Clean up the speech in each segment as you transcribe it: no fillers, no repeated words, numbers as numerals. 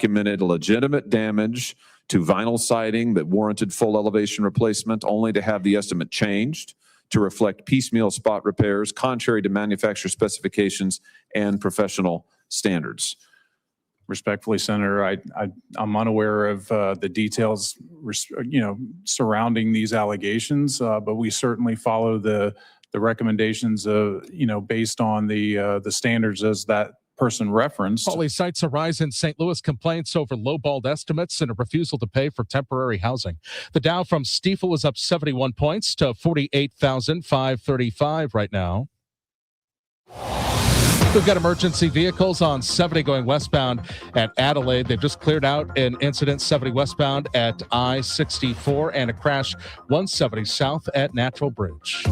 documented legitimate damage to vinyl siding that warranted full elevation replacement, only to have the estimate changed to reflect piecemeal spot repairs, contrary to manufacturer specifications and professional standards. Respectfully, Senator, I'm unaware of the details, surrounding these allegations, but we certainly follow the recommendations of, based on the standards as that person referenced. Pauly cites a rise in St. Louis complaints over lowballed estimates and a refusal to pay for temporary housing. The Dow from Stifel is up 71 points to 48,535 right now. We've got emergency vehicles on 70 going westbound at Adelaide. They've just cleared out an incident 70 westbound at I-64 and a crash 170 south at Natural Bridge.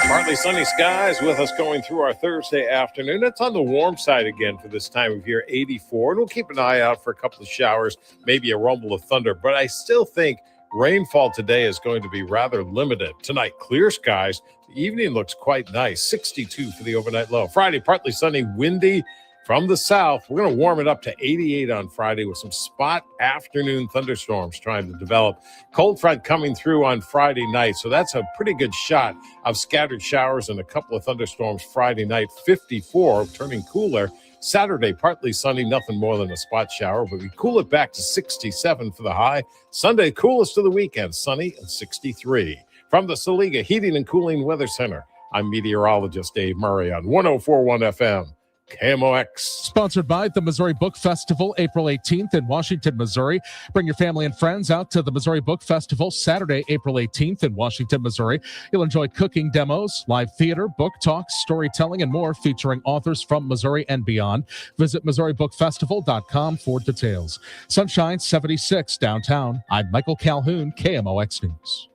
Partly sunny skies with us going through our Thursday afternoon. It's on the warm side again for this time of year, 84. And we'll keep an eye out for a couple of showers, maybe a rumble of thunder. But I still think rainfall today is going to be rather limited. Tonight, clear skies. The evening looks quite nice, 62 for the overnight low. Friday, partly sunny, windy from the south. We're going to warm it up to 88 on Friday with some spot afternoon thunderstorms trying to develop. Cold front coming through on Friday night, so that's a pretty good shot of scattered showers and a couple of thunderstorms Friday night. 54, turning cooler. Saturday, partly sunny, nothing more than a spot shower, but we cool it back to 67 for the high. Sunday, coolest of the weekend, sunny and 63. From the Saliga Heating and Cooling Weather Center, I'm meteorologist Dave Murray on 104.1 FM. KMOX. Sponsored by the Missouri Book Festival, April 18th in Washington, Missouri. Bring your family and friends out to the Missouri Book Festival, Saturday, April 18th in Washington, Missouri. You'll enjoy cooking demos, live theater, book talks, storytelling, and more featuring authors from Missouri and beyond. Visit MissouriBookFestival.com for details. Sunshine 76 downtown. I'm Michael Calhoun, KMOX News.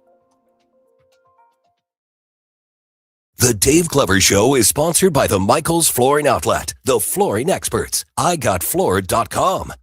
The Dave Glover Show is sponsored by the Michaels Flooring Outlet, the flooring experts. IGotFloored.com.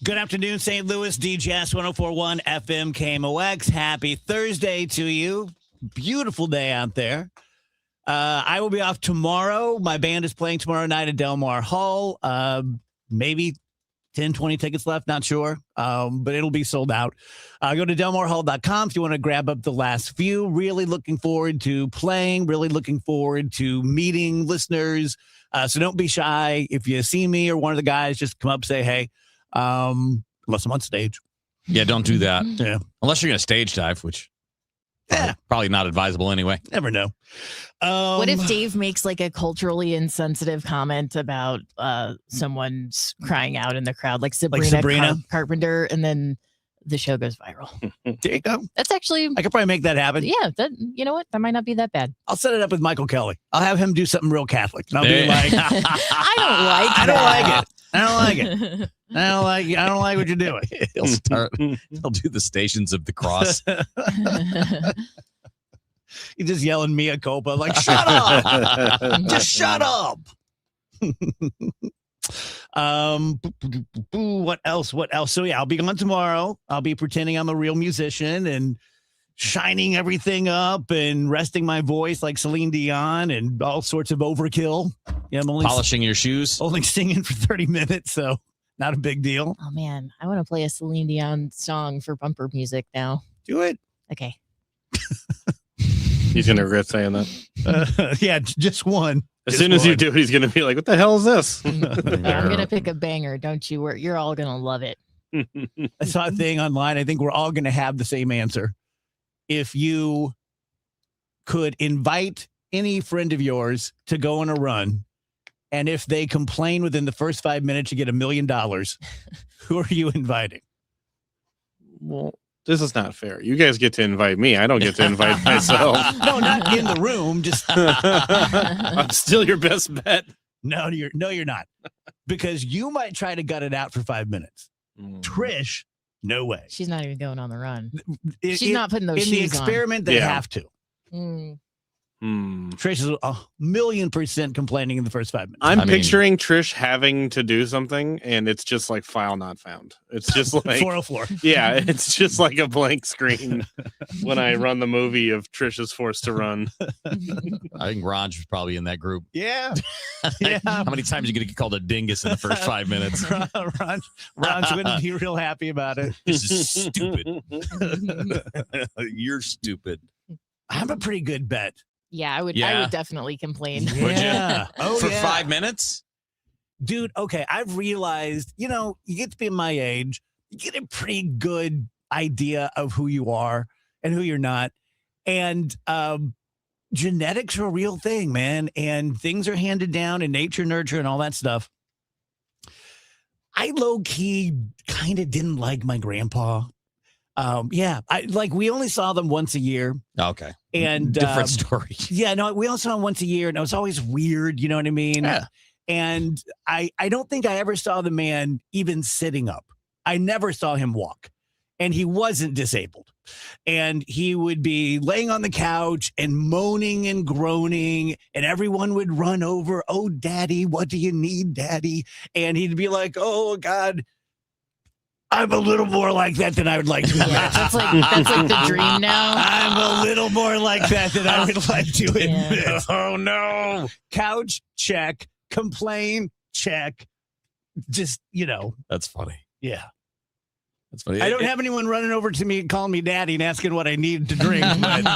Good afternoon, St. Louis, DJS 104.1 FM KMOX. Happy Thursday to you. Beautiful day out there. I will be off tomorrow. My band is playing tomorrow night at Delmar Hall. Maybe 10, 20 tickets left, not sure, but it'll be sold out. Go to delmarhall.com if you want to grab up the last few. Really looking forward to playing, really looking forward to meeting listeners. So don't be shy. If you see me or one of the guys, just come up, say, hey. Unless I'm on stage. Yeah, don't do that. Yeah. Unless you're going to stage dive, which probably not advisable anyway. Never know. What if Dave makes like a culturally insensitive comment about someone's crying out in the crowd, like Sabrina, Carpenter, and then the show goes viral? There you go. That's actually... I could probably make that happen. Yeah, you know what? That might not be that bad. I'll set it up with Michael Kelly. I'll have him do something real Catholic. And I'll be like... I don't like it. I don't like it. I don't like what you're doing. He'll do the Stations of the Cross. He's just yelling mea culpa, like, shut up. Just shut up. What else? So yeah, I'll be gone tomorrow. I'll be pretending I'm a real musician and shining everything up and resting my voice like Celine Dion and all sorts of overkill. Yeah, I'm only polishing your shoes, only singing for 30 minutes, so not a big deal. Oh man, I want to play a Celine Dion song for bumper music now. Do it. Okay. He's gonna regret saying that. Yeah, just one. As soon as you do it, he's gonna be like, "What the hell is this?" I'm gonna pick a banger. Don't you worry. You're all gonna love it. I saw a thing online. I think we're all gonna have the same answer. If you could invite any friend of yours to go on a run, and if they complain within the first 5 minutes, you get $1 million. Who are you inviting? Well, this is not fair. You guys get to invite me. I don't get to invite myself. No, not in the room. Just I'm still your best bet. No, you're not. Because you might try to gut it out for 5 minutes. Trish, no way. She's not even going on the run. She's not putting those shoes on. In the experiment, they have to. Trish is 1,000,000% complaining in the first 5 minutes. I'm picturing Trish having to do something, and it's just like file not found. It's just like 404. Yeah, it's just like a blank screen when I run the movie of Trish is forced to run. I think Raj was probably in that group. Yeah. How many times are you going to get called a dingus in the first 5 minutes? Raj wouldn't be real happy about it. This is stupid. You're stupid. I have a pretty good bet. Yeah, I would definitely complain. Would you? Oh, For yeah. 5 minutes? Dude, okay, I've realized, you get to be my age, you get a pretty good idea of who you are and who you're not. And genetics are a real thing, man. And things are handed down in nature, nurture, and all that stuff. I low-key kind of didn't like my grandpa. We only saw them once a year. Okay. And different story. Yeah, no, we all saw him once a year, and it was always weird, you know what I mean? Yeah. And I don't think I ever saw the man even sitting up. I never saw him walk, and he wasn't disabled. And he would be laying on the couch and moaning and groaning, and everyone would run over, "Oh, Daddy, what do you need, Daddy?" And he'd be like, "Oh, God, I'm a little more like that than I would like to admit." Yeah, that's like the dream now. I'm a little more like that than I would like to admit. Oh, no. Couch, check. Complain, check. Just, That's funny. yeah. That's funny. I don't have anyone running over to me and calling me daddy and asking what I need to drink, but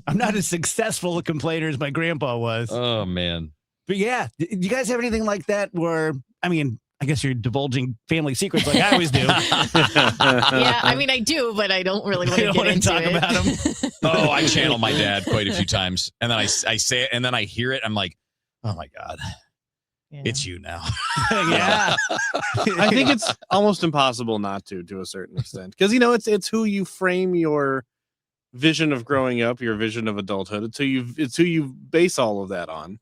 I'm not as successful a complainer as my grandpa was. Oh, man. But yeah, do you guys have anything like that where, I guess you're divulging family secrets like I always do. Yeah, I do, but I don't really want to get into talk it. about them. Oh, I channel my dad quite a few times. And then I say it, and then I hear it. I'm like, oh, my God. Yeah. It's you now. Yeah. I think it's almost impossible not to a certain extent, because it's who you frame your vision of growing up, your vision of adulthood. It's who you base all of that on.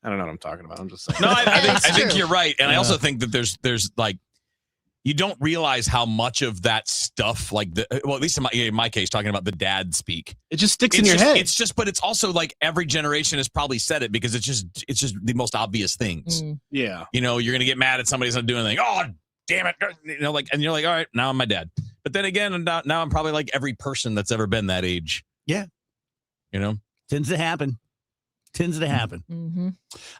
I don't know what I'm talking about. I'm just saying. No, I think true. you're right, and I also think that there's like, you don't realize how much of that stuff, like at least in my case, talking about the dad speak, It just sticks in your head. But it's also like every generation has probably said it because it's just the most obvious things. Yeah. You're gonna get mad at somebody who's not doing anything. Oh, damn it! And you're like, all right, now I'm my dad. But then again, now I'm probably like every person that's ever been that age. Yeah. Tends to happen. Mm-hmm.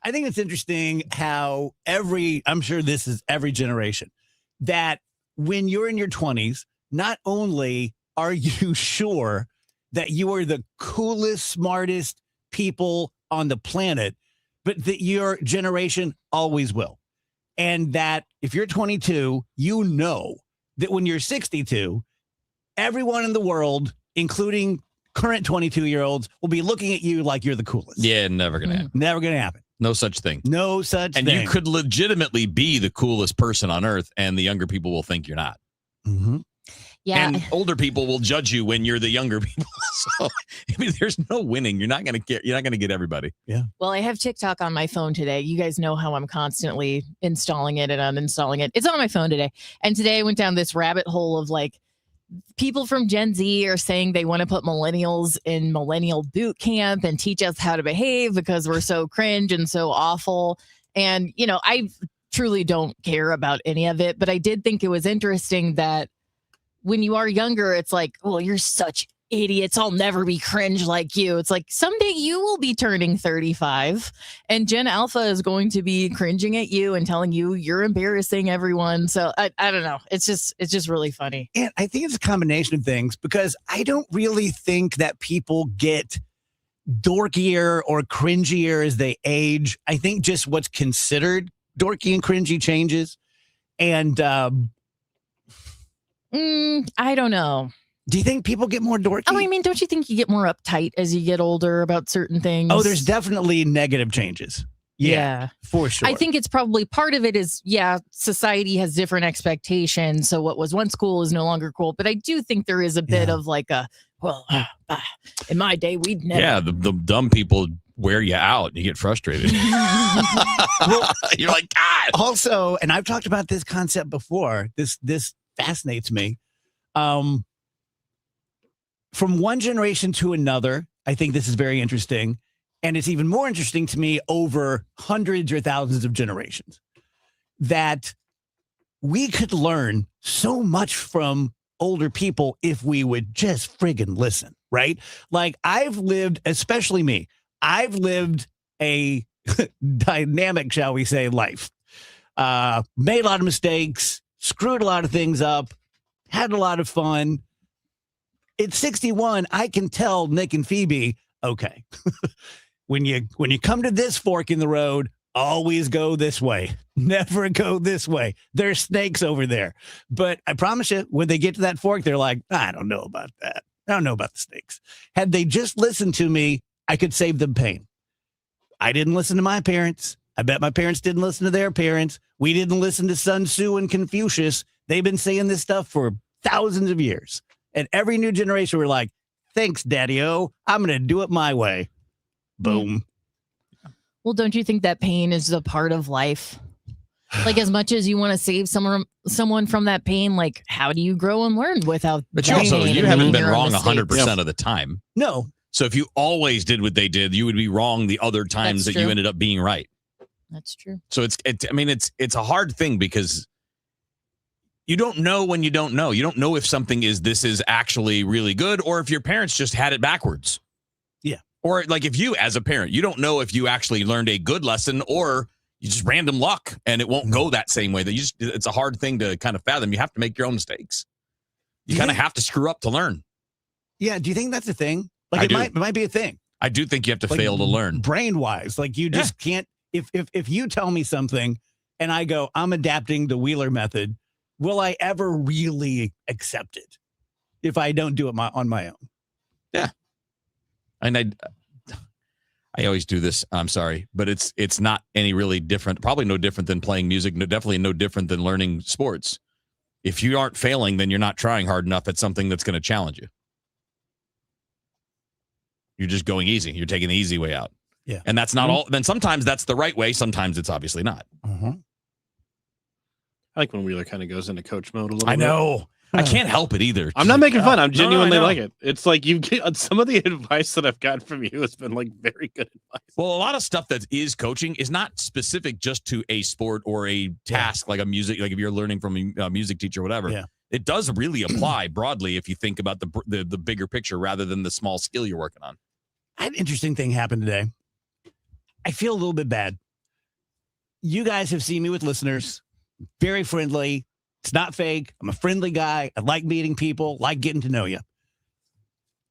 I think it's interesting how I'm sure this is every generation, that when you're in your 20s, not only are you sure that you are the coolest, smartest people on the planet, but that your generation always will. And that if you're 22, you know that when you're 62, everyone in the world, including current 22-year-olds, will be looking at you like you're the coolest. Yeah, never gonna happen. Never going to happen. No such thing. No such And thing. you could legitimately be the coolest person on earth, and the younger people will think you're not. Mm-hmm. Yeah. And older people will judge you when you're the younger people. So there's no winning. You're not gonna get everybody. Yeah. Well, I have TikTok on my phone today. You guys know how I'm constantly installing it and uninstalling it. It's on my phone today. And today I went down this rabbit hole of like, people from Gen Z are saying they want to put millennials in millennial boot camp and teach us how to behave because we're so cringe and so awful. And, I truly don't care about any of it, but I did think it was interesting that when you are younger, it's like, well, you're such idiots. I'll never be cringe like you. It's like someday you will be turning 35 and Gen Alpha is going to be cringing at you and telling you you're embarrassing everyone. So I don't know. It's just really funny. And I think it's a combination of things, because I don't really think that people get dorkier or cringier as they age. I think just what's considered dorky and cringy changes. And I don't know. do you think people get more dorky? Oh, don't you think you get more uptight as you get older about certain things? Oh, there's definitely negative changes. Yeah, for sure. I think it's probably part of it is, society has different expectations. So what was once cool is no longer cool. But I do think there is a bit of like in my day, we'd never. Yeah, the dumb people wear you out and you get frustrated. You're like, God. Also, and I've talked about this concept before. This fascinates me. From one generation to another, I think this is very interesting. And it's even more interesting to me over hundreds or thousands of generations that we could learn so much from older people if we would just friggin' listen, right? Like I've lived, especially me, I've lived a dynamic, shall we say, life. Made a lot of mistakes, screwed a lot of things up, had a lot of fun. At 61, I can tell Nick and Phoebe, okay, when you come to this fork in the road, always go this way. Never go this way. There's snakes over there. But I promise you, when they get to that fork, they're like, I don't know about that. I don't know about the snakes. Had they just listened to me, I could save them pain. I didn't listen to my parents. I bet my parents didn't listen to their parents. We didn't listen to Sun Tzu and Confucius. They've been saying this stuff for thousands of years. And every new generation, we're like, thanks, Daddy-O. I'm going to do it my way. Boom. Well, don't you think that pain is a part of life? Like as much as you want to save someone from that pain, like how do you grow and learn without? But you that also, pain you and haven't been your wrong mistakes? 100% of the time. No. So if you always did what they did, you would be wrong the other times That's that you true. ended up being right. That's true. So it's a hard thing because you don't know when you don't know. You don't know if something this is actually really good or if your parents just had it backwards. Yeah. Or like if you as a parent, you don't know if you actually learned a good lesson or you just random luck and it won't go that same way. It's a hard thing to kind of fathom. You have to make your own mistakes. You kind of have to screw up to learn. Yeah. Do you think that's a thing? Like I it do. might be a thing. I do think you have to Like, fail to learn. Brain wise. Like you just can't, if you tell me something and I go, I'm adapting the Wheeler method, will I ever really accept it if I don't do it on my own? Yeah. And I always do this. I'm sorry, but it's not any really different. Probably no different than playing music. No, definitely no different than learning sports. If you aren't failing, then you're not trying hard enough at something that's going to challenge you. You're just going easy. You're taking the easy way out. Yeah. And that's not all. Then sometimes that's the right way. Sometimes it's obviously not. Uh-huh. I like when Wheeler kind of goes into coach mode a little I bit. know. I can't help it either. I'm not making fun. I'm No, genuinely I know. like it. It's like you get some of the advice that I've gotten from you has been like very good advice. Well, a lot of stuff that is coaching is not specific just to a sport or a task like a music, like if you're learning from a music teacher or whatever. Yeah. It does really apply broadly if you think about the bigger picture rather than the small skill you're working on. I had an interesting thing happen today. I feel a little bit bad. You guys have seen me with listeners, very friendly. It's not fake. I'm a friendly guy. I like meeting people, like getting to know you.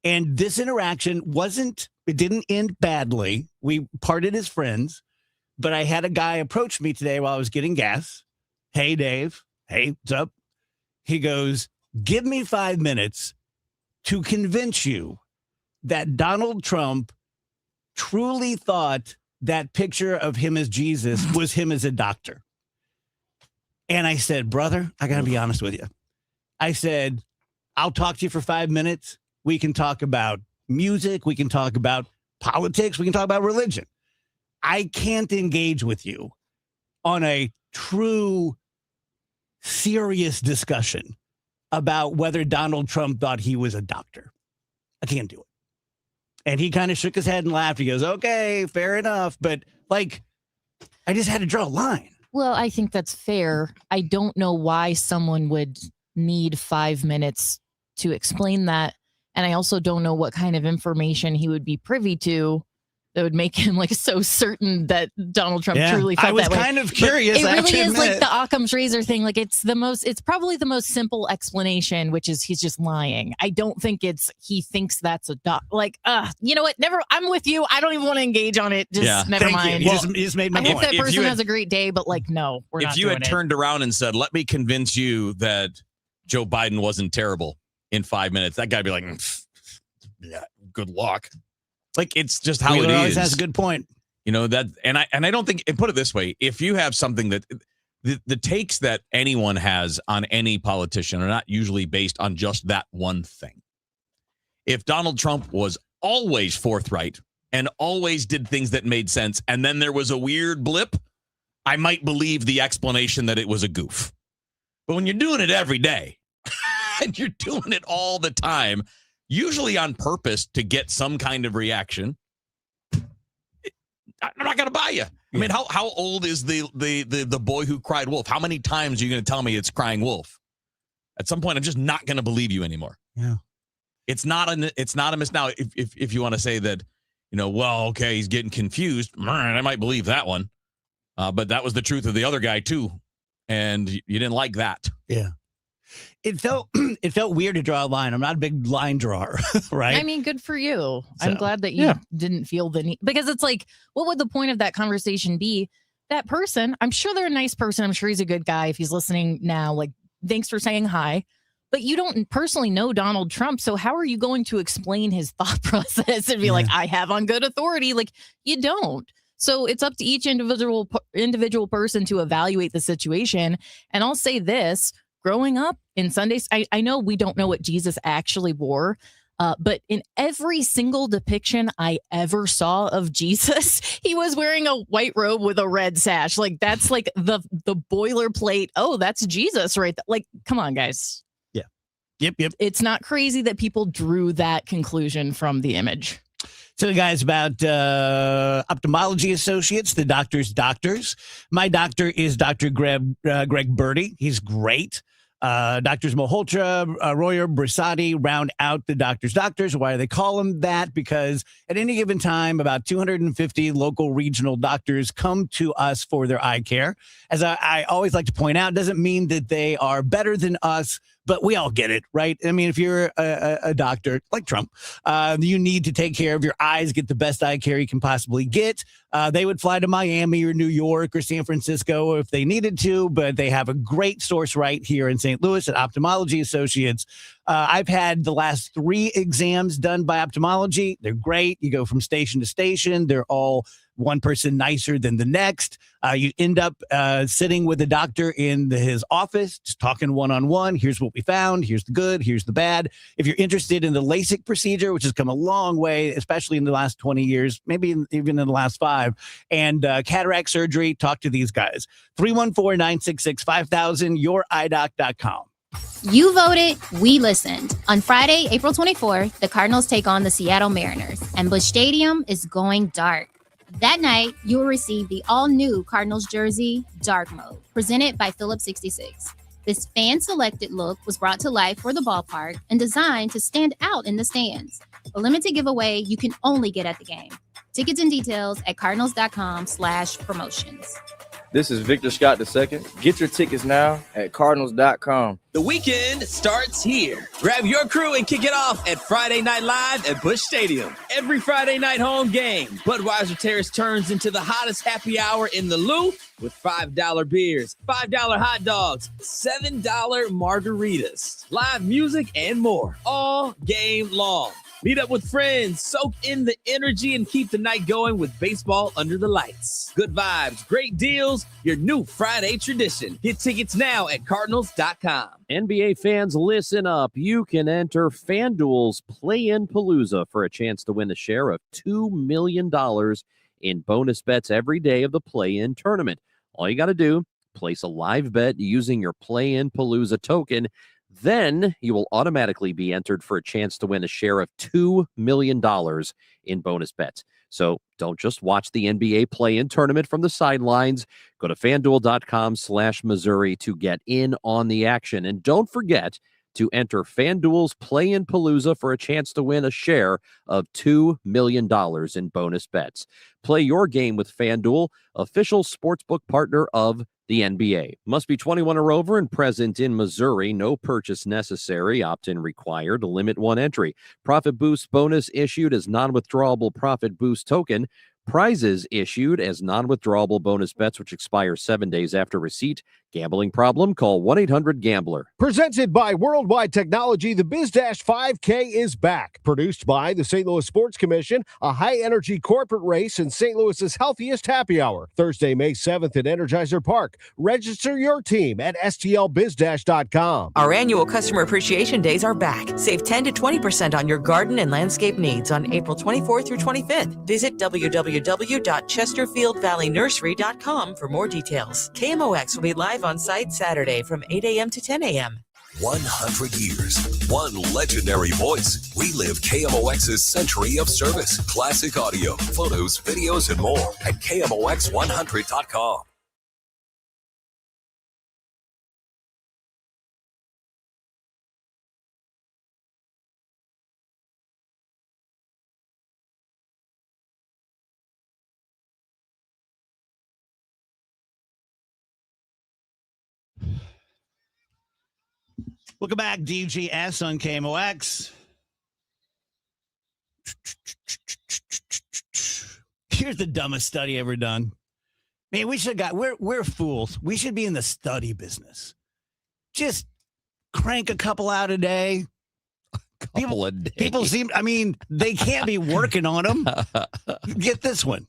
And this interaction it didn't end badly. We parted as friends, but I had a guy approach me today while I was getting gas. Hey, Dave. Hey, what's up? He goes, give me 5 minutes to convince you that Donald Trump truly thought that picture of him as Jesus was him as a doctor. And I said, brother, I got to be honest with you. I said, I'll talk to you for 5 minutes. We can talk about music. We can talk about politics. We can talk about religion. I can't engage with you on a true, serious discussion about whether Donald Trump thought he was a doctor. I can't do it. And he kind of shook his head and laughed. He goes, okay, fair enough. But like, I just had to draw a line. Well, I think that's fair. I don't know why someone would need 5 minutes to explain that. And I also don't know what kind of information he would be privy to that would make him like so certain that Donald Trump truly felt I was that way. kind of curious. It I have really to is like admit. the Occam's razor thing. Like it's probably the most simple explanation, which is he's just lying. I don't think he thinks that's a doc. Like, you know what? I'm with you. I don't even want to engage on it. Just never Thank mind. you. You just made my I hope point. that If person you had- has a great day, but like, no, we're not If you doing had it. turned around and said, let me convince you that Joe Biden wasn't terrible in 5 minutes, that guy'd be like, yeah, good luck. Like, it's just how Wheeler it always is. has a good point. You know, that, and I don't think, and put it this way, if you have something that the takes that anyone has on any politician are not usually based on just that one thing. If Donald Trump was always forthright and always did things that made sense, and then there was a weird blip, I might believe the explanation that it was a goof. But when you're doing it every day and you're doing it all the time, usually on purpose to get some kind of reaction, I'm not going to buy you. I mean, how old is the boy who cried wolf? How many times are you going to tell me it's crying wolf? At some point, I'm just not going to believe you anymore. Yeah. It's not a miss. Now, if you want to say that, well, okay, he's getting confused, I might believe that one. But that was the truth of the other guy too. And you didn't like that. Yeah. It felt weird to draw a line. I'm not a big line drawer, right? I mean, good for you. I'm glad that you didn't feel the need, because it's like, what would the point of that conversation be? That person, I'm sure they're a nice person. I'm sure he's a good guy. If he's listening now, like, thanks for saying hi. But you don't personally know Donald Trump. So how are you going to explain his thought process and be like, I have on good authority? Like, you don't. So it's up to each individual person to evaluate the situation. And I'll say this. Growing up in Sundays, I know we don't know what Jesus actually wore, but in every single depiction I ever saw of Jesus, he was wearing a white robe with a red sash. Like, that's like the boilerplate. Oh, that's Jesus, right? Like, come on, guys. Yeah. Yep. It's not crazy that people drew that conclusion from the image. So, guys, about Ophthalmology Associates, the doctor's doctors. My doctor is Dr. Greg Birdie. He's great. Doctors Malhotra, Royer, Brissati round out the doctor's doctors. Why do they call them that? Because at any given time, about 250 local regional doctors come to us for their eye care. As I always like to point out, doesn't mean that they are better than us, but we all get it, right? I mean, if you're a doctor like Trump, you need to take care of your eyes, get the best eye care you can possibly get. They would fly to Miami or New York or San Francisco if they needed to, but they have a great source right here in St. Louis at Ophthalmology Associates. I've had the last 3 exams done by ophthalmology. They're great. You go from station to station. They're all one person nicer than the next. You end up sitting with the doctor in his office, just talking one-on-one. Here's what we found. Here's the good. Here's the bad. If you're interested in the LASIK procedure, which has come a long way, especially in the last 20 years, maybe even in the last 5, and cataract surgery, talk to these guys. 314-966-5000, youridoc.com. You voted, we listened. On Friday, April 24th, the Cardinals take on the Seattle Mariners, and Busch Stadium is going dark. That night, you will receive the all-new Cardinals jersey, Dark Mode, presented by Phillips 66. This fan-selected look was brought to life for the ballpark and designed to stand out in the stands. A limited giveaway you can only get at the game. Tickets and details at cardinals.com/promotions. This is Victor Scott II. Get your tickets now at cardinals.com. The weekend starts here. Grab your crew and kick it off at Friday Night Live at Busch Stadium. Every Friday night home game, Budweiser Terrace turns into the hottest happy hour in the Lou with $5 beers, $5 hot dogs, $7 margaritas, live music, and more all game long. Meet up with friends, soak in the energy, and keep the night going with baseball under the lights. Good vibes, great deals, your new Friday tradition. Get tickets now at cardinals.com. NBA fans, listen up. You can enter FanDuel's Play-In Palooza for a chance to win a share of $2 million in bonus bets every day of the Play-In tournament. All you got to do, place a live bet using your Play-In Palooza token. Then you will automatically be entered for a chance to win a share of $2 million in bonus bets. So don't just watch the NBA play-in tournament from the sidelines. Go to FanDuel.com/Missouri to get in on the action. And don't forget to enter FanDuel's Play-In Palooza for a chance to win a share of $2 million in bonus bets. Play your game with FanDuel, official sportsbook partner of the NBA. Must be 21 or over and present in Missouri. No purchase necessary. Opt-in required. Limit 1 entry. Profit Boost bonus issued as non-withdrawable Profit Boost token. Prizes issued as non-withdrawable bonus bets which expire 7 days after receipt. Gambling problem? Call 1-800-GAMBLER. Presented by Worldwide Technology, the BizDash 5K is back. Produced by the St. Louis Sports Commission, a high-energy corporate race in St. Louis's healthiest happy hour. Thursday, May 7th at Energizer Park. Register your team at stlbizdash.com. Our annual Customer Appreciation Days are back. Save 10 to 20% on your garden and landscape needs on April 24th through 25th. Visit www.chesterfieldvalleynursery.com for more details. KMOX will be live on site Saturday from 8 a.m. to 10 a.m. 100 years One legendary voice. We live KMOX's century of service. Classic audio, photos, videos, and more at KMOX100.com. Welcome back, DGS on KMOX. Here's the dumbest study ever done. Man, we should have got, we're fools. We should be in the study business. Just crank a couple out a day. People seem, I mean, they can't be working on them. Get this one.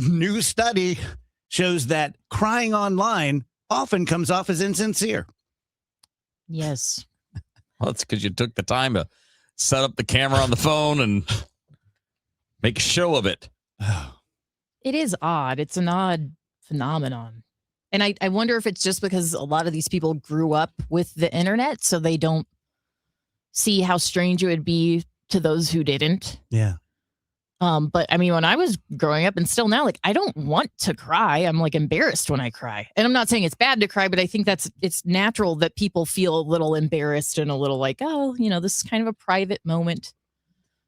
New study shows that crying online often comes off as insincere. Yes. Well, that's because you took the time to set up the camera on the phone and make a show of it. It is odd. It's an odd phenomenon. And I wonder if it's just because a lot of these people grew up with the internet, so they don't see how strange it would be to those who didn't. Yeah. But I mean, when I was growing up and still now, like, I don't want to cry. I'm like embarrassed when I cry. And I'm not saying it's bad to cry, but I think it's natural that people feel a little embarrassed and a little like, oh, this is kind of a private moment.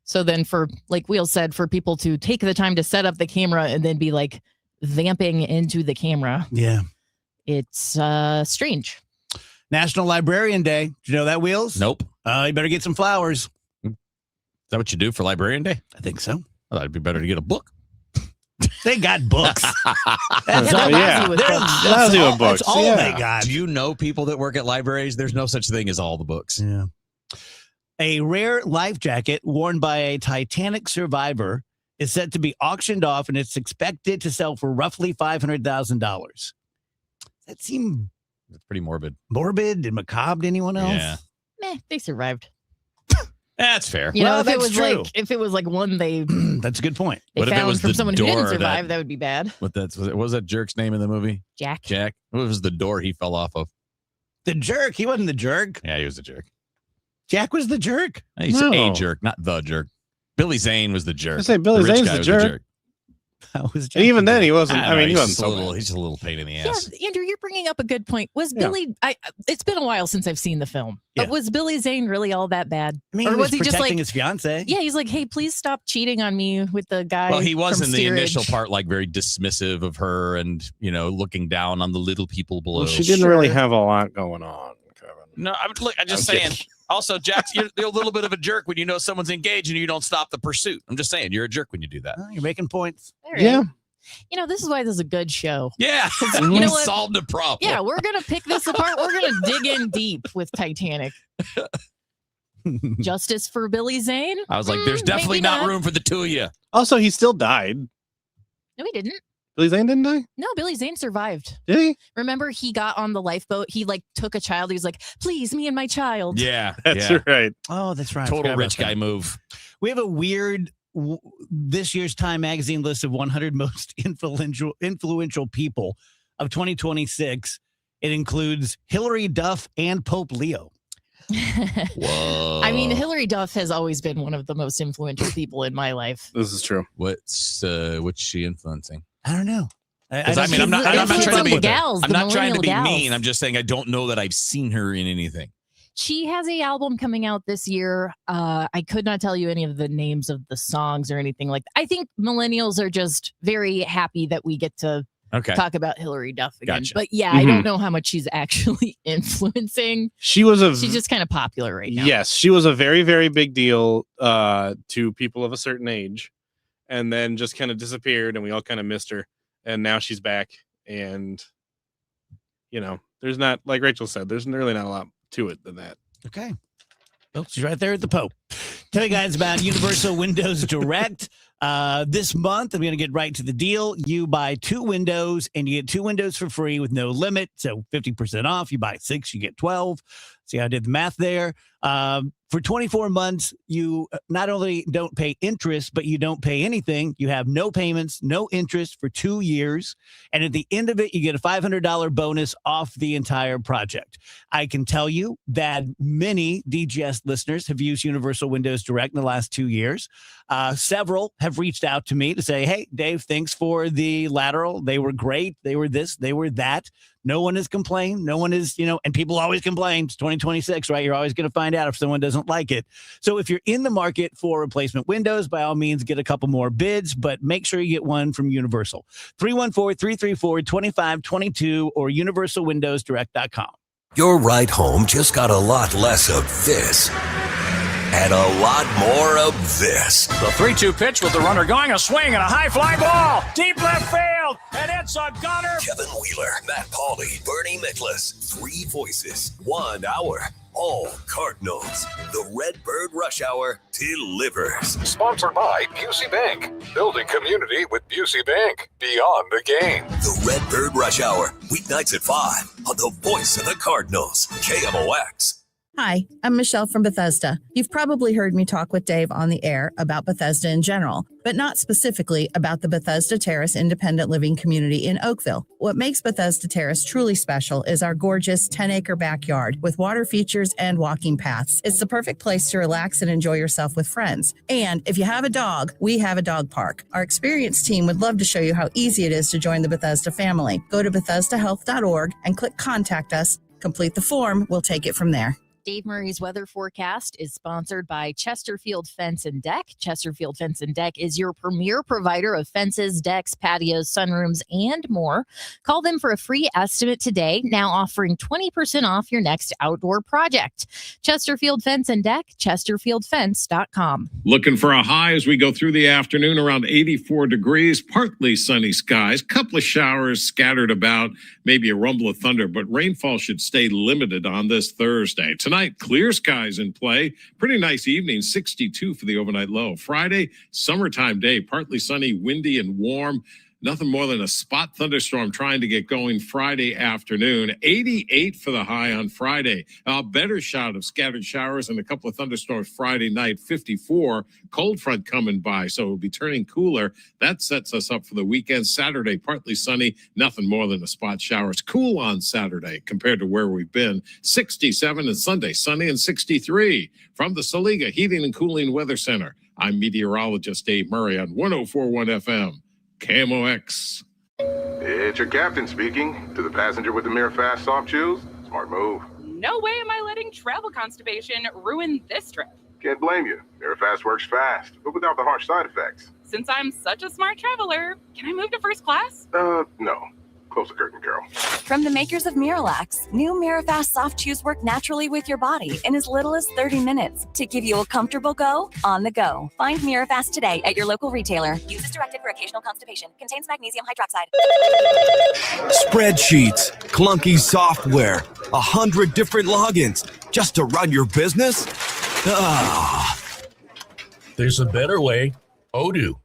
So then for, like Wheel said, for people to take the time to set up the camera and then be like vamping into the camera. Yeah. It's strange. National Librarian Day. Did you know that, Wheels? Nope. You better get some flowers. Is that what you do for Librarian Day? I think so. I thought it'd be better to get a book. They got books. That's lousy with books. That's all they got. Do you know people that work at libraries? There's no such thing as all the books. Yeah. A rare life jacket worn by a Titanic survivor is set to be auctioned off, and it's expected to sell for roughly $500,000. That seemed It's pretty morbid. Morbid and macabre to anyone else? Yeah. Meh, they survived. That's fair. If it was like one they that's a good point. They What if it found was from the someone who didn't door survive, that would be bad. What was that jerk's name in the movie? Jack. Jack. What was the door he fell off of? The jerk. He wasn't the jerk. Yeah, he was the jerk. Jack was the jerk. He's No. a jerk, not the jerk. Billy Zane was the jerk. I say Billy rich Zane's guy the was jerk. That was Jack. And even then, he wasn't. I I mean, he know, wasn't so bad. he's just a little pain in the Yeah, ass. Andrew, you're bringing up a good point. Was Yeah. Billy? It's been a while since I've seen the film. Yeah. But was Billy Zane really all that bad? I mean, or he was was he just protecting like his fiance? Yeah, he's like, hey, please stop cheating on me with the guy. Well, he was from in the initial steerage." part, like very dismissive of her and, looking down on the little people below. Well, she didn't really have a lot going on, Kevin. No, I'm just I'm saying. kidding. Also, Jack, you're a little bit of a jerk when you know someone's engaged and you don't stop the pursuit. I'm just saying, you're a jerk when you do that. Oh, you're making points. All right. Yeah. This is why this is a good show. Yeah, You we know what? solved the problem. Yeah, we're gonna pick this apart. We're gonna dig in deep with Titanic. Justice for Billy Zane? I was like, there's definitely maybe not room for the two of you. Also, he still died. No, he didn't. Billy Zane didn't die? No, Billy Zane survived. Did he? Remember, he got on the lifeboat. He took a child. He was like, "Please, me and my child." Yeah, That's yeah. right. Oh, that's right. I Total forgot rich about guy that. move. We have a weird this year's Time magazine list of 100 most influential people of 2026. It includes Hillary Duff and Pope Leo. Whoa. I mean, Hillary Duff has always been one of the most influential people in my life. This is true. What's she influencing? I don't know. I'm not trying to be gals, I'm the not trying to be millennial mean. gals. I'm just saying I don't know that I've seen her in anything. She has a album coming out this year. I could not tell you any of the names of the songs or anything like that. I think millennials are just very happy that we get to talk about Hillary Duff again. Gotcha. But yeah, I don't know how much she's actually influencing. She's just kind of popular right now. Yes, she was a very, very big deal to people of a certain age, and then just kind of disappeared, and we all kind of missed her. And now she's back, and there's not, like Rachel said, there's really not a lot to it than that. Okay. Well, she's right there at the Pope. Tell you guys about Universal Windows Direct. This month, I'm going to get right to the deal. You buy 2 windows, and you get 2 windows for free with no limit. So 50% off. You buy 6, you get 12. See how I did the math there? For 24 months, you not only don't pay interest, but you don't pay anything. You have no payments, no interest for 2 years. And at the end of it, you get a $500 bonus off the entire project. I can tell you that many DGS listeners have used Universal Windows Direct in the last 2 years. Several have reached out to me to say, hey, Dave, thanks for the lateral. They were great. They were this, they were that. No one has complained. No one is, and people always complain. It's 2026, right? You're always going to find out if someone doesn't like it. So if you're in the market for replacement windows, by all means, get a couple more bids, but make sure you get one from Universal. 314-334-2522 or universalwindowsdirect.com. Your ride home just got a lot less of this and a lot more of this. The 3-2 pitch with the runner going, a swing and a high fly ball. Deep left field, and it's a gunner. Kevin Wheeler, Matt Pauley, Bernie Miklasz. 3 voices, 1 hour. All Cardinals. The Redbird Rush Hour delivers. Sponsored by Busey Bank. Building community with Busey Bank. Beyond the game. The Redbird Rush Hour. Weeknights at 5 on the voice of the Cardinals. KMOX. Hi, I'm Michelle from Bethesda. You've probably heard me talk with Dave on the air about Bethesda in general, but not specifically about the Bethesda Terrace Independent Living Community in Oakville. What makes Bethesda Terrace truly special is our gorgeous 10-acre backyard with water features and walking paths. It's the perfect place to relax and enjoy yourself with friends. And if you have a dog, we have a dog park. Our experienced team would love to show you how easy it is to join the Bethesda family. Go to BethesdaHealth.org and click Contact Us. Complete the form. We'll take it from there. Dave Murray's weather forecast is sponsored by Chesterfield Fence and Deck. Chesterfield Fence and Deck is your premier provider of fences, decks, patios, sunrooms, and more. Call them for a free estimate today, now offering 20% off your next outdoor project. Chesterfield Fence and Deck, chesterfieldfence.com. Looking for a high as we go through the afternoon, around 84 degrees, partly sunny skies, couple of showers scattered about, maybe a rumble of thunder, but rainfall should stay limited on this Thursday. Tonight, clear skies in play. Pretty nice evening, 62 for the overnight low. Friday, summertime day, partly sunny, windy, and warm. Nothing more than a spot thunderstorm trying to get going Friday afternoon. 88 for the high on Friday. A better shot of scattered showers and a couple of thunderstorms Friday night. 54. Cold front coming by, so it'll be turning cooler. That sets us up for the weekend. Saturday, partly sunny. Nothing more than a spot showers. Cool on Saturday compared to where we've been. 67 and Sunday, sunny and 63. From the Saliga Heating and Cooling Weather Center, I'm meteorologist Dave Murray on 104.1 FM. KMOX. It's your captain speaking. To the passenger with the Mirror Fast soft shoes, smart move. No way am I letting travel constipation ruin this trip. Can't blame you. Mirror Fast works fast, but without the harsh side effects. Since I'm such a smart traveler, can I move to first class? No. Close the curtain, girl. From the makers of Miralax, new Mirafast soft chews work naturally with your body in as little as 30 minutes to give you a comfortable go on the go. Find Mirafast today at your local retailer. Use as directed for occasional constipation. Contains magnesium hydroxide. Spreadsheets, clunky software, 100 different logins just to run your business? There's a better way. Odoo.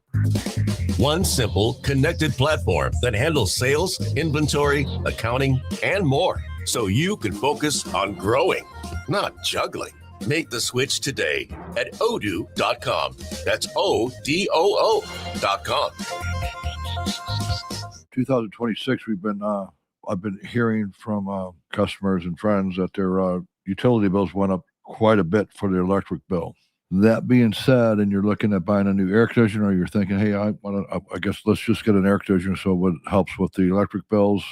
One simple, connected platform that handles sales, inventory, accounting, and more, so you can focus on growing, not juggling. Make the switch today at odoo.com. That's ODOO.com. 2026, I've been hearing from customers and friends that their utility bills went up quite a bit for their electric bill. That being said, and you're looking at buying a new air conditioner, or you're thinking, hey, I guess let's just get an air conditioner so it helps with the electric bills.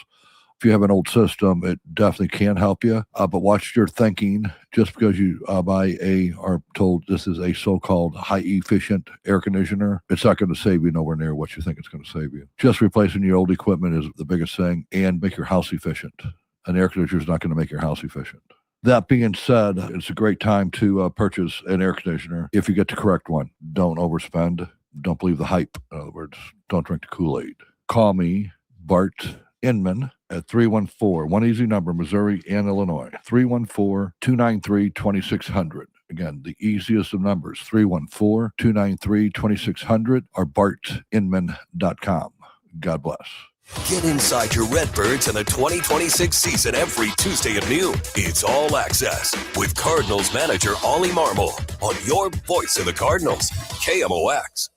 If you have an old system, it definitely can help you. But watch your thinking. Just because you are told this is a so-called high-efficient air conditioner, it's not going to save you nowhere near what you think it's going to save you. Just replacing your old equipment is the biggest thing, and make your house efficient. An air conditioner is not going to make your house efficient. That being said, it's a great time to purchase an air conditioner if you get the correct one. Don't overspend. Don't believe the hype. In other words, don't drink the Kool-Aid. Call me, Bart Inman, at 314, one easy number, Missouri and Illinois, 314-293-2600. Again, the easiest of numbers, 314-293-2600 or bartinman.com. God bless. Get inside your Redbirds in the 2026 season every Tuesday at noon. It's All Access with Cardinals manager Ollie Marmol on your voice of the Cardinals, KMOX.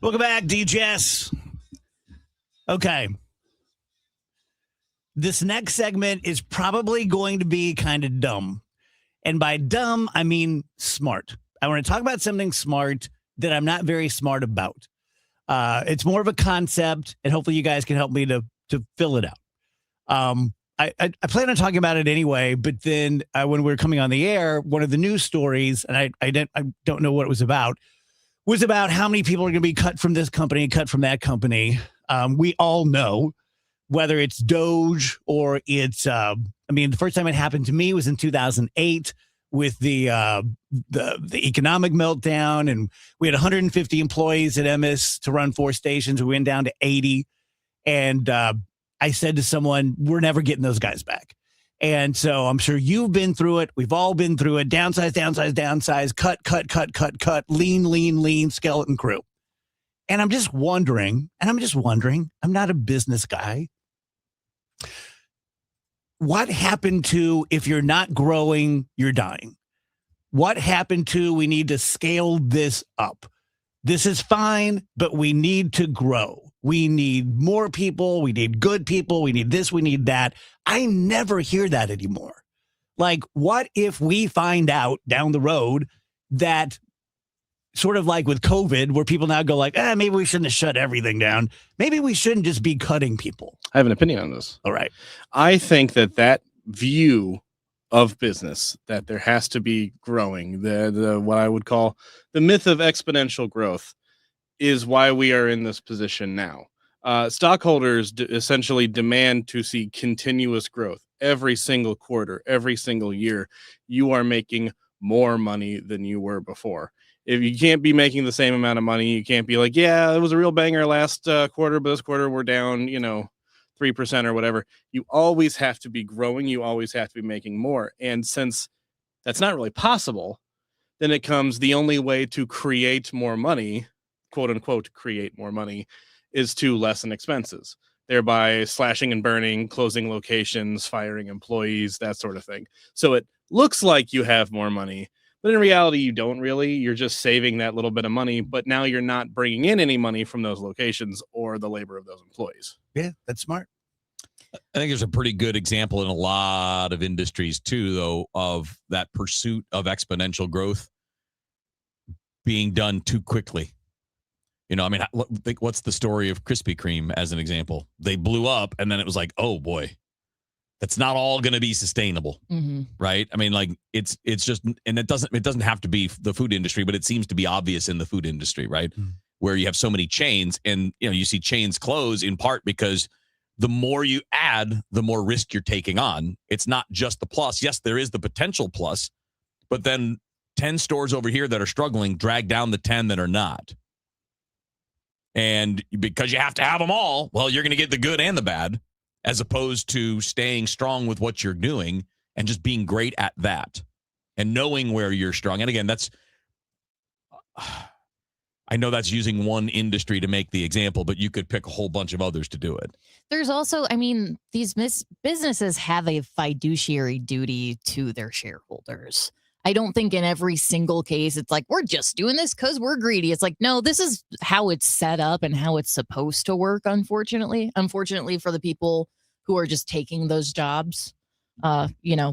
Welcome back, DJS. Okay. This next segment is probably going to be kind of dumb. And by dumb, I mean smart. I want to talk about something smart that I'm not very smart about. It's more of a concept, and hopefully you guys can help me to fill it out. I plan on talking about it anyway, but then when we were coming on the air, one of the news stories, and I don't know what it was about how many people are going to be cut from this company, cut from that company. We all know, whether it's Doge or it's, the first time it happened to me was in 2008 with the economic meltdown, and we had 150 employees at MS to run 4 stations. We went down to 80, and I said to someone, "We're never getting those guys back." And so I'm sure you've been through it. We've all been through it. Downsize, cut, lean, skeleton crew. And I'm just wondering, I'm not a business guy. What happened to if you're not growing, you're dying? What happened to we need to scale this up? This is fine, but we need to grow. We need more people. We need good people. We need this. We need that. I never hear that anymore. Like, what if we find out down the road that sort of like with COVID, where people now go like, maybe we shouldn't have shut everything down. Maybe we shouldn't just be cutting people. I have an opinion on this. All right. I think that view of business, that there has to be growing, the what I would call the myth of exponential growth, is why we are in this position now. Stockholders essentially demand to see continuous growth every single quarter, every single year. You are making more money than you were before. If you can't be making the same amount of money, you can't be like, yeah, it was a real banger last quarter, but this quarter we're down, 3% or whatever. You always have to be growing. You always have to be making more. And since that's not really possible, then it comes the only way to create more money, quote unquote, create more money, is to lessen expenses, thereby slashing and burning, closing locations, firing employees, that sort of thing. So it looks like you have more money, but in reality, you don't really. You're just saving that little bit of money, but now you're not bringing in any money from those locations or the labor of those employees. Yeah, that's smart. I think there's a pretty good example in a lot of industries too, though, of that pursuit of exponential growth being done too quickly. What's the story of Krispy Kreme as an example? They blew up, and then it was like, oh boy, that's not all going to be sustainable, right? It's just, and it doesn't have to be the food industry, but it seems to be obvious in the food industry, right? Where you have so many chains, and you see chains close in part because the more you add, the more risk you're taking on. It's not just the plus. Yes, there is the potential plus, but then 10 stores over here that are struggling drag down the 10 that are not. And because you have to have them all, well, you're going to get the good and the bad, as opposed to staying strong with what you're doing and just being great at that and knowing where you're strong. And again, I know that's using one industry to make the example, but you could pick a whole bunch of others to do it. There's also, these businesses have a fiduciary duty to their shareholders. I don't think in every single case it's like, we're just doing this because we're greedy. It's like, no, this is how it's set up and how it's supposed to work, unfortunately. Unfortunately for the people who are just taking those jobs,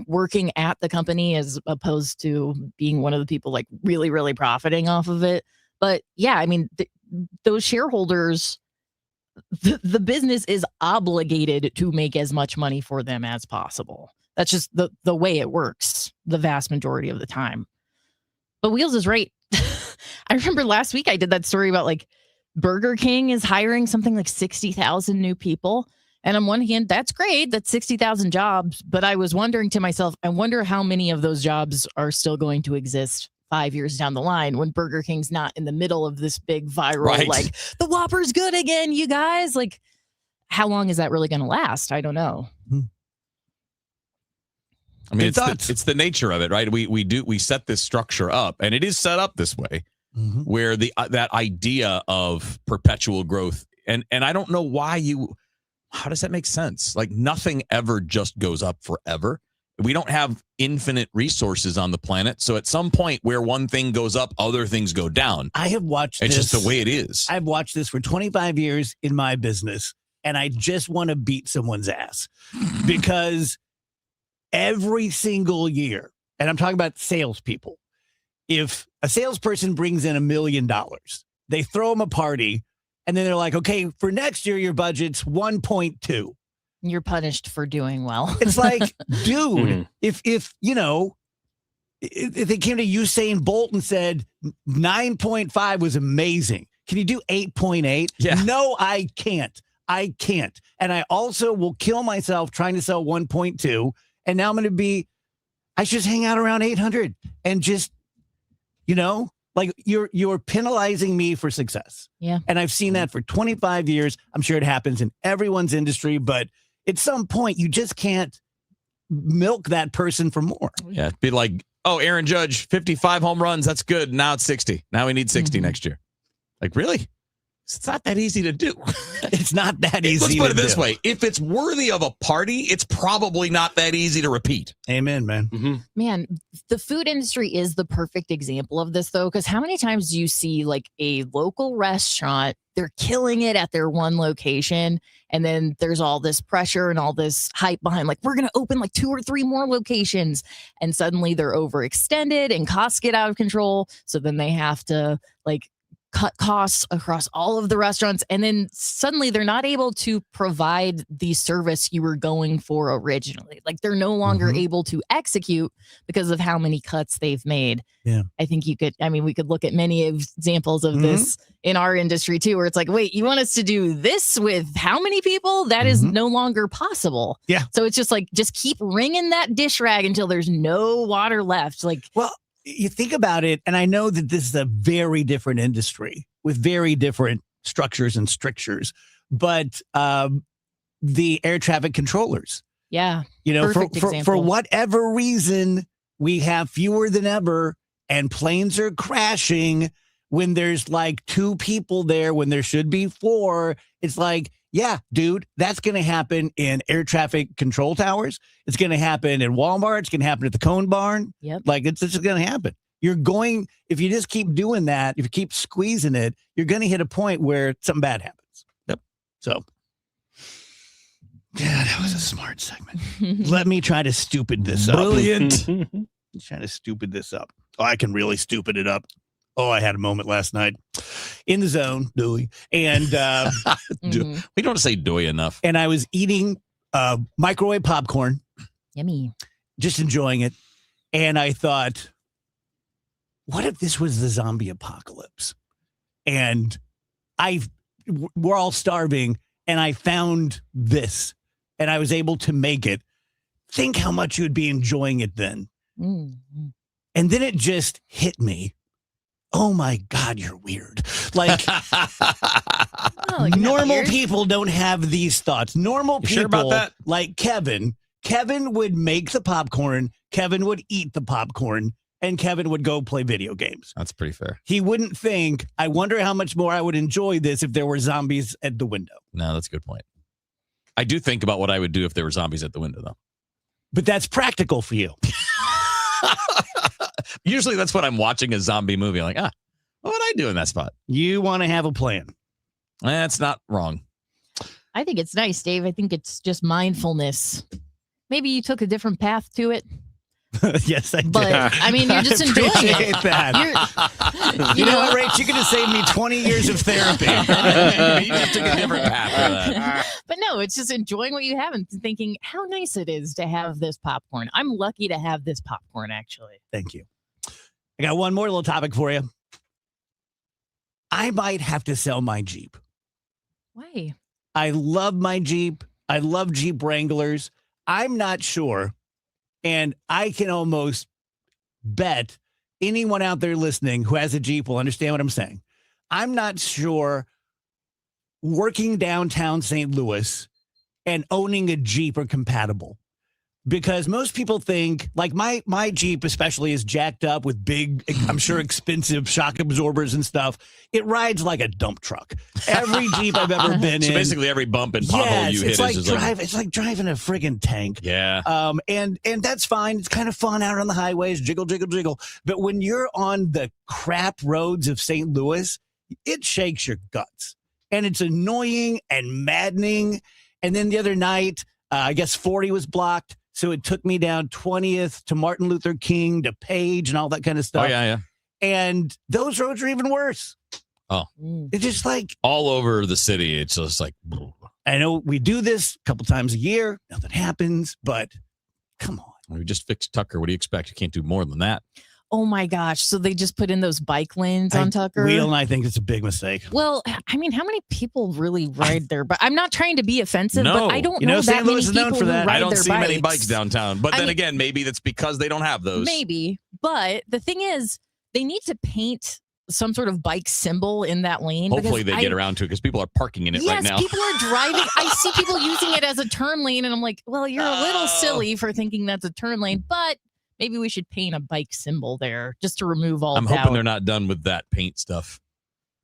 working at the company as opposed to being one of the people like really, really profiting off of it. But yeah, those shareholders, the business is obligated to make as much money for them as possible. That's just the way it works the vast majority of the time. But Wheels is right. I remember last week I did that story about like Burger King is hiring something like 60,000 new people. And on one hand, that's great. That's 60,000 jobs. But I was wondering to myself, I wonder how many of those jobs are still going to exist 5 years down the line when Burger King's not in the middle of this big viral, Right. like, the Whopper's good again, you guys. Like, how long is that really going to last? I don't know. I mean, it's the nature of it, right? We set this structure up, and it is set up this way, where that idea of perpetual growth, and I don't know how does that make sense? Like, nothing ever just goes up forever. We don't have infinite resources on the planet, so at some point where one thing goes up, other things go down. I have watched It's this. just the way it is. I've watched this for 25 years in my business, and I just want to beat someone's ass because every single year, and I'm talking about salespeople, if a salesperson brings in $1 million, they throw them a party, and then they're like, okay, for next year, your budget's 1.2. You're punished for doing well. It's like, dude, if you know, if they came to Usain Bolt and said 9.5 was amazing, can you do 8.8? Yeah. No, I can't. And I also will kill myself trying to sell 1.2. And now I'm going to I should just hang out around 800 and just, you know, like you're penalizing me for success. Yeah. And I've seen that for 25 years. I'm sure it happens in everyone's industry, but at some point you just can't milk that person for more. Yeah. It'd be like, oh, Aaron Judge, 55 home runs. That's good. Now it's 60. Now we need 60 next year. Like, really? It's not that easy to do. It's not that easy. Let's put it to this do. way. If it's worthy of a party, it's probably not that easy to repeat. Amen, man. Man, the food industry is the perfect example of this, though, because how many times do you see like a local restaurant, they're killing it at their one location, and then there's all this pressure and all this hype behind, like, we're going to open like 2 or 3 more locations, and suddenly they're overextended and costs get out of control. So then they have to like cut costs across all of the restaurants, and then suddenly they're not able to provide the service you were going for originally. Like, they're no longer able to execute because of how many cuts they've made. Yeah. I think we could look at many examples of this in our industry too, where it's like, wait, you want us to do this with how many people? That is no longer possible. Yeah. So it's just like, just keep wringing that dish rag until there's no water left. Like, well, you think about it, and I know that this is a very different industry with very different structures and strictures, but the air traffic controllers, yeah, you know, perfect for example. whatever reason, we have fewer than ever, and planes are crashing when there's like 2 people there when there should be 4. It's like, yeah, dude, that's going to happen in air traffic control towers. It's going to happen in Walmart. It's going to happen at the Cone Barn. Yep. Like, it's just going to happen. If you just keep doing that, if you keep squeezing it, you're going to hit a point where something bad happens. Yep. So, yeah, that was a smart segment. Let me try to stupid this up. Brilliant. Trying to stupid this up. Oh, I can really stupid it up. Oh, I had a moment last night in the zone, Dewey. And we don't say Dewey enough. And I was eating microwave popcorn. Yummy. Just enjoying it. And I thought, what if this was the zombie apocalypse? And we're all starving, and I found this, and I was able to make it. Think how much you would be enjoying it then. Mm-hmm. And then it just hit me. Oh my God, you're weird. Like, normal people don't have these thoughts. Normal people, sure about that? like Kevin would make the popcorn, Kevin would eat the popcorn, and Kevin would go play video games. That's pretty fair. He wouldn't think, I wonder how much more I would enjoy this if there were zombies at the window. No, that's a good point. I do think about what I would do if there were zombies at the window, though. But that's practical for you. Usually that's when I'm watching a zombie movie. I'm like, what would I do in that spot? You want to have a plan. That's not wrong. I think it's nice, Dave. I think it's just mindfulness. Maybe you took a different path to it. Yes, I did. But, I mean, you're just enjoying appreciate it. That. You know what, Rach? You could have saved me 20 years of therapy. You just took a different path for that. But no, it's just enjoying what you have and thinking how nice it is to have this popcorn. I'm lucky to have this popcorn, actually. Thank you. I got one more little topic for you. I might have to sell my Jeep. Why? I love my Jeep. I love Jeep Wranglers. I'm not sure. And I can almost bet anyone out there listening who has a Jeep will understand what I'm saying. I'm not sure working downtown St. Louis and owning a Jeep are compatible. Because most people think, like my Jeep especially is jacked up with big, I'm sure expensive shock absorbers and stuff. It rides like a dump truck. Every Jeep I've ever been in. So basically every bump and pothole you hit it's like driving a friggin' tank. Yeah. And that's fine. It's kind of fun out on the highways, jiggle, jiggle, jiggle. But when you're on the crap roads of St. Louis, it shakes your guts. And it's annoying and maddening. And then the other night, I guess 40 was blocked. So it took me down 20th to Martin Luther King to Page and all that kind of stuff. Oh, yeah. And those roads are even worse. Oh. It's just like all over the city. It's just like, I know we do this a couple times a year. Nothing happens, but come on. We just fixed Tucker. What do you expect? You can't do more than that. Oh my gosh. So they just put in those bike lanes on Tucker? Wheel, and I think it's a big mistake. Well, I mean, how many people really ride there? But I'm not trying to be offensive, No. but I don't know that St. Louis many is people known for who that. ride I don't their see bikes. many bikes downtown. But I then mean, again, maybe that's because they don't have those. Maybe. But the thing is, they need to paint some sort of bike symbol in that lane. Hopefully they because get around to it because people are parking in it right now. Yes, people are driving. I see people using it as a turn lane, and I'm like, well, you're a little silly for thinking that's a turn lane, but maybe we should paint a bike symbol there just to remove all I'm doubt. hoping they're not done with that paint stuff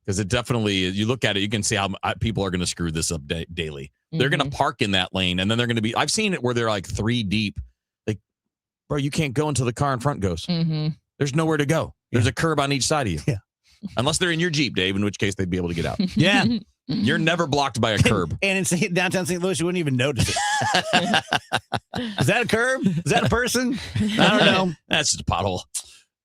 because it definitely, you look at it, you can see how people are going to screw this up daily. They're going to park in that lane, and then they're going to be, I've seen it where they're like 3 deep. Like, bro, you can't go until the car in front goes. There's nowhere to go. There's a curb on each side of you. Yeah. Unless they're in your Jeep, Dave, in which case they'd be able to get out. Yeah. You're never blocked by a curb. And in downtown St. Louis, you wouldn't even notice it. Is that a curb? Is that a person? I don't know. That's just a pothole.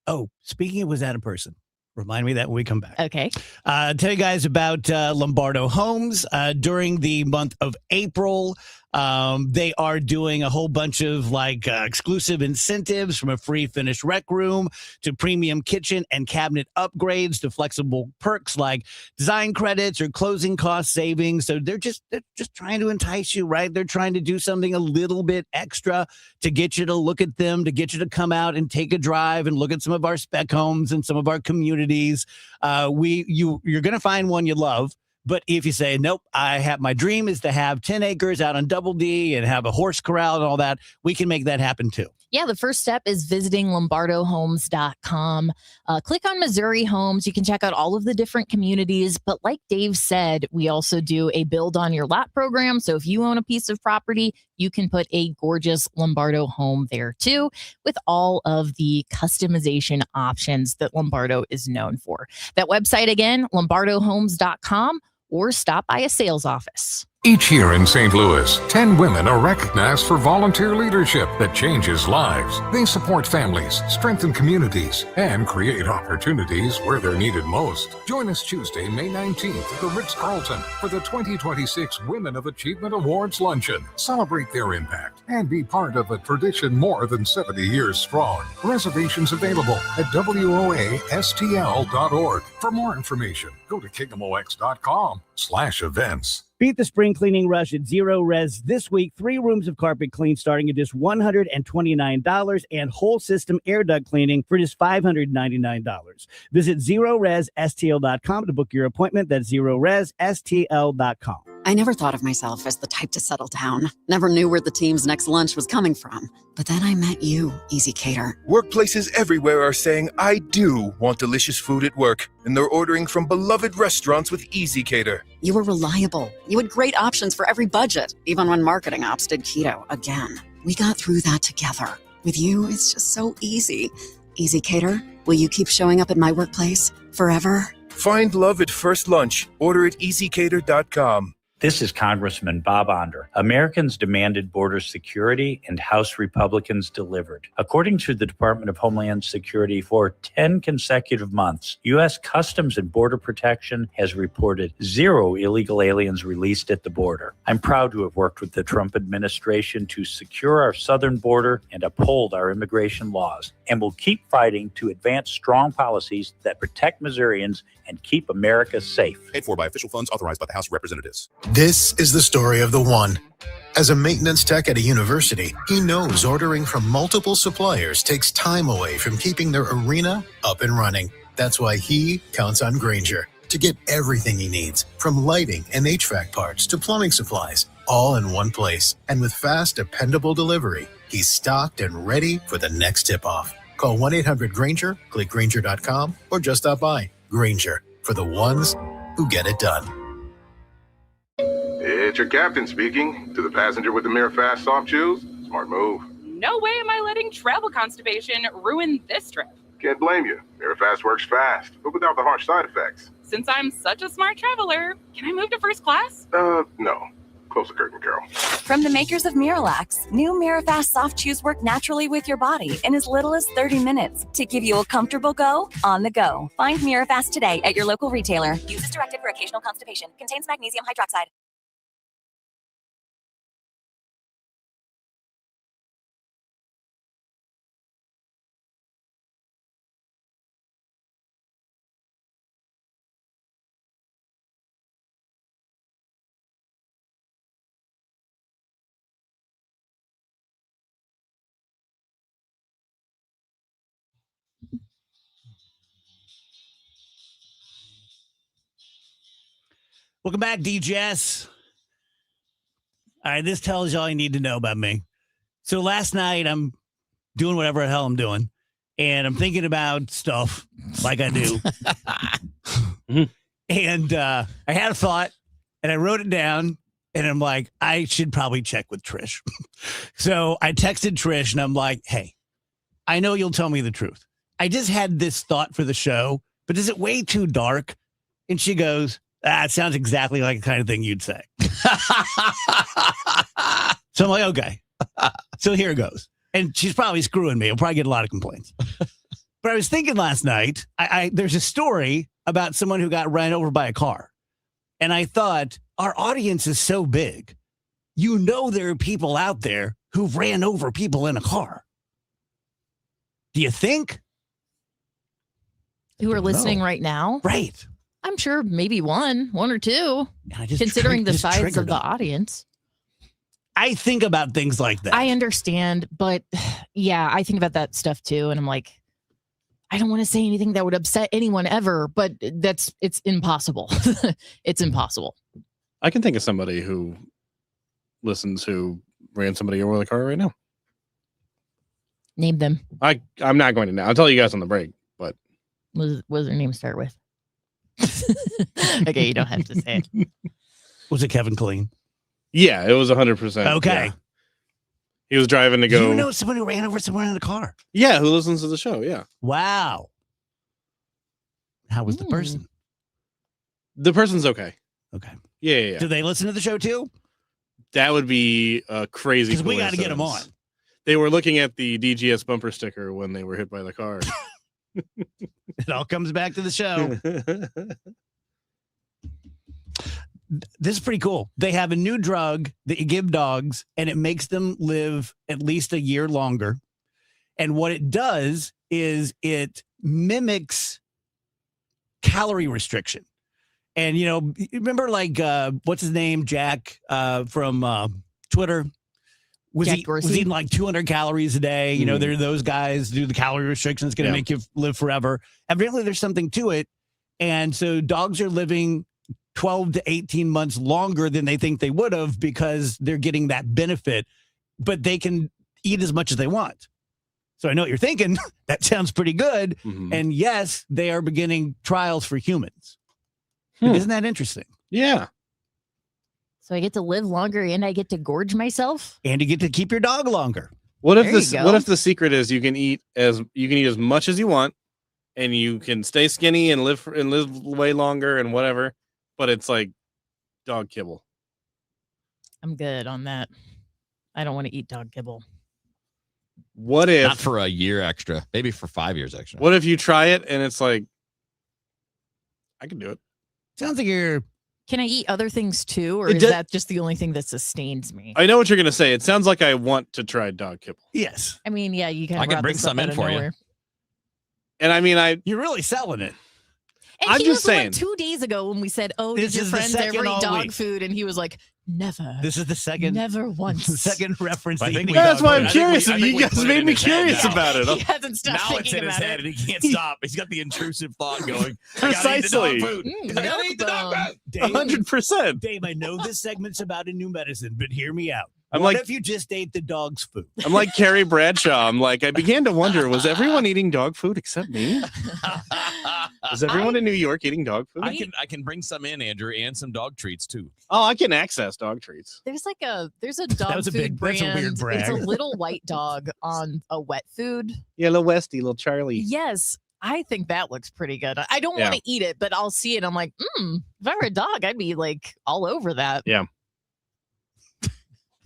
Oh, speaking of was that a person? Remind me that when we come back. Okay. Tell you guys about Lombardo Homes. During the month of April, they are doing a whole bunch of exclusive incentives, from a free finished rec room to premium kitchen and cabinet upgrades to flexible perks like design credits or closing cost savings. So they're just trying to entice you, right? They're trying to do something a little bit extra to get you to look at them, to get you to come out and take a drive and look at some of our spec homes and some of our communities. You're going to find one you love. But if you say, nope, my dream is to have 10 acres out on Double D and have a horse corral and all that, we can make that happen too. Yeah, the first step is visiting lombardohomes.com. Click on Missouri Homes. You can check out all of the different communities. But like Dave said, we also do a build on your lot program. So if you own a piece of property, you can put a gorgeous Lombardo home there too, with all of the customization options that Lombardo is known for. That website again, lombardohomes.com, or stop by a sales office. Each year in St. Louis, 10 women are recognized for volunteer leadership that changes lives. They support families, strengthen communities, and create opportunities where they're needed most. Join us Tuesday, May 19th at the Ritz-Carlton for the 2026 Women of Achievement Awards Luncheon. Celebrate their impact and be part of a tradition more than 70 years strong. Reservations available at WOASTL.org. For more information, go to KMOX.com/events. Beat the spring cleaning rush at Zero Res this week. 3 rooms of carpet clean starting at just $129 and whole system air duct cleaning for just $599. Visit ZeroResSTL.com to book your appointment. That's ZeroResSTL.com. I never thought of myself as the type to settle down. Never knew where the team's next lunch was coming from. But then I met you, Easy Cater. Workplaces everywhere are saying, I do want delicious food at work. And they're ordering from beloved restaurants with Easy Cater. You were reliable. You had great options for every budget, even when marketing ops did keto again. We got through that together. With you, it's just so easy. Easy Cater, will you keep showing up at my workplace forever? Find love at first lunch. Order at easycater.com. This is Congressman Bob Onder. Americans demanded border security, and House Republicans delivered. According to the Department of Homeland Security, for 10 consecutive months, U.S. Customs and Border Protection has reported 0 illegal aliens released at the border. I'm proud to have worked with the Trump administration to secure our southern border and uphold our immigration laws, and will keep fighting to advance strong policies that protect Missourians and keep America safe. Paid for by official funds authorized by the House of Representatives. This is the story of the one. As a maintenance tech at a university, he knows ordering from multiple suppliers takes time away from keeping their arena up and running. That's why he counts on Grainger to get everything he needs, from lighting and HVAC parts to plumbing supplies, all in one place. And with fast, dependable delivery, he's stocked and ready for the next tip-off. Call 1-800-GRAINGER, click Grainger.com, or just stop by. Grainger, for the ones who get it done. It's your captain speaking. To the passenger with the Mirror Fast soft chews, smart move. No way am I letting travel constipation ruin this trip. Can't blame you. Mirror Fast works fast, but without the harsh side effects. Since I'm such a smart traveler, can I move to first class? No. Close the curtain, Carol. From the makers of Miralax, new Mirafast soft chews work naturally with your body in as little as 30 minutes to give you a comfortable go on the go. Find Mirafast today at your local retailer. Use as directed for occasional constipation. Contains magnesium hydroxide. Welcome back, DJS. All right, this tells you all you need to know about me. So last night, I'm doing whatever the hell I'm doing, and I'm thinking about stuff like I do. And I had a thought, and I wrote it down, and I'm like, I should probably check with Trish. So I texted Trish, and I'm like, hey, I know you'll tell me the truth. I just had this thought for the show, but is it way too dark? And she goes, it sounds exactly like the kind of thing you'd say. So I'm like, okay. So here it goes. And she's probably screwing me. I'll probably get a lot of complaints. But I was thinking last night, there's a story about someone who got run over by a car. And I thought, our audience is so big. You know there are people out there who ran over people in a car. Do you think? Who are listening right now? Right. I'm sure maybe one or two, considering the size of the audience. I think about things like that. I understand, but yeah, I think about that stuff too. And I'm like, I don't want to say anything that would upset anyone ever, but it's impossible. It's impossible. I can think of somebody who listens who ran somebody over the car right now. Name them. I'm not going to now. I'll tell you guys on the break, but what does their name start with? Okay, you don't have to say it. Was it Kevin Killeen? Yeah, it was 100%. Okay. Yeah. He was driving to go. You know someone who ran over someone in the car? Yeah, who listens to the show. Yeah. Wow. How was the person? The person's okay. Okay. Yeah. Do they listen to the show too? That would be a crazy. Because we got to get them on. They were looking at the DGS bumper sticker when they were hit by the car. It all comes back to the show. This is pretty cool. They have a new drug that you give dogs, and it makes them live at least a year longer. And what it does is it mimics calorie restriction. And, you know, remember like, what's his name? Jack from Twitter. Was eating like 200 calories a day. You know, there are those guys do the calorie restriction. It's going to make you live forever. Evidently, there's something to it. And so dogs are living 12 to 18 months longer than they think they would have because they're getting that benefit, but they can eat as much as they want. So I know what you're thinking. That sounds pretty good. And yes, they are beginning trials for humans. Isn't that interesting? Yeah. So I get to live longer and I get to gorge myself. And you get to keep your dog longer. What if the secret is you can eat as much as you want, and you can stay skinny and live way longer and whatever, but it's like dog kibble. I'm good on that. I don't want to eat dog kibble. What if not for a year extra, maybe for 5 years extra? What if you try it and it's like, I can do it. Sounds like you're. Can I eat other things too, or is that just the only thing that sustains me? I know what you're going to say. It sounds like I want to try dog kibble. Yes. I mean, yeah, you can. I can bring some in for you. And I mean, you're really selling it. And I'm he just was the one saying. 2 days ago when we said, "Oh, This did your is the friends second ever all eat dog week. food?" And he was like, "Never." This is the second. Never once. Second reference. I to think eating we- That's dog why food. I'm curious. I think You we guys put it made in me his head curious now. about it. He hasn't stopped Now it's thinking in his about head it. and he can't stop. He's got the intrusive thought going. Precisely. I gotta eat the dog food. Mm, He's like, I gotta eat the dog bone. food. Dave, 100%. Dave, I know this segment's about a new medicine, but hear me out. I'm What like- if you just ate the dog's food? I'm like Carrie Bradshaw. I'm like, I began to wonder, was everyone eating dog food except me? Is everyone in New York eating dog food? I can bring some in, Andrew, and some dog treats too. Oh, I can access dog treats. There's a dog was a food big- brand. that's a weird It's brag. a little white dog on a wet food. Yeah, little Westy, little Charlie. Yes, I think that looks pretty good. I don't Yeah. want to eat it, but I'll see it. I'm like, if I were a dog, I'd be like all over that. Yeah.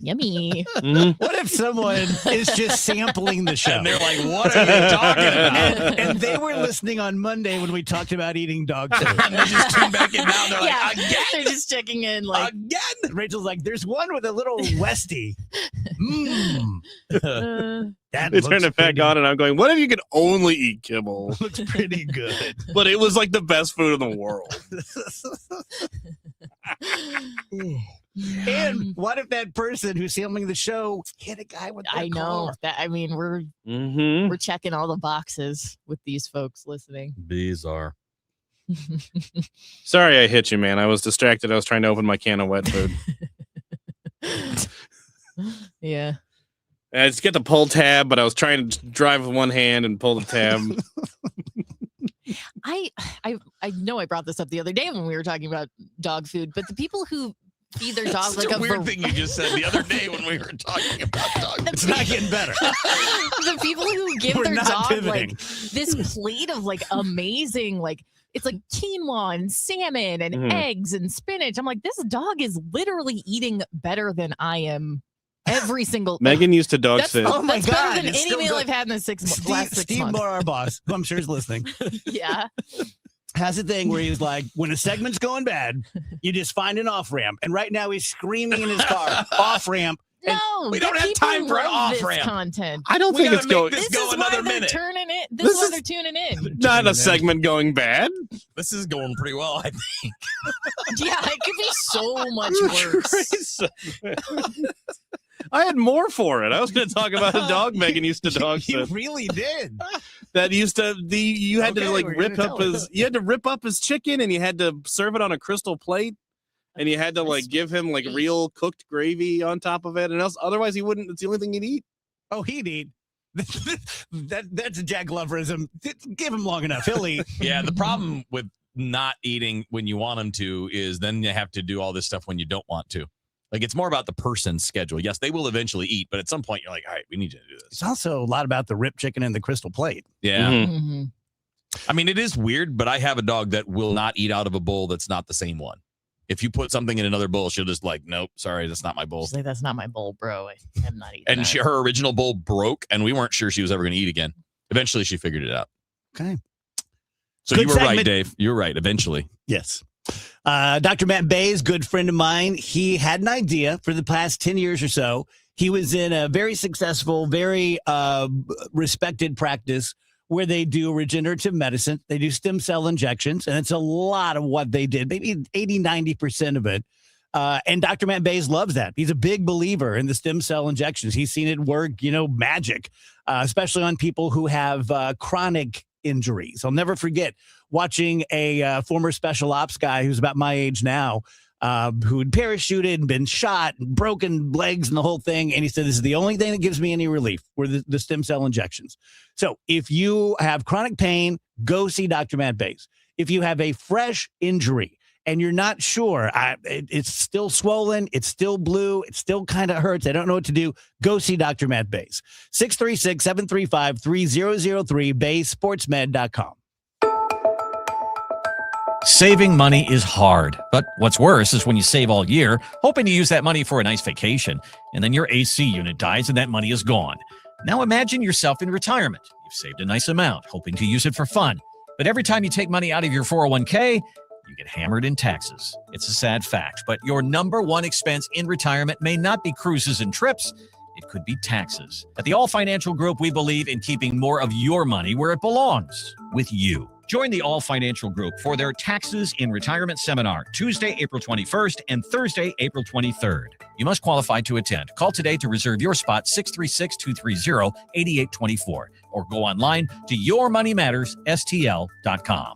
Yummy. What if someone is just sampling the show? And they're like, what are you talking about? and they were listening on Monday when we talked about eating dog food. And they just tune back in now. They're Yeah, like, again? they're just checking in. Like, Again? Rachel's like, there's one with a little Westie. That They turn looks it back pretty- on, and I'm going, what if you could only eat kibble? Looks pretty good. But it was like the best food in the world. And what if that person who's filming the show hit a guy with their I know car? that. I mean, we're checking all the boxes with these folks listening. Bizarre. Sorry I hit you, man. I was distracted. I was trying to open my can of wet food. Yeah. I just get the pull tab, but I was trying to drive with one hand and pull the tab. I know I brought this up the other day when we were talking about dog food, but the people who feed their dog Such like a weird thing you just said the other day when we were talking about dog. It's not getting better. The people who give We're their not dog pivoting. like this plate of like amazing, like it's like quinoa and salmon and Mhm. eggs and spinach. I'm like, this dog is literally eating better than I am every single. Megan used to dog That's, sit. Oh my that's God, better than it's any still meal good. I've had in the last 6 Steve months. Moore, our boss, who I'm sure is listening, Yeah. has a thing where he's like, when a segment's going bad, you just find an off ramp. And right now he's screaming in his car, off ramp. No, we don't the have people time for an love this off-ramp. content. I don't We think gotta it's make going. this This go is another why they're minute. turning it. This This is why is- they're tuning in. Not a segment going bad. This is going pretty well, I think. Yeah, it could be so much worse. I had more for it. I was going to talk about a dog Megan used to dog You sit. really did. That used to you had Okay, to like we're rip gonna up tell his you had to rip up his chicken and you had to serve it on a crystal plate and you had to like give him like real cooked gravy on top of it and else otherwise he wouldn't. It's the only thing he'd eat. Oh, he'd eat. That's a Jack Gloverism. Give him long enough. He'll eat. Yeah, the problem with not eating when you want them to is then you have to do all this stuff when you don't want to. Like it's more about the person's schedule. Yes, they will eventually eat, but at some point you're like, all right, we need you to do this. It's also a lot about the rip chicken and the crystal plate. Yeah. Mm-hmm. I mean, it is weird, but I have a dog that will not eat out of a bowl that's not the same one. If you put something in another bowl, she'll just like, nope, sorry, that's not my bowl. She's like, that's not my bowl, bro. I'm not eating And that. her original bowl broke, and we weren't sure she was ever going to eat again. Eventually, she figured it out. Okay. So Good you were right, segment. Dave. You were right. Eventually. Yes. Dr. Matt Bays, good friend of mine. He had an idea for the past 10 years or so. He was in a very successful, very respected practice where they do regenerative medicine. They do stem cell injections, and it's a lot of what they did, maybe 80, 90% of it. And Dr. Matt Bays loves that. He's a big believer in the stem cell injections. He's seen it work, magic, especially on people who have chronic injuries. I'll never forget watching a former special ops guy who's about my age now, who had parachuted and been shot and broken legs and the whole thing. And he said, this is the only thing that gives me any relief were the stem cell injections. So if you have chronic pain, go see Dr. Matt Bays. If you have a fresh injury and you're not sure, it's still swollen, it's still blue, it still kind of hurts, I don't know what to do, go see Dr. Matt Bays. 636-735-3003, BaysSportsMed.com. Saving money is hard, but what's worse is when you save all year, hoping to use that money for a nice vacation, and then your AC unit dies and that money is gone. Now imagine yourself in retirement. You've saved a nice amount, hoping to use it for fun. But every time you take money out of your 401k, you get hammered in taxes. It's a sad fact, but your number one expense in retirement may not be cruises and trips. It could be taxes. At the All Financial Group, we believe in keeping more of your money where it belongs, with you. Join the All Financial Group for their Taxes in Retirement Seminar, Tuesday, April 21st and Thursday, April 23rd. You must qualify to attend. Call today to reserve your spot, 636-230-8824, or go online to yourmoneymattersstl.com.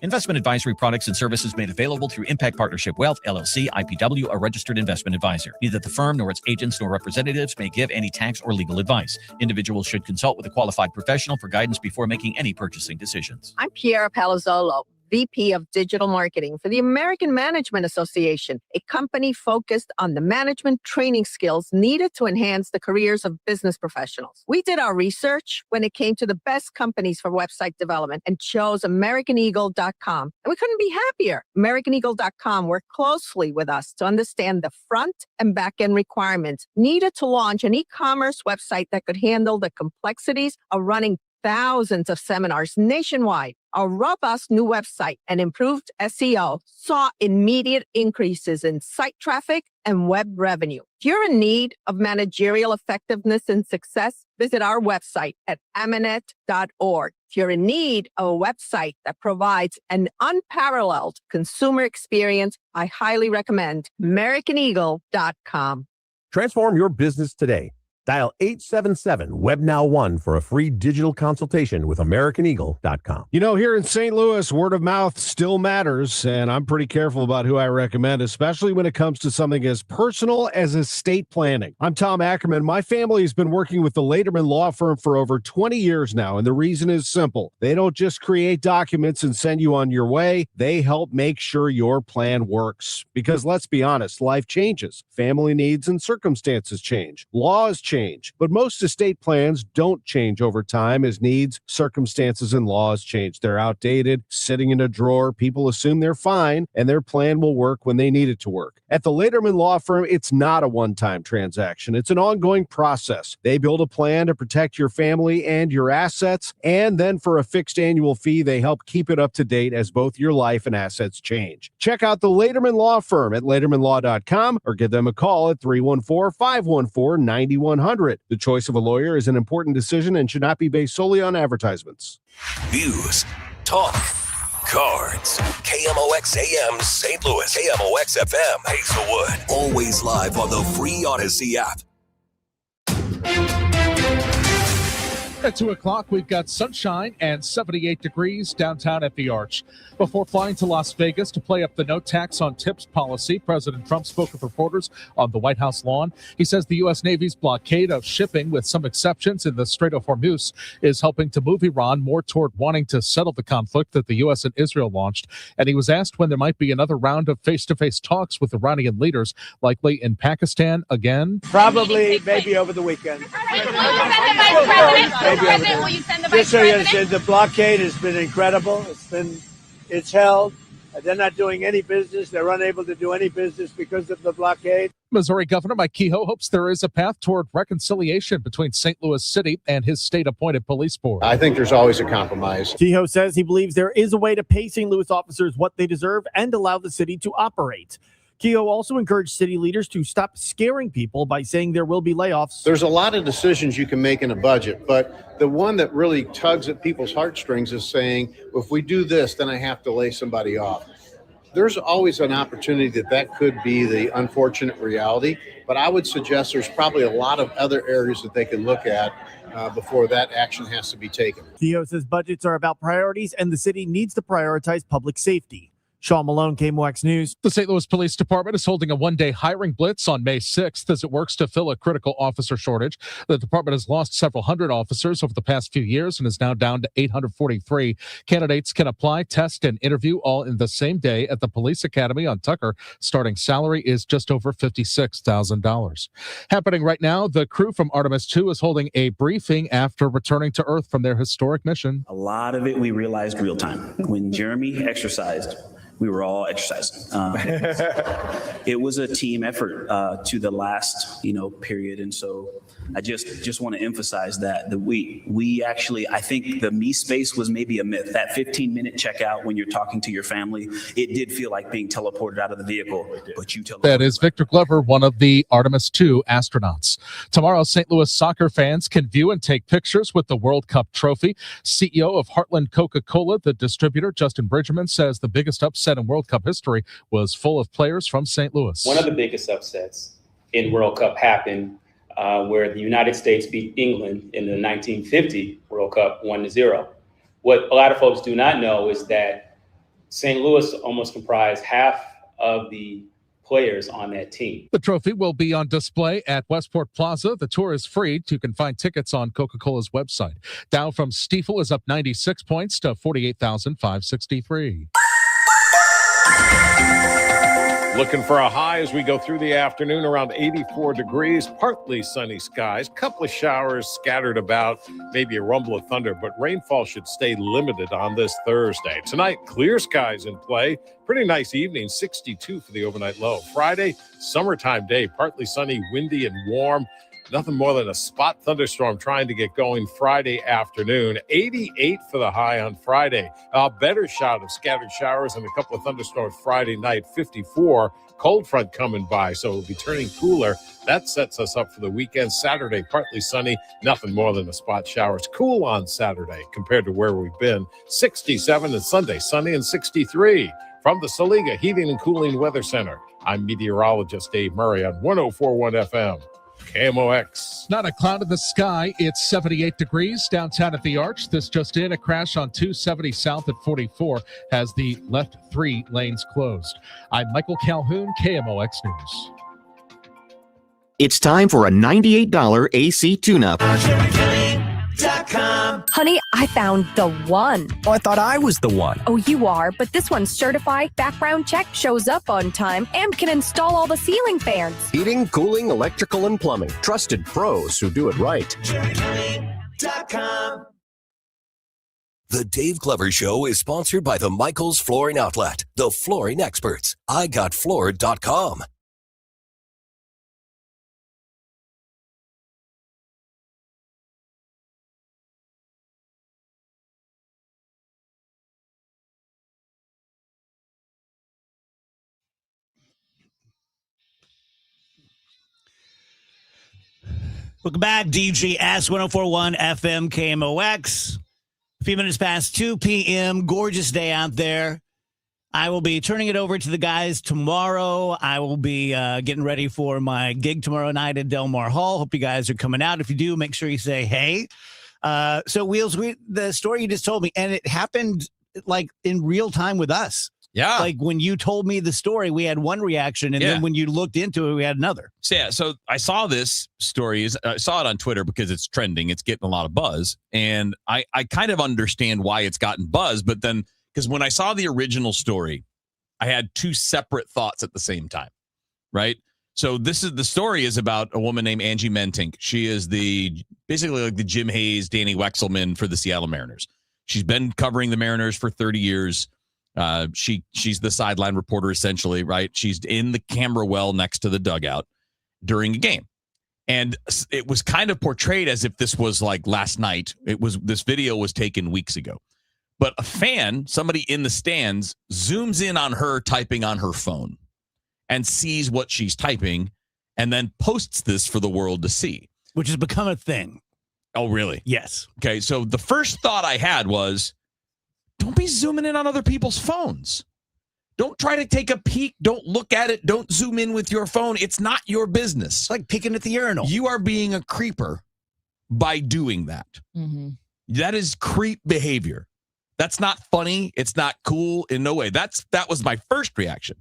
Investment advisory products and services made available through Impact Partnership Wealth, LLC, IPW, a registered investment advisor. Neither the firm nor its agents nor representatives may give any tax or legal advice. Individuals should consult with a qualified professional for guidance before making any purchasing decisions. I'm Piera Palazzolo, VP of Digital Marketing for the American Management Association, a company focused on the management training skills needed to enhance the careers of business professionals. We did our research when it came to the best companies for website development and chose AmericanEagle.com. And we couldn't be happier. AmericanEagle.com worked closely with us to understand the front and back end requirements needed to launch an e-commerce website that could handle the complexities of running thousands of seminars nationwide. Our robust new website and improved SEO saw immediate increases in site traffic and web revenue. If you're in need of managerial effectiveness and success, visit our website at amanet.org. If you're in need of a website that provides an unparalleled consumer experience, I highly recommend AmericanEagle.com. Transform your business today. Dial 877-WEB-NOW-1 for a free digital consultation with AmericanEagle.com. You know, here in St. Louis, word of mouth still matters, and I'm pretty careful about who I recommend, especially when it comes to something as personal as estate planning. I'm Tom Ackerman. My family has been working with the Lederman Law Firm for over 20 years now, and the reason is simple. They don't just create documents and send you on your way. They help make sure your plan works. Because let's be honest, life changes. Family needs and circumstances change. Laws change. But most estate plans don't change over time as needs, circumstances, and laws change. They're outdated, sitting in a drawer. People assume they're fine, and their plan will work when they need it to work. At the Lederman Law Firm, it's not a one-time transaction. It's an ongoing process. They build a plan to protect your family and your assets, and then for a fixed annual fee, they help keep it up to date as both your life and assets change. Check out the Lederman Law Firm at LedermanLaw.com or give them a call at 314-514-9100. The choice of a lawyer is an important decision and should not be based solely on advertisements. News, talk, cards. KMOX AM St. Louis, KMOX FM Hazelwood. Always live on the free Odyssey app. At 2 o'clock, we've got sunshine and 78 degrees downtown at the Arch. Before flying to Las Vegas to play up the no tax on tips policy, President Trump spoke with reporters on the White House lawn. He says the U.S. Navy's blockade of shipping, with some exceptions in the Strait of Hormuz, is helping to move Iran more toward wanting to settle the conflict that the U.S. and Israel launched. And he was asked when there might be another round of face-to-face talks with Iranian leaders, likely in Pakistan again. Probably, maybe over the weekend. Just so you understand, the blockade has been incredible. It's held. They're not doing any business. They're unable to do any business because of the blockade. Missouri Governor Mike Kehoe hopes there is a path toward reconciliation between St. Louis City and his state-appointed police board. I think there's always a compromise. Kehoe says he believes there is a way to pay St. Louis officers what they deserve and allow the city to operate. Kehoe also encouraged city leaders to stop scaring people by saying there will be layoffs. There's a lot of decisions you can make in a budget, but the one that really tugs at people's heartstrings is saying, if we do this, then I have to lay somebody off. There's always an opportunity that could be the unfortunate reality, but I would suggest there's probably a lot of other areas that they can look at before that action has to be taken. Kehoe says budgets are about priorities and the city needs to prioritize public safety. Sean Malone, KMOX News. The St. Louis Police Department is holding a one-day hiring blitz on May 6th as it works to fill a critical officer shortage. The department has lost several hundred officers over the past few years and is now down to 843. Candidates can apply, test, and interview all in the same day at the Police Academy on Tucker. Starting salary is just over $56,000. Happening right now, the crew from Artemis II is holding a briefing after returning to Earth from their historic mission. A lot of it we realized real time. When Jeremy exercised, we were all exercising. It was a team effort to the last, period. And so I just want to emphasize that we actually, I think the me space was maybe a myth. That 15-minute checkout when you're talking to your family, it did feel like being teleported out of the vehicle, but you That is Victor Glover, one of the Artemis II astronauts. Tomorrow, St. Louis soccer fans can view and take pictures with the World Cup trophy. CEO of Heartland Coca-Cola, the distributor, Justin Bridgerman, says the biggest upset in World Cup history was full of players from St. Louis. One of the biggest upsets in World Cup happened where the United States beat England in the 1950 World Cup 1-0. What a lot of folks do not know is that St. Louis almost comprised half of the players on that team. The trophy will be on display at Westport Plaza. The tour is free. You can find tickets on Coca-Cola's website. Dow from Stiefel is up 96 points to 48,563. Looking for a high as we go through the afternoon, around 84 degrees, partly sunny skies, couple of showers scattered about, maybe a rumble of thunder, but rainfall should stay limited on this Thursday. Tonight, clear skies in play. Pretty nice evening, 62 for the overnight low. Friday, summertime day, partly sunny, windy and warm. Nothing more than a spot thunderstorm trying to get going Friday afternoon. 88 for the high on Friday. A better shot of scattered showers and a couple of thunderstorms Friday night. 54. Cold front coming by, so it'll be turning cooler. That sets us up for the weekend. Saturday, partly sunny. Nothing more than a spot showers. Cool on Saturday compared to where we've been. 67 and Sunday, sunny and 63. From the Saliga Heating and Cooling Weather Center, I'm meteorologist Dave Murray on 104.1 FM. KMOX. Not a cloud in the sky. It's 78 degrees downtown at the Arch. This just in, a crash on 270 south at 44 has the left 3 lanes closed. I'm Michael Calhoun, KMOX News. It's time for a $98 AC tune-up. Honey, I found the one. Oh, I thought I was the one. Oh, you are, but this one's certified, background check, shows up on time, and can install all the ceiling fans. Heating, cooling, electrical, and plumbing. Trusted pros who do it right. The Dave Glover Show is sponsored by the Michaels Flooring Outlet, the flooring experts. IGotFloored.com. Welcome back, DGS 1041 FM KMOX. A few minutes past 2 p.m. Gorgeous day out there. I will be turning it over to the guys tomorrow. I will be getting ready for my gig tomorrow night at Delmar Hall. Hope you guys are coming out. If you do, make sure you say hey. So, Wheels, the story you just told me, and it happened like in real time with us. Yeah. Like when you told me the story, we had one reaction, and then when you looked into it, we had another. So I saw this story. I saw it on Twitter because it's trending. It's getting a lot of buzz. And I kind of understand why it's gotten buzz. But then, because when I saw the original story, I had two separate thoughts at the same time. Right. So the story is about a woman named Angie Mentink. She is basically like the Jim Hayes, Danny Wexelman for the Seattle Mariners. She's been covering the Mariners for 30 years. She's the sideline reporter essentially, right? She's in the camera well next to the dugout during a game. And it was kind of portrayed as if this was like last night. This video was taken weeks ago. But a fan, somebody in the stands, zooms in on her typing on her phone and sees what she's typing and then posts this for the world to see. Which has become a thing. Oh, really? Yes. Okay, so the first thought I had was, don't be zooming in on other people's phones. Don't try to take a peek. Don't look at it. Don't zoom in with your phone. It's not your business. It's like peeking at the urinal. You are being a creeper by doing that. Mm-hmm. That is creep behavior. That's not funny. It's not cool in no way. That was my first reaction.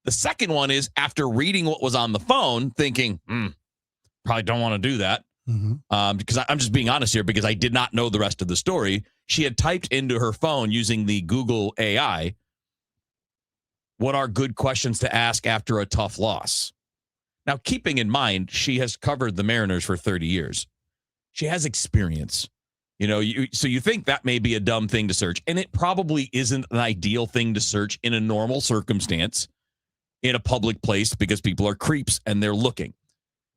The second one is after reading what was on the phone, thinking, probably don't want to do that. Mm-hmm. Because I'm just being honest here, because I did not know the rest of the story. She had typed into her phone using the Google AI, what are good questions to ask after a tough loss? Now, keeping in mind, she has covered the Mariners for 30 years. She has experience. So you think that may be a dumb thing to search, and it probably isn't an ideal thing to search in a normal circumstance in a public place because people are creeps and they're looking.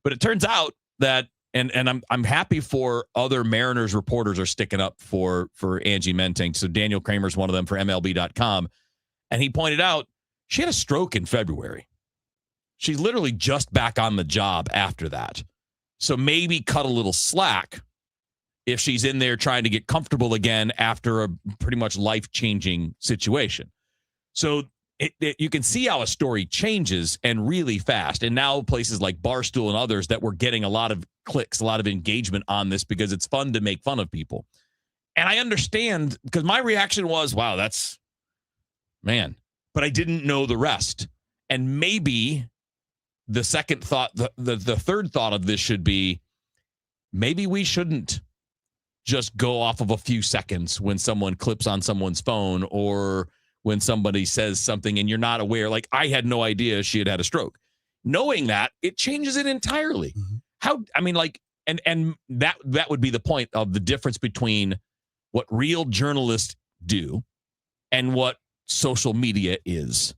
But it turns out that, and I'm happy for other Mariners reporters are sticking up for Angie Mentink. So Daniel Kramer's one of them for MLB.com, and he pointed out she had a stroke in February. She's literally just back on the job after that. So maybe cut a little slack if she's in there trying to get comfortable again after a pretty much life-changing situation. So you can see how a story changes and really fast. And now places like Barstool and others that were getting a lot of clicks, a lot of engagement on this because it's fun to make fun of people. And I understand because my reaction was, wow, that's, man. But I didn't know the rest. And maybe the second thought, the third thought of this should be, maybe we shouldn't just go off of a few seconds when someone clips on someone's phone or when somebody says something and you're not aware. Like, I had no idea she had a stroke. Knowing that, it changes it entirely. And that would be the point of the difference between what real journalists do and what social media is.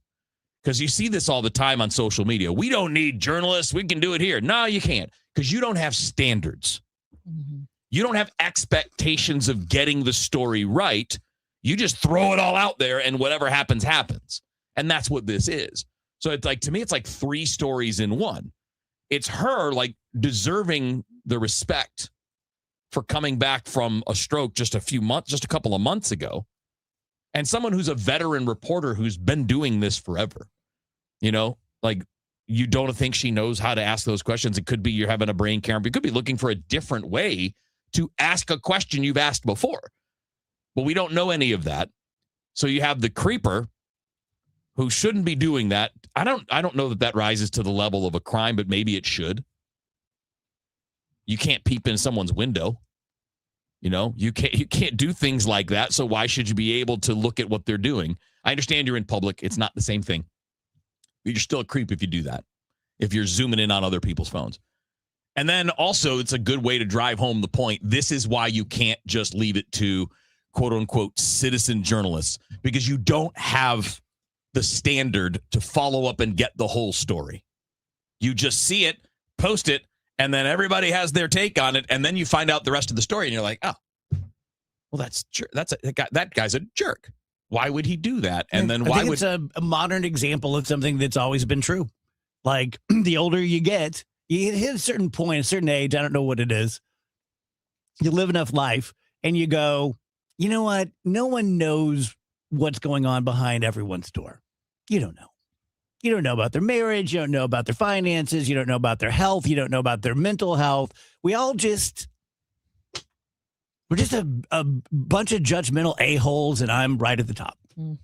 Because you see this all the time on social media. We don't need journalists. We can do it here. No, you can't, because you don't have standards. Mm-hmm. You don't have expectations of getting the story right. You just throw it all out there and whatever happens, happens. And that's what this is. So it's like, to me, it's like three stories in one. It's her like deserving the respect for coming back from a stroke just a couple of months ago. And someone who's a veteran reporter who's been doing this forever. Like, you don't think she knows how to ask those questions. It could be you're having a brain cramp. You could be looking for a different way to ask a question you've asked before. But we don't know any of that. So you have the creeper who shouldn't be doing that. I don't know that rises to the level of a crime, but maybe it should. You can't peep in someone's window. You can't do things like that. So why should you be able to look at what they're doing? I understand you're in public. It's not the same thing. You're still a creep if you do that. If you're zooming in on other people's phones. And then also, it's a good way to drive home the point. This is why you can't just leave it to quote unquote citizen journalists, because you don't have the standard to follow up and get the whole story. You just see it, post it, and then everybody has their take on it, and then you find out the rest of the story, and you're like, oh, well, that guy's a jerk. Why would he do that? And then why would it's a modern example of something that's always been true? Like, the older you get, you hit a certain point, a certain age, I don't know what it is. You live enough life, and you go, you know what? No one knows what's going on behind everyone's door. You don't know. You don't know about their marriage. You don't know about their finances. You don't know about their health. You don't know about their mental health. We're just a bunch of judgmental a-holes, and I'm right at the top. Mm.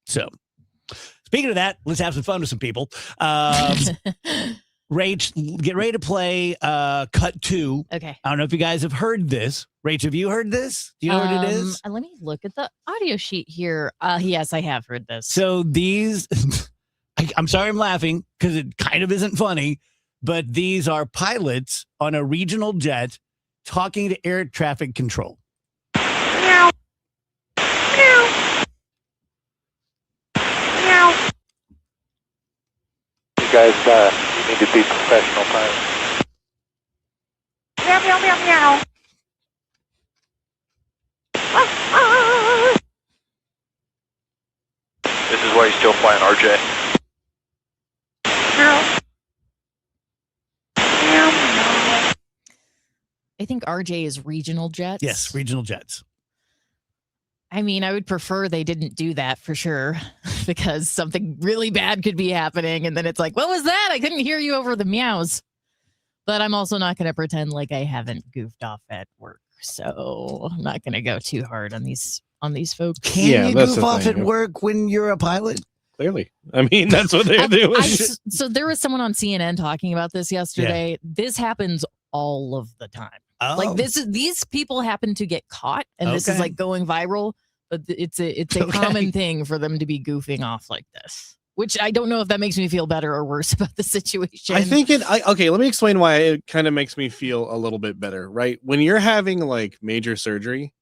So, speaking of that, let's have some fun with some people. Rach, get ready to play Cut 2. Okay. I don't know if you guys have heard this. Rach, have you heard this? Do you know what it is? Let me look at the audio sheet here. Yes, I have heard this. So these, I'm sorry I'm laughing because it kind of isn't funny, but these are pilots on a regional jet talking to air traffic control. Meow. Meow. Meow. You guys you need to be professional pilots. Meow, meow, meow, meow. This is why you're still flying RJ. Meow. Meow, meow. I think RJ is regional jets. Yes, regional jets. I mean, I would prefer they didn't do that for sure, because something really bad could be happening. And then it's like, what was that? I couldn't hear you over the meows. But I'm also not going to pretend like I haven't goofed off at work. So I'm not going to go too hard on these folks. Can you goof off at work when you're a pilot? Clearly. I mean, that's what they're doing. So there was someone on CNN talking about this yesterday. Yeah. This happens all of the time. Oh. Like these people happen to get caught, and this is like going viral, but it's a common thing for them to be goofing off like this. which I don't know if that makes me feel better or worse about the situation. I think okay, let me explain why it kind of makes me feel a little bit better, right? When you're having like major surgery,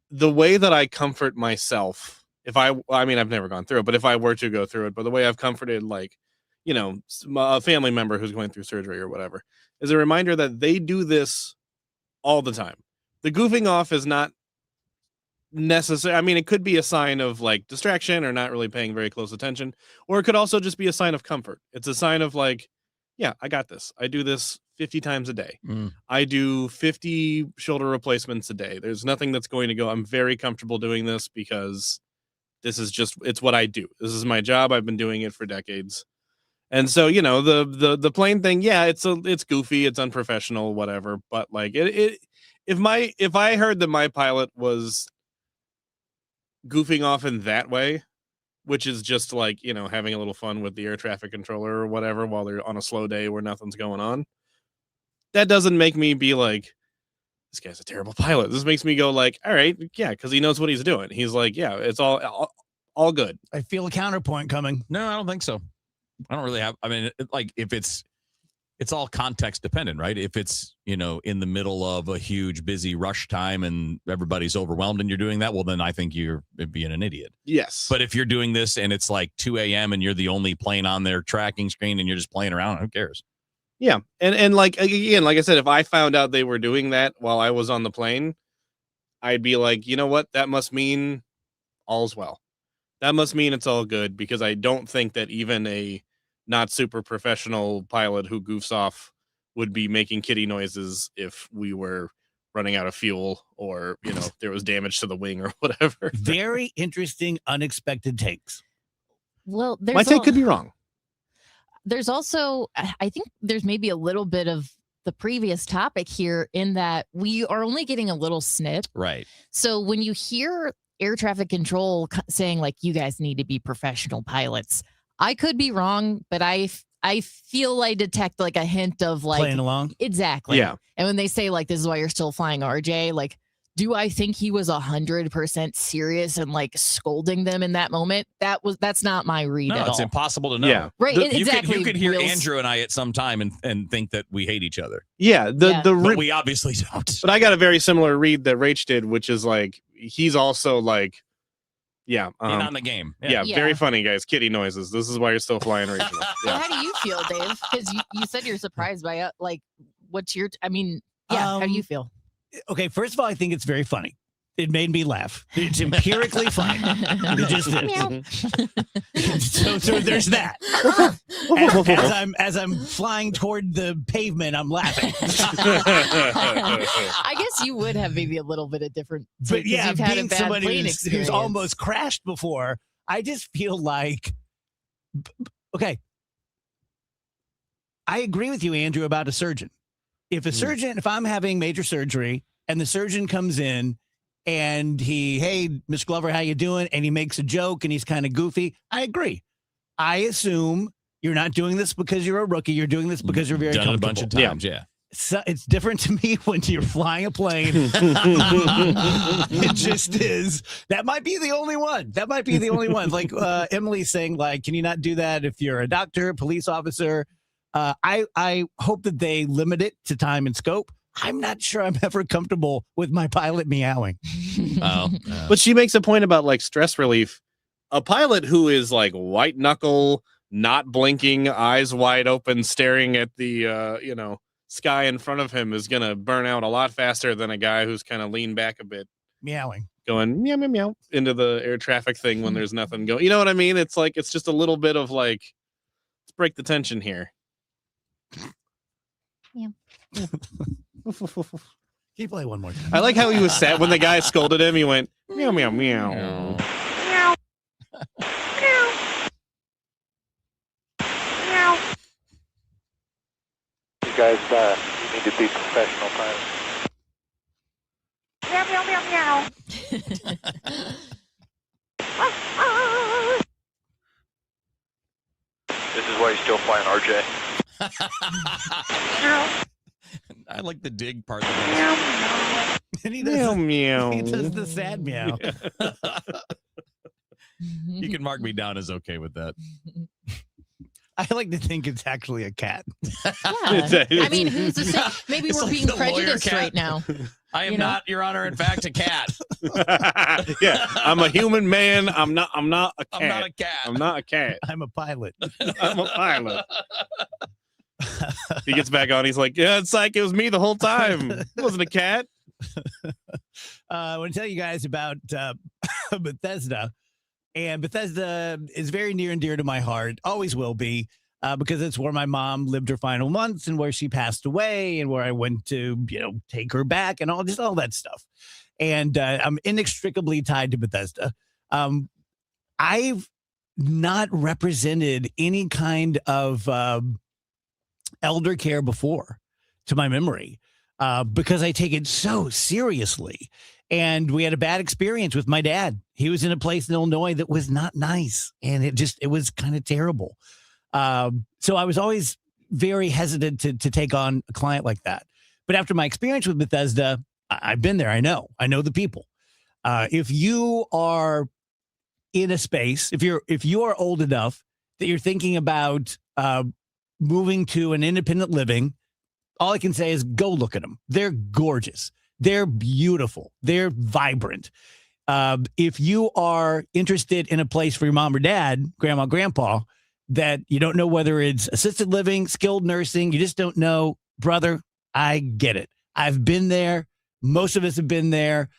the way that I comfort myself, I mean, I've never gone through it, but if I were to go through it, but the way I've comforted, like, you know, a family member who's going through surgery or whatever, is a reminder that they do this all the time. The goofing off is not necessary. I mean, it could be a sign of like distraction or not really paying very close attention, or it could also just be a sign of comfort. It's a sign of like, yeah, I got this. I do this 50 times a day. I do 50 shoulder replacements a day. There's nothing that's going to go. I'm very comfortable doing this because this is just, it's what I do. This is my job. I've been doing it for decades. And so, you know, the plane thing, yeah, it's goofy, it's unprofessional, whatever. But like if I heard that my pilot was goofing off in that way, which is just like, you know, having a little fun with the air traffic controller or whatever while they're on a slow day where nothing's going on, that doesn't make me be like, this guy's a terrible pilot. This makes me go like, all right, yeah, because he knows what he's doing. He's like, yeah, it's all good. I feel a counterpoint coming. No, I don't think so. I don't really have. I mean, like if it's all context dependent, right? If it's, you know, in the middle of a huge busy rush time and everybody's overwhelmed and you're doing that, well, then I think you're being an idiot. Yes. But if you're doing this and it's like 2 a.m. and you're the only plane on their tracking screen and you're just playing around, who cares? Yeah. And like, again, like I said, if I found out they were doing that while I was on the plane, I'd be like, you know what? That must mean all's well. That must mean it's all good, because I don't think that even a not super professional pilot who goofs off would be making kitty noises if we were running out of fuel or, you know, there was damage to the wing or whatever. Very interesting, unexpected takes. Well, my take could be wrong. There's also, I think there's maybe a little bit of the previous topic here in that we are only getting a little snip. Right. So when you hear air traffic control saying like, you guys need to be professional pilots, I could be wrong, but I feel I detect like a hint of like playing along. Exactly. Yeah. And when they say like, this is why you're still flying RJ, like, do I think he was 100% serious and like scolding them in that moment? That's not my read at all. It's impossible to know. Yeah. Right. Exactly. You could hear Andrew and I at some time and think that we hate each other. Yeah. But we obviously don't. But I got a very similar read that Rach did, which is like, he's also like, yeah. In on the game. Yeah. Very funny, guys. Kitty noises. This is why you're still flying regional. Yeah. How do you feel, Dave? Because you said you're surprised by it. Like, what's your, I mean, yeah. How do you feel? Okay, first of all, I think it's very funny. It made me laugh. It's empirically funny. It just is. so there's that. As I'm flying toward the pavement, I'm laughing. I guess you would have maybe a little bit of different. But yeah, you've had being a bad somebody plane who's experience. almost crashed before, I just feel like, okay, I agree with you, Andrew, about a surgeon. If I'm having major surgery and the surgeon comes in and hey, Mr. Glover, how you doing? And he makes a joke and he's kind of goofy, I agree. I assume you're not doing this because you're a rookie. You're doing this because you're very Done comfortable. a bunch of times, yeah. So it's different to me when you're flying a plane. It just is. That might be the only one. Like Emily's saying, like, can you not do that if you're a doctor, police officer? I hope that they limit it to time and scope. I'm not sure I'm ever comfortable with my pilot meowing. But she makes a point about like stress relief. A pilot who is like white knuckle, not blinking, eyes wide open, staring at the sky in front of him is gonna burn out a lot faster than a guy who's kind of leaned back a bit, meowing, going meow meow meow into the air traffic thing when there's nothing going. You know what I mean? It's like it's just a little bit of like, let's break the tension here. Yeah. Can you play one more time? I like how he was sad when the guy scolded him. He went meow meow meow. Meow. Meow. Meow. You guys, you need to be professional pilots. Meow, meow, meow, meow. This is why you're still flying RJ. I like the dig part. And he Meow does meow. He does the sad meow. You can mark me down as okay with that. I like to think it's actually a cat. Yeah. I mean, who's to say? Maybe It's we're like being the lawyer prejudiced cat. right now. I am You know? not, Your Honor, in fact, a cat. Yeah, I'm a human man. I'm not a cat. I'm not a cat. I'm not a cat. I'm a pilot. I'm a pilot. He gets back on. He's like, yeah, it's like it was me the whole time. It wasn't a cat. I want to tell you guys about Bethesda. And Bethesda is very near and dear to my heart, always will be, because it's where my mom lived her final months and where she passed away and where I went to, take her back and all that stuff. And I'm inextricably tied to Bethesda. I've not represented any kind of elder care before, to my memory, because I take it so seriously. And we had a bad experience with my dad. He was in a place in Illinois that was not nice. And it was kind of terrible. So I was always very hesitant to take on a client like that. But after my experience with Bethesda, I've been there. I know the people. If you are in a space, if you are old enough that you're thinking about moving to an independent living, all I can say is go look at them. They're gorgeous. They're beautiful. They're vibrant. If you are interested in a place for your mom or dad, grandma, grandpa, that you don't know whether it's assisted living, skilled nursing, you just don't know, brother, I get it. I've been there. Most of us have been there.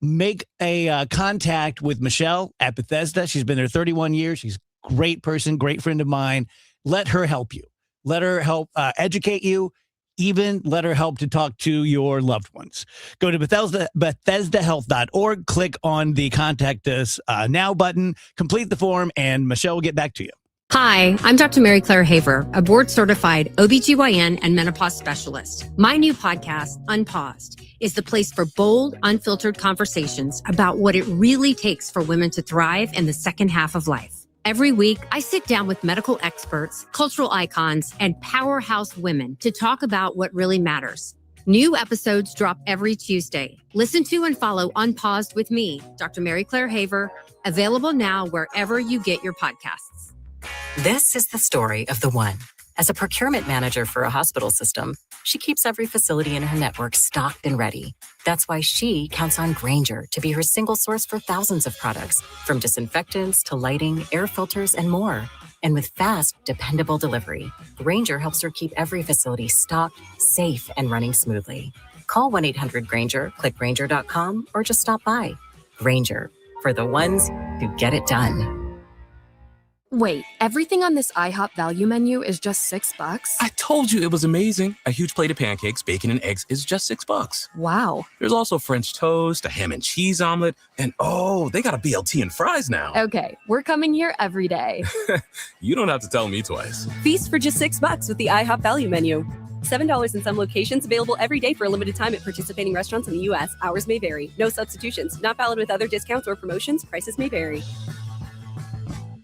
Make a contact with Michelle at Bethesda. She's been there 31 years. She's a great person, great friend of mine. Let her help you. Let her help educate you. Even let her help to talk to your loved ones. Go to BethesdaHealth.org, click on the Contact Us Now button, complete the form, and Michelle will get back to you. Hi, I'm Dr. Mary Claire Haver, a board-certified OBGYN and menopause specialist. My new podcast, Unpaused, is the place for bold, unfiltered conversations about what it really takes for women to thrive in the second half of life. Every week, I sit down with medical experts, cultural icons, and powerhouse women to talk about what really matters. New episodes drop every Tuesday. Listen to and follow Unpaused with me, Dr. Mary Claire Haver, available now wherever you get your podcasts. This is the story of the one. As a procurement manager for a hospital system, she keeps every facility in her network stocked and ready. That's why she counts on Grainger to be her single source for thousands of products, from disinfectants to lighting, air filters, and more. And with fast, dependable delivery, Grainger helps her keep every facility stocked, safe, and running smoothly. Call 1-800-GRAINGER, click Grainger.com, or just stop by. Grainger, for the ones who get it done. Wait, everything on this IHOP value menu is just $6? I told you it was amazing. A huge plate of pancakes, bacon, and eggs is just $6. Wow. There's also French toast, a ham and cheese omelet, and oh, they got a BLT and fries now. Okay, we're coming here every day. You don't have to tell me twice. Feast for just $6 with the IHOP value menu. $7 in some locations, available every day for a limited time at participating restaurants in the U.S. Hours may vary. No substitutions. Not valid with other discounts or promotions. Prices may vary.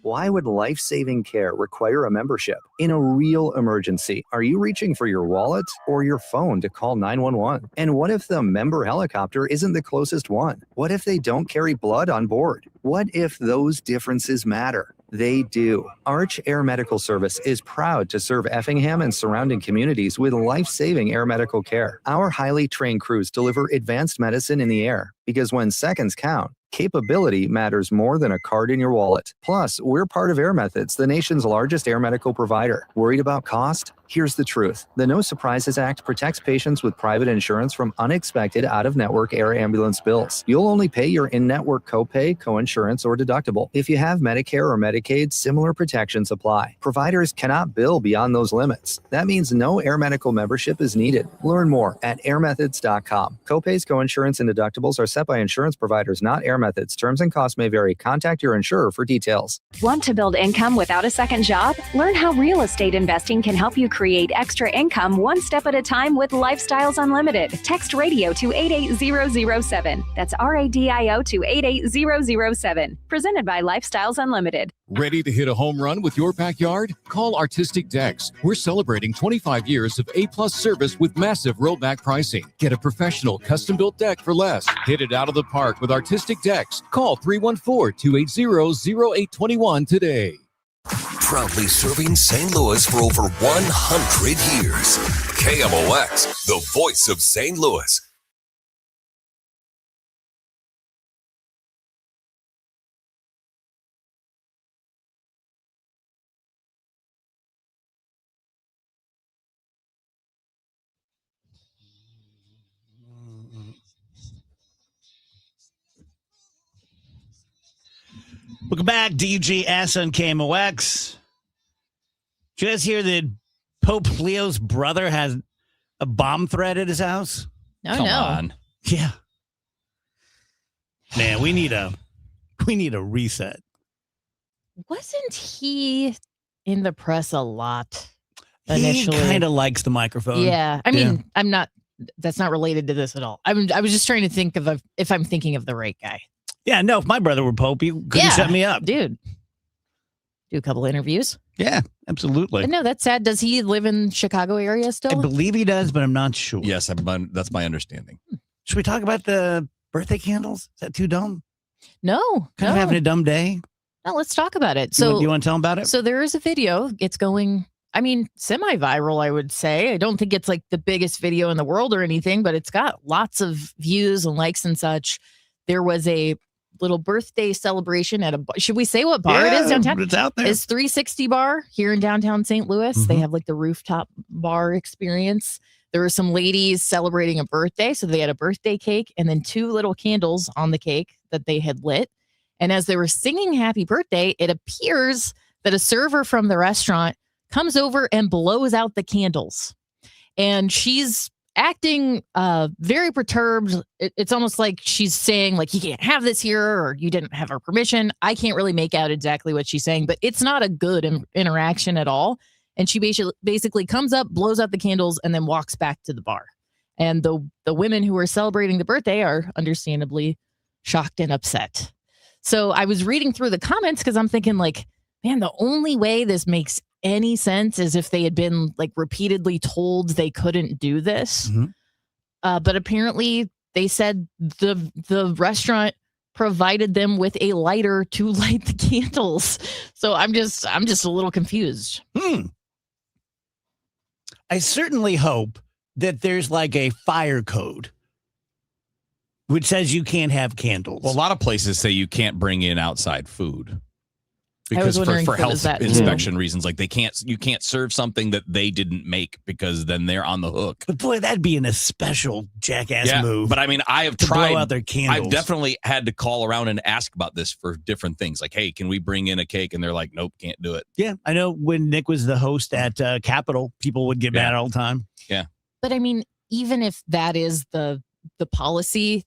Why would life-saving care require a membership? In a real emergency, are you reaching for your wallet or your phone to call 911? And what if the member helicopter isn't the closest one? What if they don't carry blood on board? What if those differences matter? They do. Arch Air Medical Service is proud to serve Effingham and surrounding communities with life-saving air medical care. Our highly trained crews deliver advanced medicine in the air because when seconds count, capability matters more than a card in your wallet. Plus, we're part of Air Methods, the nation's largest air medical provider. Worried about cost? Here's the truth. The No Surprises Act protects patients with private insurance from unexpected out-of-network air ambulance bills. You'll only pay your in-network copay, coinsurance, or deductible. If you have Medicare or Medicaid, similar protections apply. Providers cannot bill beyond those limits. That means no air medical membership is needed. Learn more at airmethods.com. Copays, coinsurance, and deductibles are set by insurance providers, not Air Methods. Terms and costs may vary. Contact your insurer for details. Want to build income without a second job? Learn how real estate investing can help you create create extra income one step at a time with Lifestyles Unlimited. Text radio to 88007. That's RADIO to 88007. Presented by Lifestyles Unlimited. Ready to hit a home run with your backyard? Call Artistic Decks. We're celebrating 25 years of A-plus service with massive rollback pricing. Get a professional custom-built deck for less. Hit it out of the park with Artistic Decks. Call 314-280-0821 today. Proudly serving St. Louis for over 100 years. KMOX, the voice of St. Louis. Welcome back, DGS on KMOX. Did you guys hear that Pope Leo's brother has a bomb threat at his house? Oh, Come no. on. Yeah. Man, we need a reset. Wasn't he in the press a lot initially? He kind of likes the microphone. Yeah. I mean, that's not related to this at all. I was just trying to think of if I'm thinking of the right guy. Yeah, no, if my brother were Pope, he couldn't shut me up. Dude. Do a couple interviews. Yeah, absolutely. But no, that's sad. Does he live in Chicago area still? I believe he does, but I'm not sure. Yes, that's my understanding. Should we talk about the birthday candles? Is that too dumb? No. Kind of having a dumb day? No, let's talk about it. So, you want to tell him about it? So there is a video. It's going, semi-viral, I would say. I don't think it's like the biggest video in the world or anything, but it's got lots of views and likes and such. There was a little birthday celebration at should we say what bar it is downtown? It's out there. It's 360 Bar here in downtown St. Louis. They have like the rooftop bar experience. There were some ladies celebrating a birthday. So they had a birthday cake and then 2 little candles on the cake that they had lit. And as they were singing happy birthday, it appears that a server from the restaurant comes over and blows out the candles. And she's acting very perturbed. It's almost like she's saying like, you can't have this here, or you didn't have our permission. I can't really make out exactly what she's saying, but it's not a good interaction at all. And she basically comes up, blows out the candles, and then walks back to the bar. And the women who are celebrating the birthday are understandably shocked and upset. So I was reading through the comments because I'm thinking like, man, the only way this makes any sense is if they had been like repeatedly told they couldn't do this. But apparently they said the restaurant provided them with a lighter to light the candles. So I'm just a little confused. I certainly hope that there's like a fire code which says you can't have candles. Well, a lot of places say you can't bring in outside food. Because for health inspection reasons, like you can't serve something that they didn't make because then they're on the hook. But boy, that'd be a special jackass move. But I mean, I have to tried. blow out their candles. I've definitely had to call around and ask about this for different things. Like, hey, can we bring in a cake? And they're like, nope, can't do it. Yeah, I know when Nick was the host at Capitol, people would get mad all the time. Yeah. But I mean, even if that is the policy,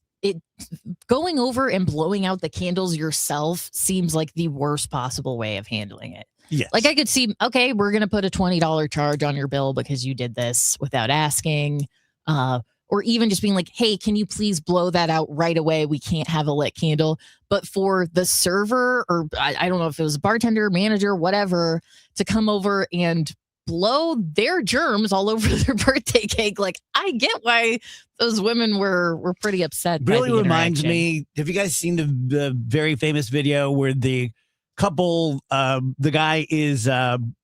going over and blowing out the candles yourself seems like the worst possible way of handling it. Yes. Like I could see, okay, we're going to put a $20 charge on your bill because you did this without asking. Or even just being like, hey, can you please blow that out right away? We can't have a lit candle. But for the server, or I don't know if it was a bartender, manager, whatever, to come over and blow their germs all over their birthday cake. Like, I get why those women were pretty upset. Really reminds me, have you guys seen the very famous video where the couple, the guy is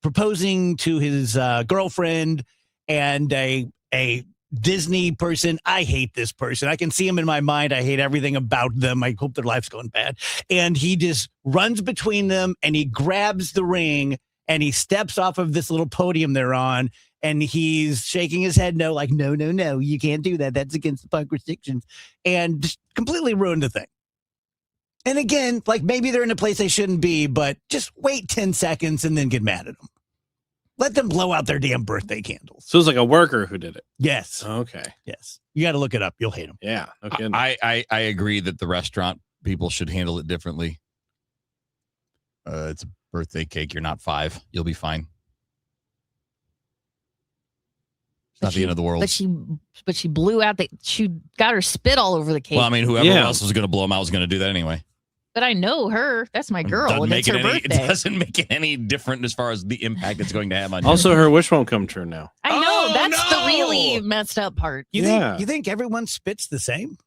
proposing to his girlfriend, and a Disney person? I hate this person. I can see him in my mind. I hate everything about them. I hope their life's going bad. And he just runs between them and he grabs the ring and he steps off of this little podium they're on, and he's shaking his head no, like, no, you can't do that. That's against the punk restrictions, and just completely ruined the thing. And again, like, maybe they're in a place they shouldn't be, but just wait 10 seconds and then get mad at them. Let them blow out their damn birthday candles. So it was like a worker who did it. Yes. Okay. Yes. You got to look it up. You'll hate them. Yeah. Okay. I agree that the restaurant people should handle it differently. It's a birthday cake. You're not 5. You'll be fine. Not the end of the world. But she blew out she got her spit all over the cake. Well, I mean, whoever else was going to blow them out was going to do that anyway. But I know her. That's my girl. Doesn't And make it's her it any, birthday. it doesn't make it any different as far as the impact it's going to have on you. Also, her wish won't come true now. I know. That's the really messed up part. You think everyone spits the same?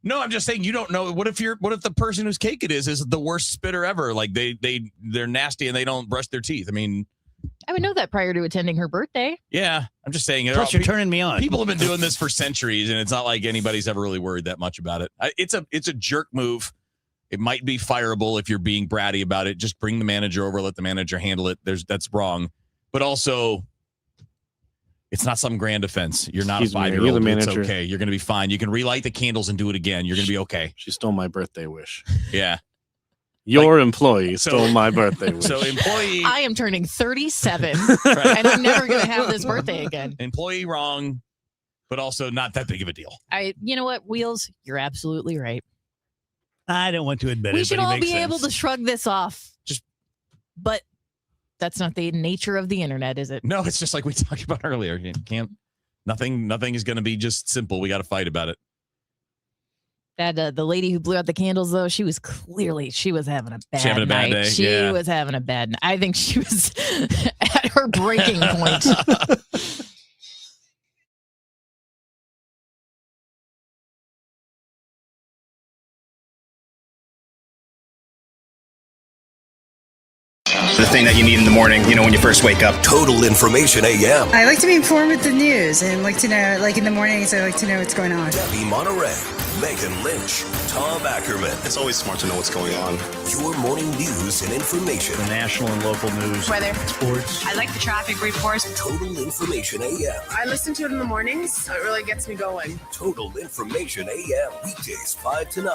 No, I'm just saying you don't know. What if the person whose cake it is the worst spitter ever? Like they're nasty and they don't brush their teeth. I mean, I would know that prior to attending her birthday. yeah, I'm just saying. Plus, you're turning me on. People have been doing this for centuries, and it's not like anybody's ever really worried that much about it. It's a jerk move. It might be fireable if you're being bratty about it. Just bring the manager over, let the manager handle it. That's wrong. But also, it's not some grand offense. You're not a 5-year-old. You're the It's manager. okay. You're going to be fine. You can relight the candles and do it again. You're going to be okay. She stole my birthday wish. Yeah. Your employee stole my birthday wish. So employee. I am turning 37, Right. and I'm never going to have this birthday again. Employee wrong, but also not that big of a deal. You know what, Wheels? You're absolutely right. I don't want to admit it. We should but it all makes be sense. able to shrug this off. But that's not the nature of the internet, is it? No, it's just like we talked about earlier. You can't. Nothing is going to be just simple. We got to fight about it. That the lady who blew out the candles, though, she was having a bad She having a bad night. day, She yeah. was having a bad night. I think she was at her breaking point. The thing that you need in the morning, when you first wake up. Total Information AM. I like to be informed with the news and like to know, like in the mornings, I like to know what's going on. Debbie Monterey, Megan Lynch, Tom Ackerman. It's always smart to know what's going on. Your morning news and information. The national and local news. Weather. Sports. I like the traffic reports. Total Information AM. I listen to it in the mornings, so it really gets me going. Total Information AM. Weekdays 5 to 9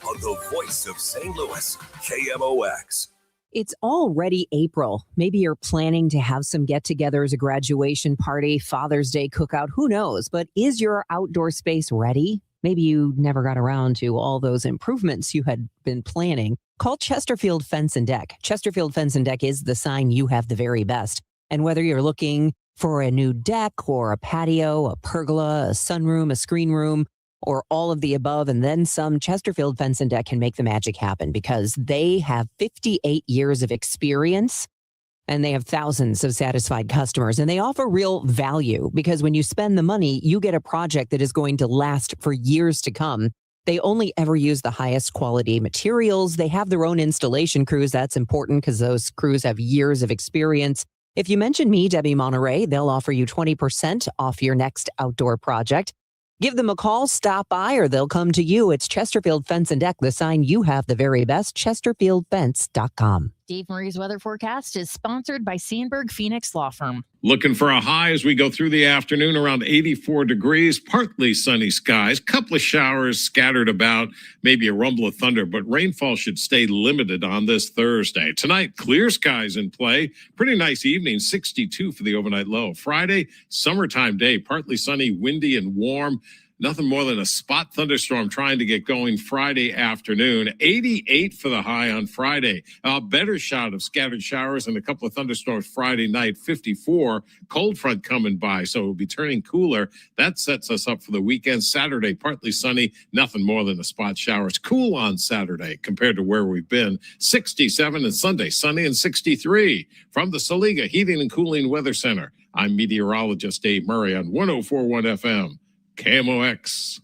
on the voice of St. Louis, KMOX. It's already April. Maybe you're planning to have some get-togethers, a graduation party, Father's Day cookout, who knows? But is your outdoor space ready? Maybe you never got around to all those improvements you had been planning. Call Chesterfield Fence and Deck. Chesterfield Fence and Deck is the sign you have the very best. And whether you're looking for a new deck or a patio, a pergola, a sunroom, a screen room, or all of the above and then some, Chesterfield Fence and Deck can make the magic happen because they have 58 years of experience and they have thousands of satisfied customers, and they offer real value because when you spend the money, you get a project that is going to last for years to come. They only ever use the highest quality materials. They have their own installation crews. That's important because those crews have years of experience. If you mention me, Debbie Monterey, they'll offer you 20% off your next outdoor project. Give them a call, stop by, or they'll come to you. It's Chesterfield Fence and Deck, the sign you have the very best, chesterfieldfence.com. Dave Murray's weather forecast is sponsored by Sandberg Phoenix Law Firm. Looking for a high as we go through the afternoon, around 84 degrees, partly sunny skies, couple of showers scattered about, maybe a rumble of thunder, but rainfall should stay limited on this Thursday. Tonight, clear skies in play. Pretty nice evening, 62 for the overnight low. Friday, summertime day, partly sunny, windy, and warm. Nothing more than a spot thunderstorm trying to get going Friday afternoon. 88 for the high on Friday. A better shot of scattered showers and a couple of thunderstorms Friday night. 54. Cold front coming by, so it'll be turning cooler. That sets us up for the weekend. Saturday, partly sunny. Nothing more than a spot shower. It's cool on Saturday compared to where we've been. 67 and Sunday, sunny and 63. From the Saliga Heating and Cooling Weather Center, I'm meteorologist Dave Murray on 104.1 FM. KMOX.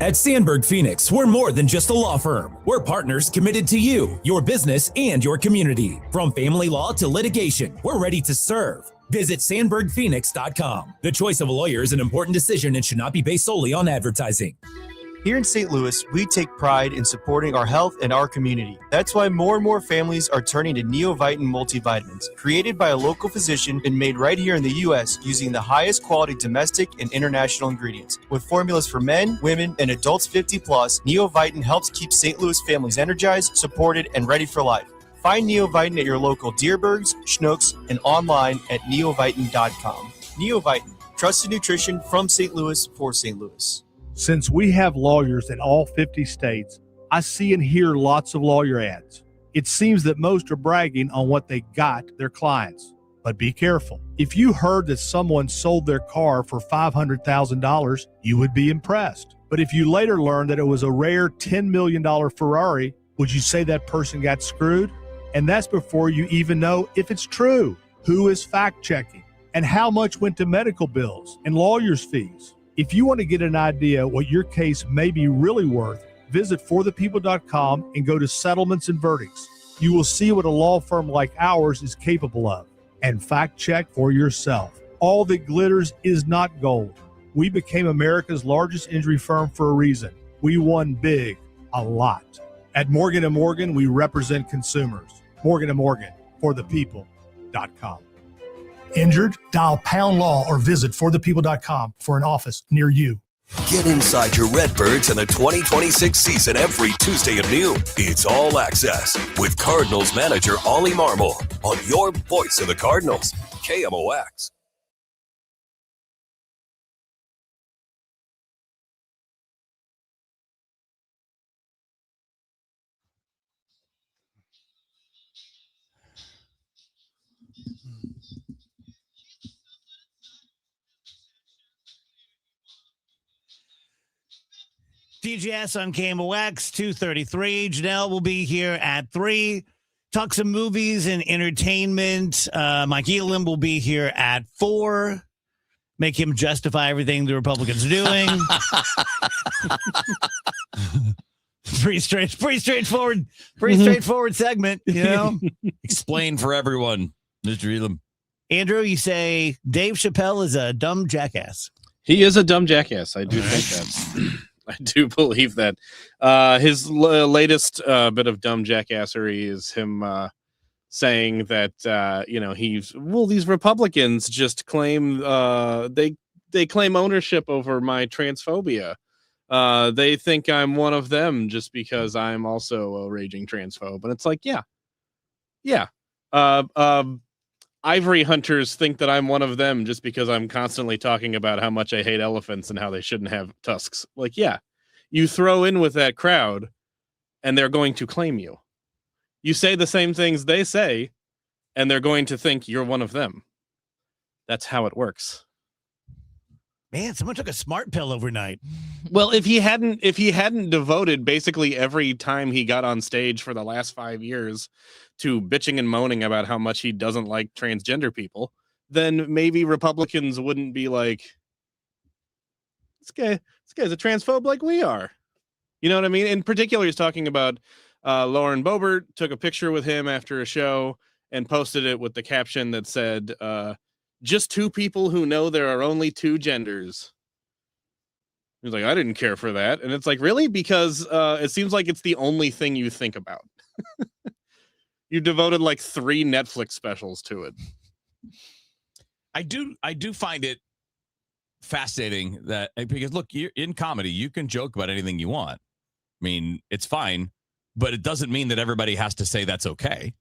At Sandberg Phoenix, we're more than just a law firm. We're partners committed to you, your business, and your community. From family law to litigation, we're ready to serve. Visit sandbergphoenix.com. The choice of a lawyer is an important decision and should not be based solely on advertising. Here in St. Louis, we take pride in supporting our health and our community. That's why more and more families are turning to Neovitin multivitamins, created by a local physician and made right here in the U.S. using the highest quality domestic and international ingredients. With formulas for men, women, and adults 50 plus, Neovitin helps keep St. Louis families energized, supported, and ready for life. Find Neovitin at your local Deerbergs, Schnucks, and online at neovitin.com. Neovitin, trusted nutrition from St. Louis for St. Louis. Since we have lawyers in all 50 states, I see and hear lots of lawyer ads. It seems that most are bragging on what they got their clients. But be careful. If you heard that someone sold their car for $500,000, you would be impressed. But if you later learned that it was a rare $10 million Ferrari, would you say that person got screwed? And that's before you even know if it's true. Who is fact-checking? And how much went to medical bills and lawyers' fees? If you want to get an idea what your case may be really worth, visit forthepeople.com and go to settlements and verdicts. You will see what a law firm like ours is capable of. And fact check for yourself. All that glitters is not gold. We became America's largest injury firm for a reason. We won big, a lot. At Morgan & Morgan, we represent consumers. Morgan & Morgan, forthepeople.com. Injured? Dial pound law or visit forthepeople.com for an office near you. Get inside your Redbirds in the 2026 season every Tuesday at noon. It's All Access with Cardinals manager Ollie Marmol on your voice of the Cardinals, KMOX. DGS on KMOX 233. Janelle will be here at 3. Talk some movies and entertainment. Mike Elam will be here at 4. Make him justify everything the Republicans are doing. Pretty straightforward segment, you know. Explain for everyone, Mr. Elam. Andrew, you say Dave Chappelle is a dumb jackass. He is a dumb jackass. I do think that. I do believe that. His latest bit of dumb jackassery is him saying that these Republicans just claim they claim ownership over my transphobia. They think I'm one of them just because I'm also a raging transphobe, and it's like, yeah. Ivory hunters think that I'm one of them just because I'm constantly talking about how much I hate elephants and how they shouldn't have tusks. Like, yeah, you throw in with that crowd and they're going to claim you. You say the same things they say and they're going to think you're one of them. That's how it works. Man, someone took a smart pill overnight. Well, if he hadn't devoted basically every time he got on stage for the last 5 years to bitching and moaning about how much he doesn't like transgender people, then maybe Republicans wouldn't be like, this guy's a transphobe like we are. You know what I mean? In particular, he's talking about Lauren Boebert took a picture with him after a show and posted it with the caption that said, just two people who know there are only two genders. He's like, I didn't care for that. And it's like, really? Because it seems like it's the only thing you think about. You devoted like 3 Netflix specials to it. I do find it fascinating that, because look, you're in comedy, you can joke about anything you want. I mean, it's fine, but it doesn't mean that everybody has to say that's okay.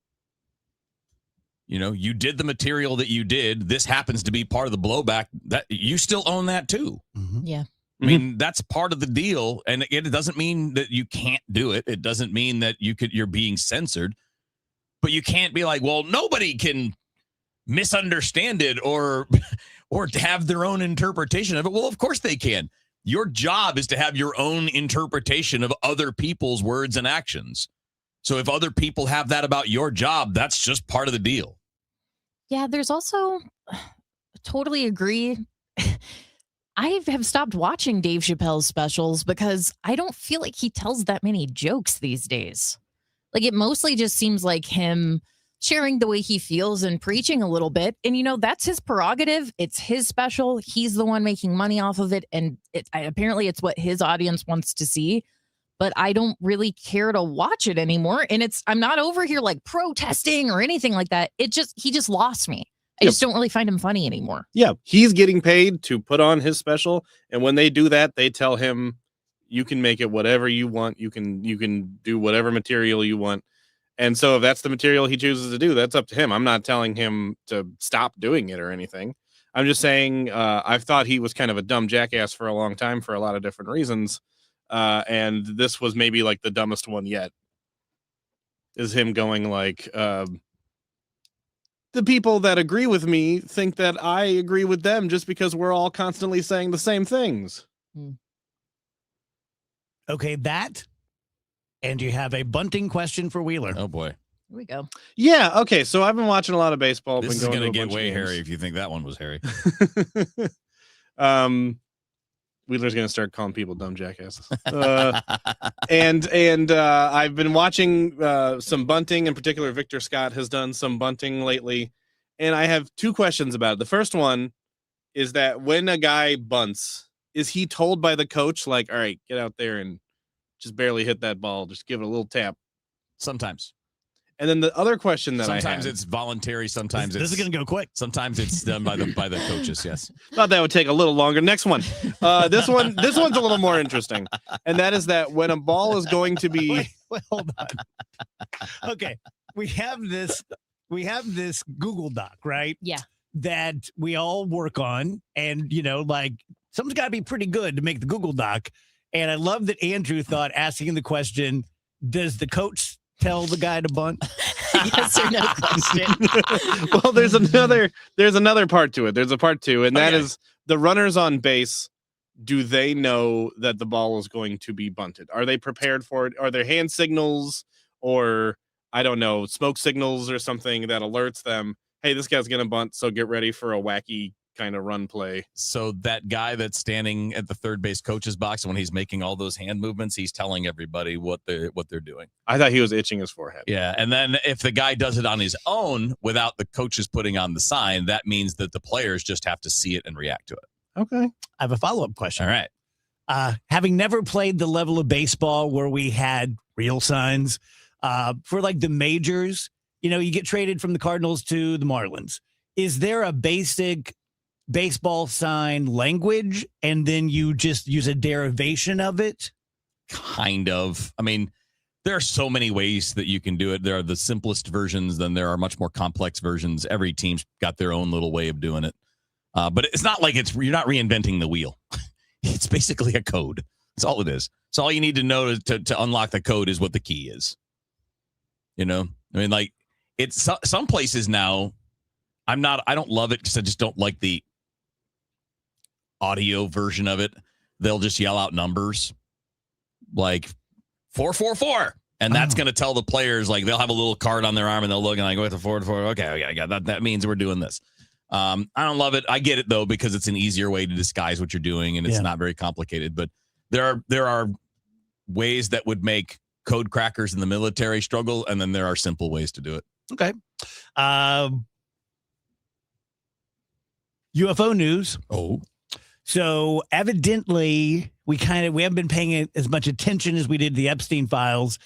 You know, you did the material that you did. This happens to be part of the blowback. That you still own that too. Mm-hmm. Yeah. I mean, that's part of the deal. And it doesn't mean that you can't do it. It doesn't mean that you're being censored. But you can't be like, well, nobody can misunderstand it or have their own interpretation of it. Well, of course they can. Your job is to have your own interpretation of other people's words and actions. So if other people have that about your job, that's just part of the deal. Yeah, there's also, totally agree. I have stopped watching Dave Chappelle's specials because I don't feel like he tells that many jokes these days. Like, it mostly just seems like him sharing the way he feels and preaching a little bit. And, you know, that's his prerogative. It's his special. He's the one making money off of it. And apparently it's what his audience wants to see. But I don't really care to watch it anymore. And I'm not over here like protesting or anything like that. He just lost me. I just don't really find him funny anymore. Yeah, he's getting paid to put on his special. And when they do that, they tell him, you can make it whatever you want. You can do whatever material you want. And so if that's the material he chooses to do, that's up to him. I'm not telling him to stop doing it or anything. I'm just saying I've thought he was kind of a dumb jackass for a long time for a lot of different reasons. And this was maybe like the dumbest one yet. Is him going like, the people that agree with me think that I agree with them just because we're all constantly saying the same things. Okay, that. And you have a bunting question for Wheeler. Oh, boy. Here we go. Yeah. Okay. So I've been watching a lot of baseball. This been is going going to to a get bunch of way games. hairy if you think that one was hairy. Wheeler's going to start calling people dumb jackasses. And I've been watching some bunting. In particular, Victor Scott has done some bunting lately. And I have two questions about it. The first one is that when a guy bunts, is he told by the coach, like, all right, get out there and just barely hit that ball. Just give it a little tap. Sometimes. And then the other question that sometimes I had, it's voluntary. Sometimes this is going to go quick. Sometimes it's done by the coaches. Yes. Thought that would take a little longer. Next one. This one's a little more interesting. And that is that when a ball is going to be Wait, hold on. Okay. We have this Google Doc, right? Yeah. That we all work on. And, like someone's got to be pretty good to make the Google Doc. And I love that Andrew thought asking the question, does the coach tell the guy to bunt? Yes or no question. Well, there's another part to it. There's a part two, and that is the runners on base. Do they know that the ball is going to be bunted? Are they prepared for it? Are there hand signals or I don't know, smoke signals or something that alerts them, hey, this guy's going to bunt, so get ready for a wacky kind of run play. So that guy that's standing at the third base coach's box, when he's making all those hand movements, he's telling everybody what they're doing. I thought he was itching his forehead. Yeah, and then if the guy does it on his own without the coaches putting on the sign, that means that the players just have to see it and react to it. Okay. I have a follow-up question. All right. Having never played the level of baseball where we had real signs, for like the majors, you get traded from the Cardinals to the Marlins. Is there a basic baseball sign language and then you just use a derivation of it? Kind of. I mean, there are so many ways that you can do it. There are the simplest versions, then there are much more complex versions. Every team's got their own little way of doing it. But it's not like you're not reinventing the wheel. It's basically a code. That's all it is. So all you need to know to unlock the code is what the key is. I mean, like it's some places now. I don't love it because I just don't like the audio version of it. They'll just yell out numbers like 444. And that's going to tell the players, like they'll have a little card on their arm and they'll look and like, what's the 444? Okay, I got that. That means we're doing this. I don't love it. I get it though, because it's an easier way to disguise what you're doing and it's not very complicated, but there are ways that would make code crackers in the military struggle. And then there are simple ways to do it. Okay. UFO news. Oh. So evidently we haven't been paying as much attention as we did the Epstein files.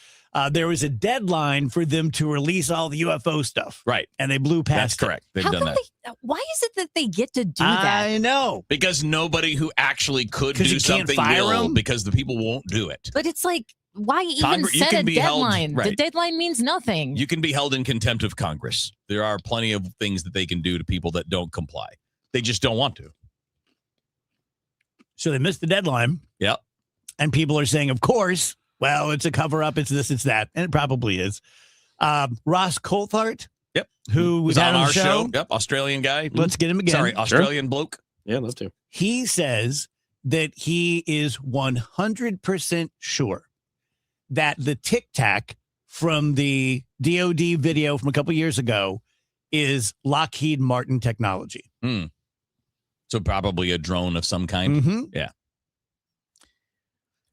There was a deadline for them to release all the UFO stuff. Right. And they blew past That's correct. They've How done come that. why is it that they get to do that? I know. Because nobody who actually could do you can't something fire will, them? because the people won't do it. But it's like, why even Congress- you set can a be held- deadline? The right. deadline means nothing. You can be held in contempt of Congress. There are plenty of things that they can do to people that don't comply. They just don't want to. So they missed the deadline. Yep. And people are saying, of course, well, it's a cover up. It's this, it's that. And it probably is. Ross Coulthart. Yep. Who was on on our the show. Yep. Australian guy. Let's get him again. Sorry, Australian bloke. Yeah, love to. He says that he is 100% sure that the Tic Tac from the DOD video from a couple years ago is Lockheed Martin technology. So probably a drone of some kind. Mm-hmm. Yeah.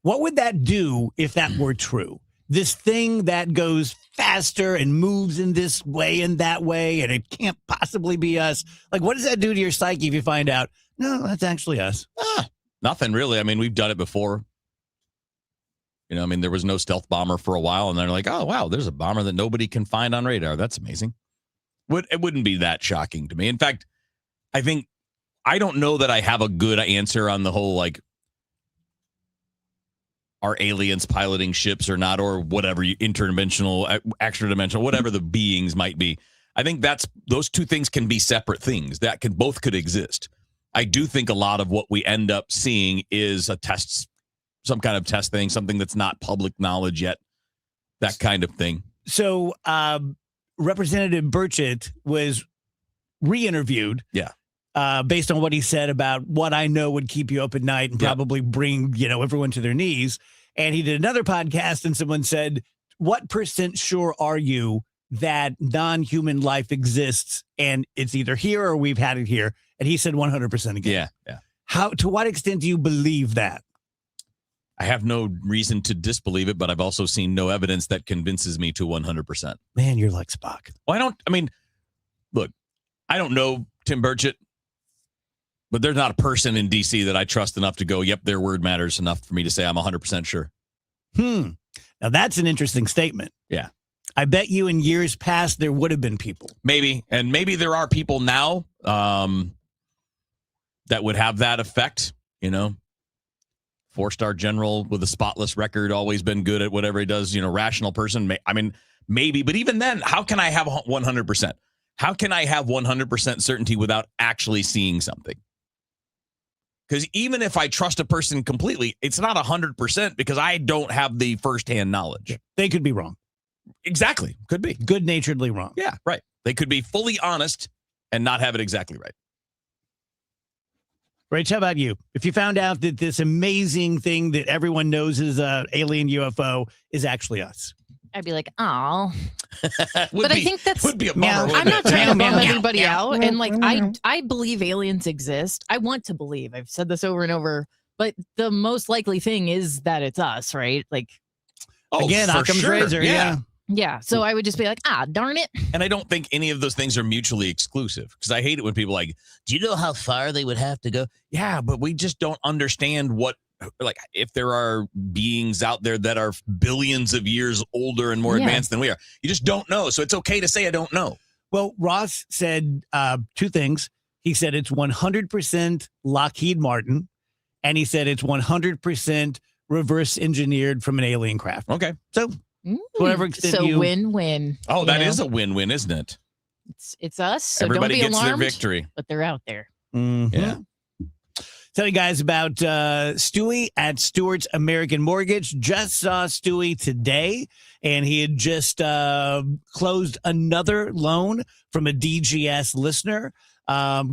What would that do if that were true? This thing that goes faster and moves in this way and that way, and it can't possibly be us. Like, what does that do to your psyche if you find out, no, that's actually us? Nothing really. I mean, we've done it before. There was no stealth bomber for a while, and they're like, oh, wow, there's a bomber that nobody can find on radar. That's amazing. It wouldn't be that shocking to me. In fact, I don't know that I have a good answer on the whole, like, are aliens piloting ships or not, or whatever, interdimensional, extra dimensional, whatever the beings might be. I think those two things can be separate things that both could exist. I do think a lot of what we end up seeing is a test, some kind of test thing, something that's not public knowledge yet, that kind of thing. So Representative Burchett was re-interviewed. Yeah. Based on what he said about what I know would keep you up at night and probably bring, everyone to their knees. And he did another podcast and someone said, what % sure are you that non-human life exists and it's either here or we've had it here? And he said 100% again. Yeah. To what extent do you believe that? I have no reason to disbelieve it, but I've also seen no evidence that convinces me to 100%. Man, you're like Spock. Well, look, I don't know Tim Burchett, but there's not a person in D.C. that I trust enough to go, yep, their word matters enough for me to say I'm 100% sure. Now, that's an interesting statement. Yeah. I bet you in years past there would have been people. Maybe. And maybe there are people now that would have that effect, 4-star general with a spotless record, always been good at whatever he does, rational person. Maybe. But even then, how can I have 100%? How can I have 100% certainty without actually seeing something? Because even if I trust a person completely, it's not 100% because I don't have the firsthand knowledge. They could be wrong. Exactly. Could be. Good-naturedly wrong. Yeah, right. They could be fully honest and not have it exactly right. Rach, how about you? If you found out that this amazing thing that everyone knows is an alien UFO is actually us. I'd be like, oh. But I think that's would be a bummer. I'm not trying to bum everybody meow. out. And I believe aliens exist. I want to believe. I've said this over and over. But the most likely thing is that it's us, right? Again, Occam's razor. Yeah. Yeah. So I would just be like, darn it. And I don't think any of those things are mutually exclusive because I hate it when people are like, do you know how far they would have to go? Yeah, but we just don't understand if there are beings out there that are billions of years older and more advanced than we are. You just don't know. So it's okay to say I don't know. Well, Ross said two things. He said it's 100% Lockheed Martin, and he said it's 100% reverse engineered from an alien craft. Okay. So whatever extent win-win. Oh, that is a win-win, isn't it? It's us. So everybody don't be gets alarmed, their victory. But they're out there. Mm-hmm. Yeah. Tell you guys about Stewie at Stewart's American Mortgage. Just saw Stewie today, and he had just closed another loan from a DGS listener.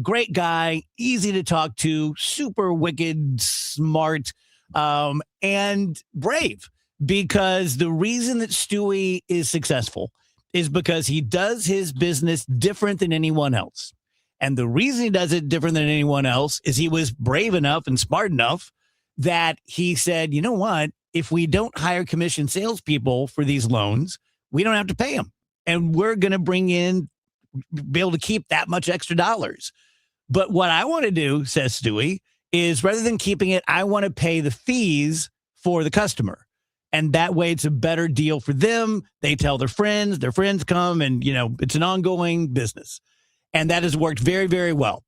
Great guy, easy to talk to, super wicked, smart, and brave. Because the reason that Stewie is successful is because he does his business different than anyone else. And the reason he does it different than anyone else is he was brave enough and smart enough that he said, you know what? If we don't hire commission salespeople for these loans, we don't have to pay them. And we're going to be able to keep that much extra dollars. But what I want to do, says Stewie, is rather than keeping it, I want to pay the fees for the customer. And that way it's a better deal for them. They tell their friends come, and, it's an ongoing business. And that has worked very, very well.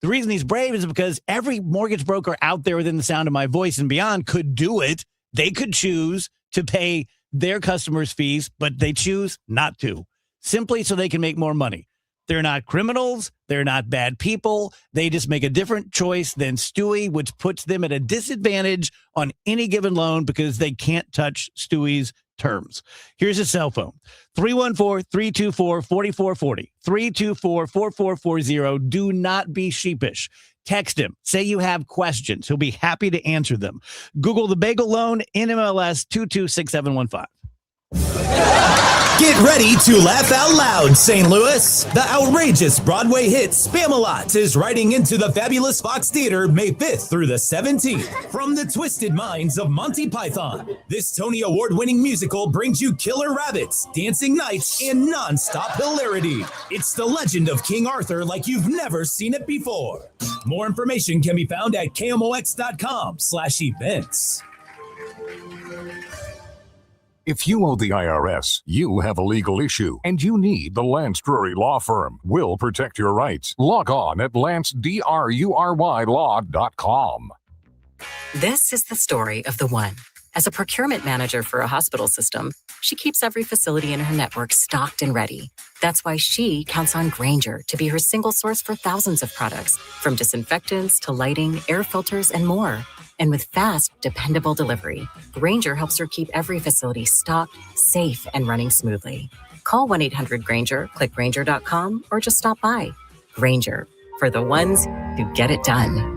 The reason he's brave is because every mortgage broker out there within the sound of my voice and beyond could do it. They could choose to pay their customers' fees, but they choose not to, simply so they can make more money. They're not criminals. They're not bad people. They just make a different choice than Stewie, which puts them at a disadvantage on any given loan because they can't touch Stewie's terms. Here's his cell phone, 314-324-4440, 324-4440. Do not be sheepish. Text him. Say you have questions. He'll be happy to answer them. Google the Bagel Loan, NMLS 226715. Get ready to laugh out loud, St. Louis. The outrageous Broadway hit Spam-A-Lot is riding into the fabulous Fox Theater May 5th through the 17th. From the twisted minds of Monty Python, this Tony Award-winning musical brings you killer rabbits, dancing knights, and non-stop hilarity. It's the legend of King Arthur like you've never seen it before. More information can be found at KMOX.com/events. If you owe the IRS, you have a legal issue, and you need the Lance Drury Law Firm. We'll protect your rights. Log on at lancedrurylaw.com. This is the story of the one. As a procurement manager for a hospital system, she keeps every facility in her network stocked and ready. That's why she counts on Grainger to be her single source for thousands of products, from disinfectants to lighting, air filters, and more. And with fast, dependable delivery, Grainger helps her keep every facility stocked, safe, and running smoothly. Call 1-800-GRAINGER, click Grainger.com, or just stop by. Grainger, for the ones who get it done.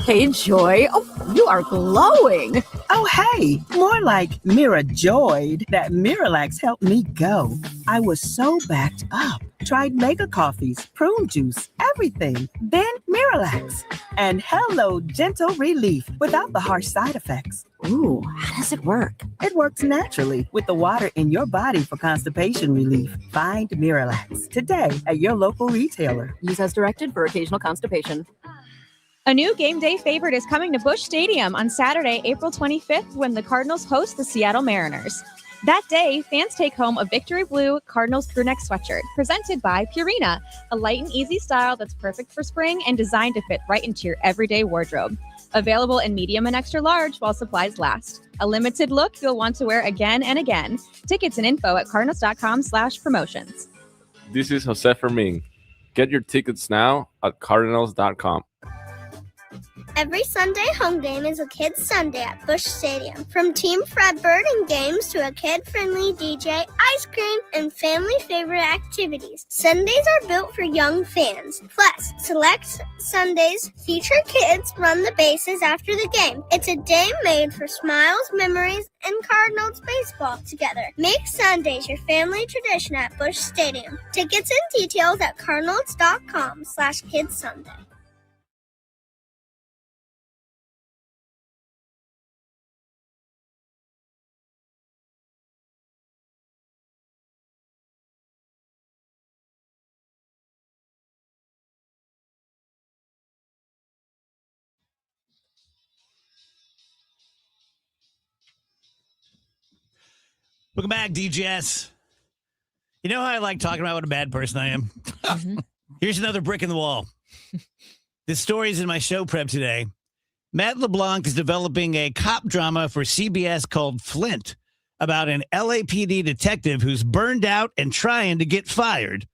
Hey, Joy. Oh, you are glowing. Oh, hey, more like Mira joyed that Miralax helped me go. I was so backed up. Tried mega coffees, prune juice, everything. Then Miralax. And hello, gentle relief without the harsh side effects. Ooh, how does it work? It works naturally with the water in your body for constipation relief. Find Miralax today at your local retailer. Use as directed for occasional constipation. A new game day favorite is coming to Busch Stadium on Saturday, April 25th, when the Cardinals host the Seattle Mariners. That day, fans take home a Victory Blue Cardinals crewneck sweatshirt presented by Purina, a light and easy style that's perfect for spring and designed to fit right into your everyday wardrobe. Available in medium and extra large while supplies last. A limited look you'll want to wear again and again. Tickets and info at cardinals.com/promotions. This is Jose Fermin. Get your tickets now at cardinals.com. Every Sunday home game is a kids' Sunday at Busch Stadium. From Team Fredbird and games to a kid-friendly DJ, ice cream, and family-favorite activities. Sundays are built for young fans. Plus, select Sundays feature kids run the bases after the game. It's a day made for smiles, memories, and Cardinals baseball together. Make Sundays your family tradition at Busch Stadium. Tickets and details at cardinals.com/kidssunday. Welcome back, DJS. You know how I like talking about what a bad person I am? Here's another brick in the wall. This story is in my show prep today. Matt LeBlanc is developing a cop drama for CBS called Flint about an LAPD detective who's burned out and trying to get fired.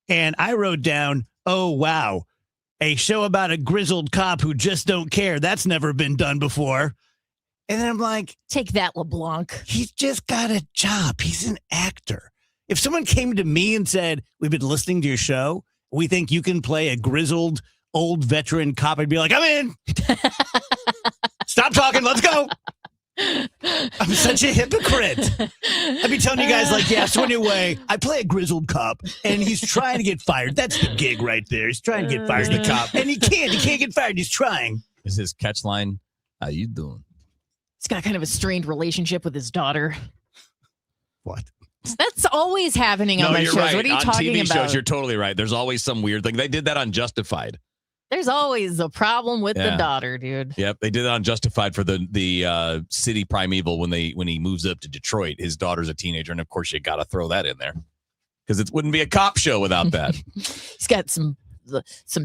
And I wrote down, oh, wow, a show about a grizzled cop who just don't care. That's never been done before. And then I'm like, take that, LeBlanc. He's just got a job. He's an actor. If someone came to me and said, we've been listening to your show, we think you can play a grizzled old veteran cop, I'd be like, I'm in. Stop talking. Let's go. I'm such a hypocrite. I'd be telling you guys like, yeah, so anyway, I play a grizzled cop and he's trying to get fired. That's the gig right there. He's trying to get fired. The cop. And he can't get fired. He's trying. Is his catch line, how you doing? He's got kind of a strained relationship with his daughter. What? That's always happening on my shows. Right. What are you on talking TV about? shows, you're totally right. There's always some weird thing. They did that on Justified. There's always a problem with the daughter, dude. Yep, they did that on Justified for the City Primeval when he moves up to Detroit. His daughter's a teenager, and of course you got to throw that in there because it wouldn't be a cop show without that. He's got some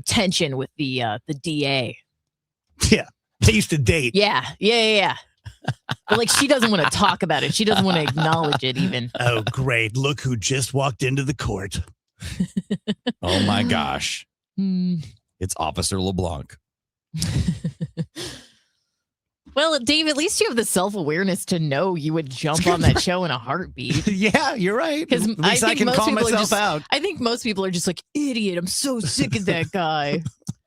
tension with the DA. Yeah, they used to date. Yeah. But like she doesn't want to talk about it. She doesn't want to acknowledge it even. Oh, great. Look who just walked into the court. Oh, my gosh. It's Officer LeBlanc. Well, Dave, at least you have the self-awareness to know you would jump on that show in a heartbeat. Yeah, you're right. Because At least I can call myself out. I think most people are just like, idiot, I'm so sick of that guy.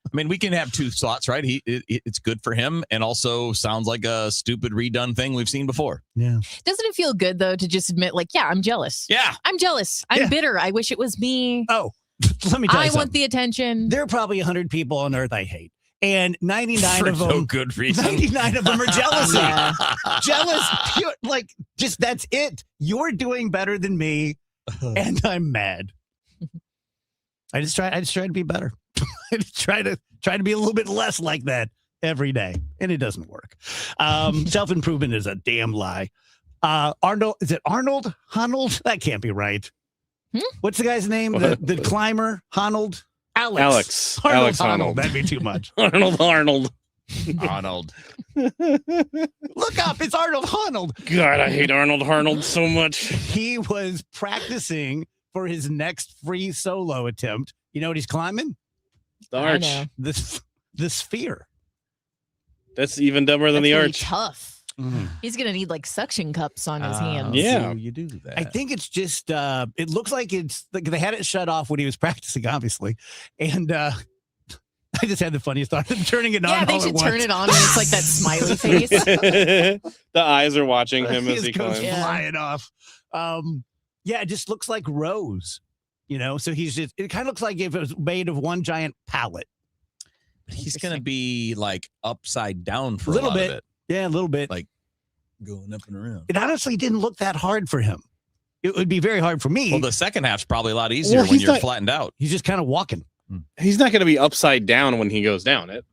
I mean, we can have two thoughts, right? It's good for him and also sounds like a stupid redone thing we've seen before. Yeah. Doesn't it feel good, though, to just admit, like, yeah, I'm jealous. Yeah. I'm jealous. I'm bitter. I wish it was me. Oh, let me tell you I something. want the attention. There are probably 100 people on earth I hate. And 99 For of them, no good reason. 99 of them are jealousy. Jealous, pure, like just that's it. You're doing better than me, and I'm mad. I just try to be better. I just try to be a little bit less like that every day, and it doesn't work. Self-improvement is a damn lie. Arnold, is it Arnold? Honnold? That can't be right. What's the guy's name? The climber? Honnold? Alex Honnold. That'd be too much. Arnold. Arnold. Look up. It's Arnold Honnold. God, I hate Arnold Arnold so much. He was practicing for his next free solo attempt. You know what he's climbing? The arch. The sphere. That's even dumber than the arch. Tough. He's gonna need like suction cups on his hands. Yeah. So you do that. I think it's just it looks like it's like they had it shut off when he was practicing, obviously. And I just had the funniest thought of turning it on. Yeah, they all should at turn once. it on and it's like that smiley face. The eyes are watching him as His he goes climbs. flying off. Yeah, it just looks like Rose, So he's just. It kind of looks like if it was made of one giant pallet. He's going to be like upside down for A little lot bit. of it. Yeah, a little bit. Like going up and around. It honestly didn't look that hard for him. It would be very hard for me. Well, the second half's probably a lot easier Well, when he's you're not- flattened out. He's just kind of walking. He's not going to be upside down when he goes down it.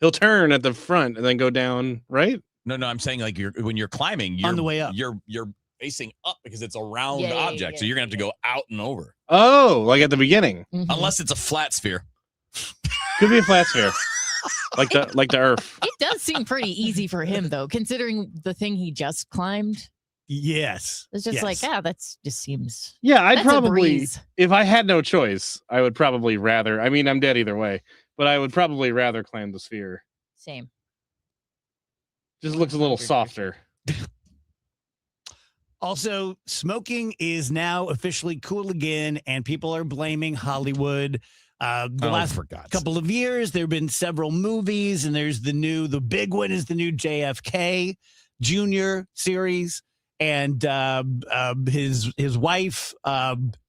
He'll turn at the front and then go down, right? No, I'm saying like when you're climbing, On the way up. you're facing up because it's a round Yeah, yeah, object, yeah, so you're gonna have to go out and over, Oh, like at the beginning. Mhm. unless it's a flat sphere. Could be a flat sphere. like the Earth. It does seem pretty easy for him though, considering the thing he just climbed. Yes. It's just yes. like, that's just seems. Yeah, I'd That's a probably, breeze. if I had no choice, I would probably rather. I mean, I'm dead either way, but I would probably rather climb the sphere. Same. Just looks a little softer. Also, smoking is now officially cool again, and people are blaming Hollywood. The last couple of years, there have been several movies, and there's the big one is the new JFK Jr. series, and his wife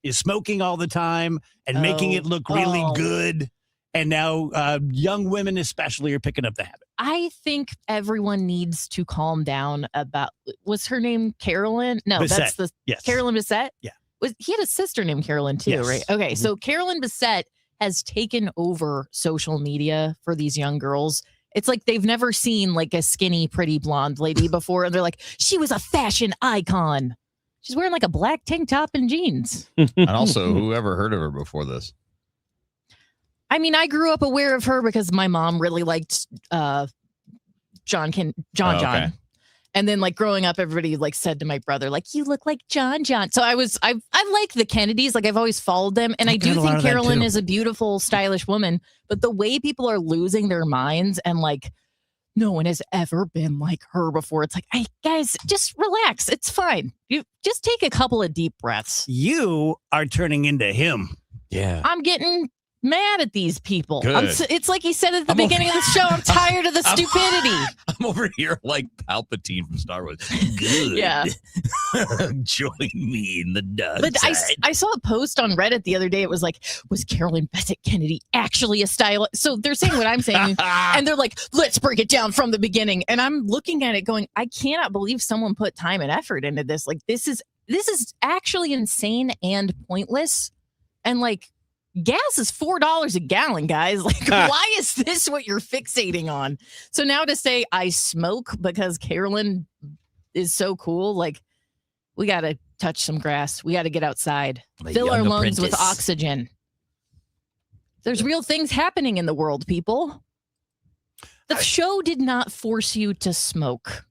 is smoking all the time and making it look really good. And now young women especially are picking up the habit. I think everyone needs to calm down about. Was her name Carolyn? No, that's Bissett. the Yes. Carolyn Bissett. Yeah. He had a sister named Carolyn too, Yes. right? Okay, so Carolyn Bissett has taken over social media for these young girls. It's like they've never seen like a skinny, pretty blonde lady before, and they're like, she was a fashion icon. She's wearing like a black tank top and jeans. And also, whoever heard of her before this? I mean, I grew up aware of her because my mom really liked John. Oh, okay. And then like growing up, everybody like said to my brother, like, you look like John. So I like the Kennedys. Like I've always followed them. And I do think Carolyn is a beautiful, stylish woman. But the way people are losing their minds and like, no one has ever been like her before. It's like, hey guys, just relax. It's fine. You just take a couple of deep breaths. You are turning into him. Yeah. I'm getting mad at these people. Good. It's like he said at the beginning of the show, I'm tired of the stupidity. I'm over here like Palpatine from Star Wars. Good. Yeah. Join me in the dark But side. I saw a post on Reddit the other day. It was like, was Carolyn Bessette Kennedy actually a stylist? So they're saying what I'm saying. And they're like, let's break it down from the beginning. And I'm looking at it going, I cannot believe someone put time and effort into this. Like, this is actually insane and pointless. And like, gas is $4 a gallon, guys. Like, why is this what you're fixating on? So now to say I smoke because Carolyn is so cool, like, we got to touch some grass. We got to get outside, fill our lungs with oxygen. There's real things happening in the world, people. The show did not force you to smoke.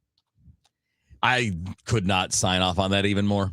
I could not sign off on that even more.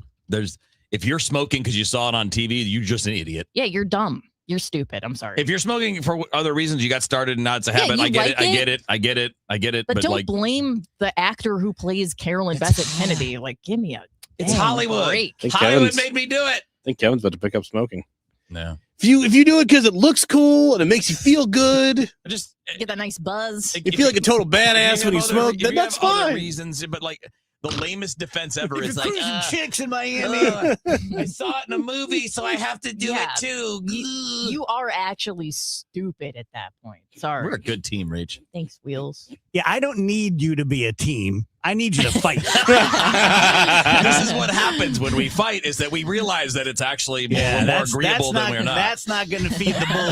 If you're smoking because you saw it on TV, you're just an idiot. Yeah, you're dumb. You're stupid. I'm sorry. If you're smoking for other reasons, you got started and now it's a habit. you I get like it. I get it. But don't like, blame the actor who plays Carolyn Bessette Kennedy. Like, give me a it's damn Hollywood. break. Hollywood made me do it. I think Kevin's about to pick up smoking. No. If you do it because it looks cool and it makes you feel good, just get that nice buzz. You feel like a total badass when you smoke. If you That's have other fine. reasons, but like the lamest defense ever If is you're like cruising chicks in Miami. I saw it in a movie, so I have to do it too. You are actually stupid at that point. Sorry. We're a good team, Rach. Thanks, Wheels. Yeah, I don't need you to be a team. I need you to fight. This is what happens when we fight: is that we realize that it's actually more agreeable than we're not. That's not going to feed the bull.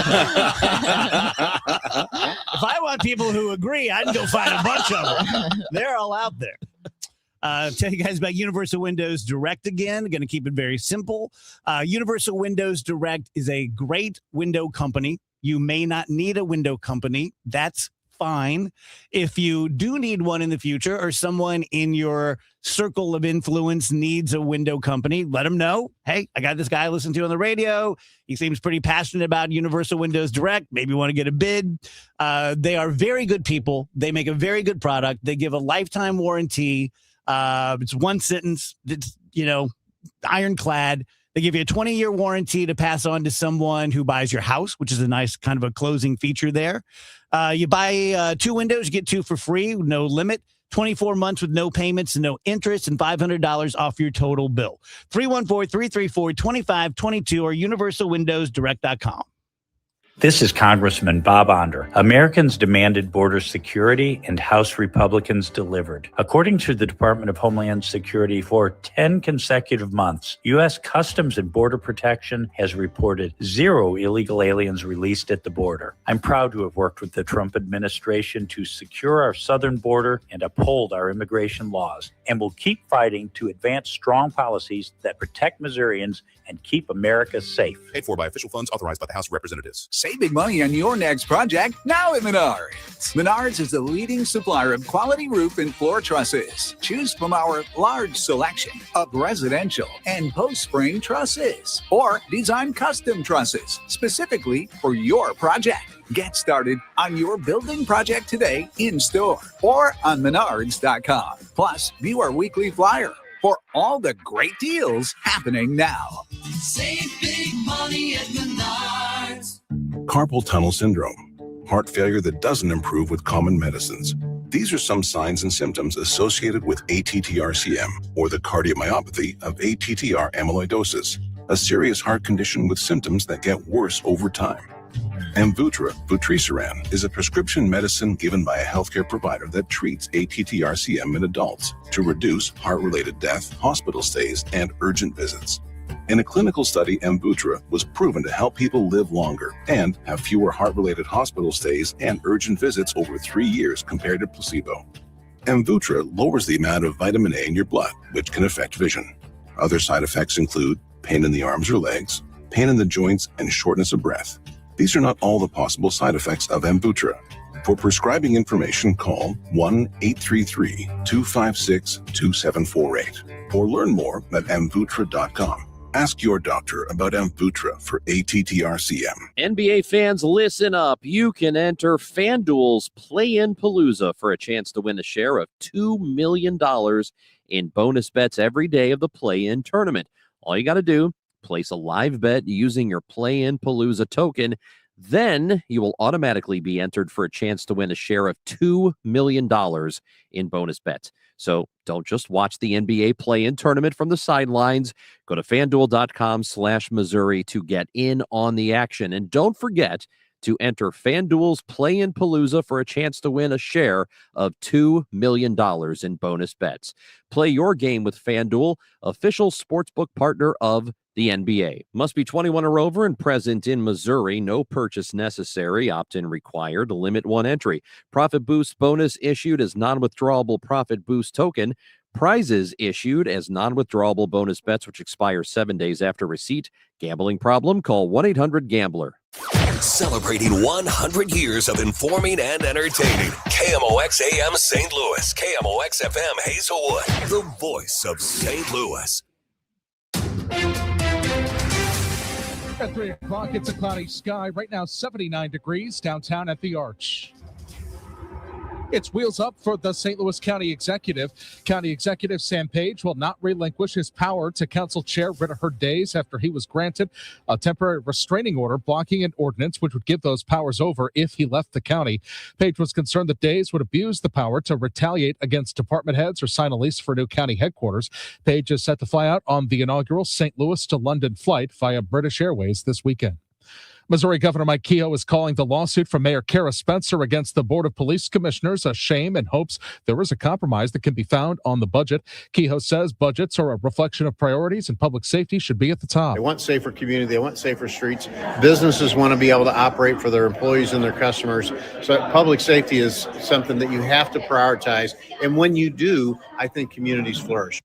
If I want people who agree, I'd go find a bunch of them. They're all out there. Tell you guys about Universal Windows Direct again. Going to keep it very simple. Universal Windows Direct is a great window company. You may not need a window company. That's fine. If you do need one in the future, or someone in your circle of influence needs a window company, let them know. Hey, I got this guy I listen to on the radio. He seems pretty passionate about Universal Windows Direct. Maybe want to get a bid. They are very good people. They make a very good product. They give a lifetime warranty. It's one sentence. It's, ironclad. They give you a 20-year warranty to pass on to someone who buys your house, which is a nice kind of a closing feature there. You buy 2 windows, you get 2 for free, no limit. 24 months with no payments and no interest, and $500 off your total bill. 314-334-2522 or universalwindowsdirect.com. This is Congressman Bob Onder. Americans demanded border security, and House Republicans delivered. According to the Department of Homeland Security, for 10 consecutive months, U.S. Customs and Border Protection has reported 0 illegal aliens released at the border. I'm proud to have worked with the Trump administration to secure our southern border and uphold our immigration laws, and will keep fighting to advance strong policies that protect Missourians and keep America safe. Paid for by official funds authorized by the House of Representatives. Save big money on your next project now at Menards. Menards is the leading supplier of quality roof and floor trusses. Choose from our large selection of residential and post-spring trusses, or design custom trusses specifically for your project. Get started on your building project today in store or on menards.com. Plus, view our weekly flyer for all the great deals happening now. Save big money at Menards. Carpal tunnel syndrome, heart failure that doesn't improve with common medicines. These are some signs and symptoms associated with ATTR-CM, or the cardiomyopathy of ATTR amyloidosis, a serious heart condition with symptoms that get worse over time. Amvuttra, vutrisiran, is a prescription medicine given by a healthcare provider that treats ATTR-CM in adults to reduce heart-related death, hospital stays, and urgent visits. In a clinical study, Amvuttra was proven to help people live longer and have fewer heart-related hospital stays and urgent visits over 3 years compared to placebo. Amvuttra lowers the amount of vitamin A in your blood, which can affect vision. Other side effects include pain in the arms or legs, pain in the joints, and shortness of breath. These are not all the possible side effects of Amvuttra. For prescribing information, call 1-833-256-2748 or learn more at amvuttra.com. Ask your doctor about Amvuttra for ATTR-CM. NBA fans, listen up. You can enter FanDuel's Play-In Palooza for a chance to win a share of $2 million in bonus bets every day of the Play-In tournament. All you got to do, place a live bet using your Play-In Palooza token. Then you will automatically be entered for a chance to win a share of $2 million in bonus bets. So don't just watch the NBA play-in tournament from the sidelines. Go to FanDuel.com/Missouri to get in on the action. And don't forget to enter FanDuel's Play-In Palooza for a chance to win a share of $2 million in bonus bets. Play your game with FanDuel, official sportsbook partner of the NBA. Must be 21 or over and present in Missouri. No purchase necessary. Opt-in required. Limit 1 entry. Profit Boost bonus issued as non-withdrawable Profit Boost token. Prizes issued as non-withdrawable bonus bets which expire 7 days after receipt. Gambling problem? Call 1-800-GAMBLER. Celebrating 100 years of informing and entertaining. KMOX AM St. Louis. KMOX FM Hazelwood. The voice of St. Louis. At 3 o'clock, it's a cloudy sky. Right now, 79 degrees downtown at the Arch. It's wheels up for the St. Louis County Executive. County Executive Sam Page will not relinquish his power to Council Chair Ritter days after he was granted a temporary restraining order blocking an ordinance which would give those powers over if he left the county. Page was concerned that Days would abuse the power to retaliate against department heads or sign a lease for new county headquarters. Page is set to fly out on the inaugural St. Louis to London flight via British Airways this weekend. Missouri Governor Mike Kehoe is calling the lawsuit from Mayor Kara Spencer against the Board of Police Commissioners a shame and hopes there is a compromise that can be found on the budget. Kehoe says budgets are a reflection of priorities and public safety should be at the top. They want safer community. They want safer streets. Businesses want to be able to operate for their employees and their customers. So public safety is something that you have to prioritize. And when you do, I think communities flourish.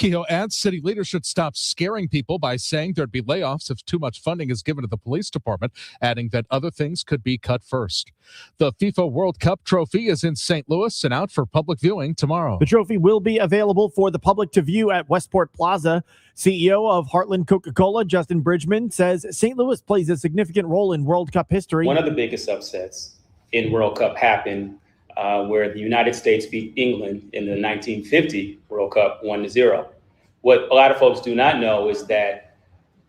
Kehoe adds city leaders should stop scaring people by saying there'd be layoffs if too much funding is given to the police department, adding that other things could be cut first. The FIFA World Cup trophy is in St. Louis and out for public viewing tomorrow. The trophy will be available for the public to view at Westport Plaza. CEO of Heartland Coca-Cola, Justin Bridgman, says St. Louis plays a significant role in World Cup history. One of the biggest upsets in World Cup happened where the United States beat England in the 1950 World Cup 1-0. What a lot of folks do not know is that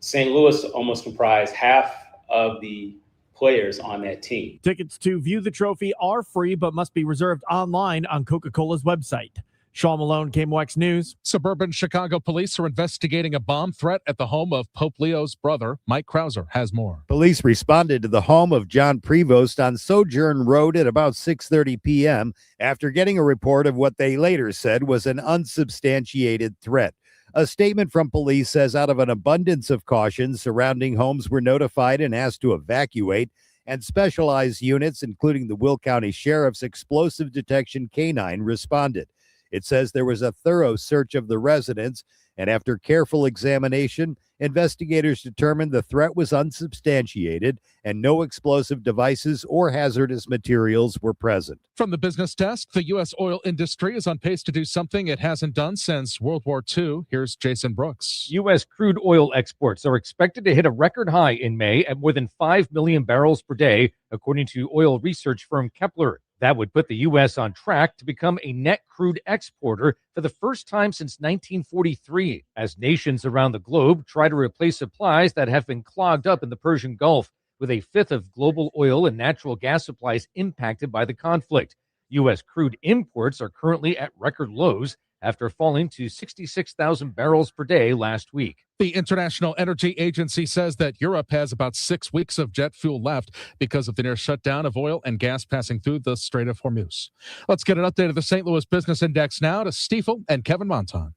St. Louis almost comprised half of the players on that team. Tickets to view the trophy are free but must be reserved online on Coca-Cola's website. Sean Malone, KMOX News. Suburban Chicago police are investigating a bomb threat at the home of Pope Leo's brother. Mike Krauser has more. Police responded to the home of John Prevost on Sojourn Road at about 6:30 p.m. after getting a report of what they later said was an unsubstantiated threat. A statement from police says out of an abundance of caution, surrounding homes were notified and asked to evacuate, and specialized units, including the Will County Sheriff's Explosive Detection Canine, responded. It says there was a thorough search of the residence, and after careful examination, investigators determined the threat was unsubstantiated and no explosive devices or hazardous materials were present. From the business desk, the U.S. oil industry is on pace to do something it hasn't done since World War II. Here's Jason Brooks. U.S. crude oil exports are expected to hit a record high in May at more than 5 million barrels per day, according to oil research firm Kepler. That would put the U.S. on track to become a net crude exporter for the first time since 1943, as nations around the globe try to replace supplies that have been clogged up in the Persian Gulf, with a fifth of global oil and natural gas supplies impacted by the conflict. U.S. crude imports are currently at record lows after falling to 66,000 barrels per day last week. The International Energy Agency says that Europe has about 6 weeks of jet fuel left because of the near shutdown of oil and gas passing through the Strait of Hormuz. Let's get an update of the St. Louis Business Index now to Stiefel and Kevin Monton.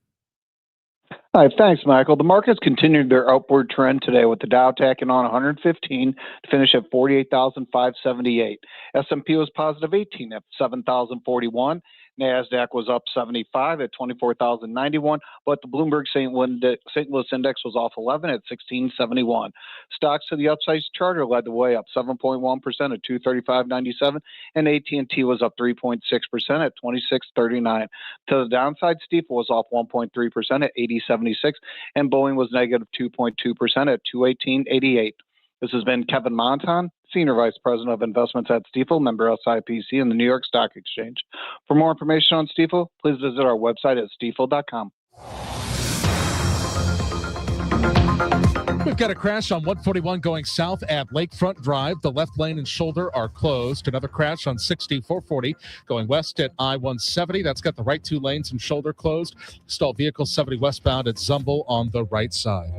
Hi, thanks, Michael. The markets continued their upward trend today with the Dow tacking on 115 to finish at 48,578. S&P was positive 18 at 7,041. NASDAQ was up 75 at 24,091, but the Bloomberg St. Louis Index was off 11 at 1671. Stocks to the upside, Charter led the way up 7.1% at 235.97, and AT&T was up 3.6% at 26.39. To the downside, Stifel was off 1.3% at 80.76, and Boeing was negative 2.2% at 218.88. This has been Kevin Monton, Senior Vice President of Investments at Stifel, member SIPC, and the New York Stock Exchange. For more information on Stifel, please visit our website at stifel.com. We've got a crash on 141 going south at Lakefront Drive. The left lane and shoulder are closed. Another crash on 6440 going west at I-170. That's got the right 2 lanes and shoulder closed. Stalled vehicle 70 westbound at Zumble on the right side.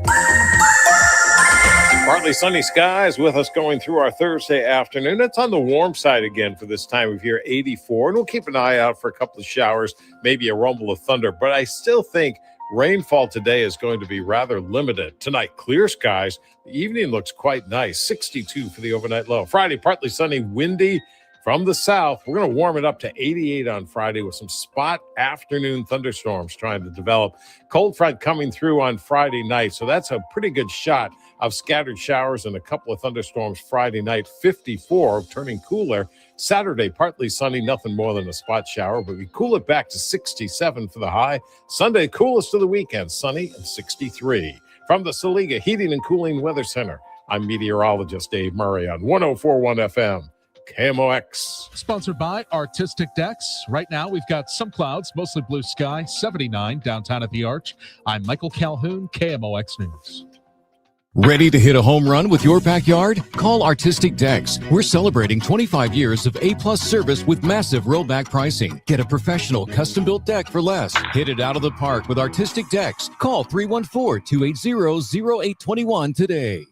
Partly sunny skies with us going through our Thursday afternoon. It's on the warm side again for this time of year, 84. And we'll keep an eye out for a couple of showers, maybe a rumble of thunder. But I still think rainfall today is going to be rather limited. Tonight, clear skies. The evening looks quite nice, 62 for the overnight low. Friday, partly sunny, windy from the south. We're going to warm it up to 88 on Friday with some spot afternoon thunderstorms trying to develop. Cold front coming through on Friday night. So that's a pretty good shot of scattered showers and a couple of thunderstorms Friday night. 54, turning cooler. Saturday, partly sunny, nothing more than a spot shower, but we cool it back to 67 for the high. Sunday, coolest of the weekend, sunny and 63. From the Saliga Heating and Cooling Weather Center, I'm meteorologist Dave Murray on 104.1 FM. KMOX. Sponsored by Artistic Decks. Right now, we've got some clouds, mostly blue sky, 79 downtown at the Arch. I'm Michael Calhoun, KMOX News. Ready to hit a home run with your backyard? Call Artistic Decks. We're celebrating 25 years of A-plus service with massive rollback pricing. Get a professional custom-built deck for less. Hit it out of the park with Artistic Decks. Call 314-280-0821 today.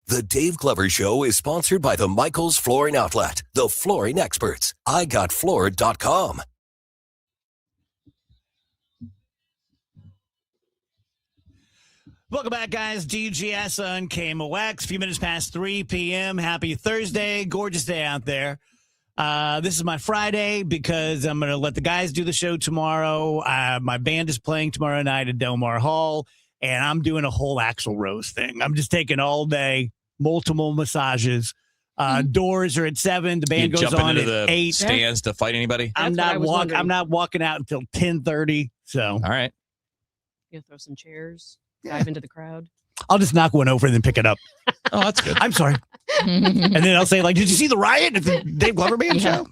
The Dave Glover Show is sponsored by the Michaels Flooring Outlet, the flooring experts. IGotFloored.com. Welcome back, guys. DGS on KMOX. A few minutes past 3 p.m. Happy Thursday. Gorgeous day out there. This is my Friday because I'm going to let the guys do the show tomorrow. My band is playing tomorrow night at Delmar Hall, and I'm doing a whole Axl Rose thing. I'm just taking all day, multiple massages. Doors are at 7. The band You goes jump on into at the 8. stands to fight anybody? I'm not walking out until 10:30. So all right. You throw some chairs, dive into the crowd. I'll just knock one over and then pick it up. Oh, that's good. I'm sorry. And then I'll say, like, did you see the riot at the Dave Glover Band show?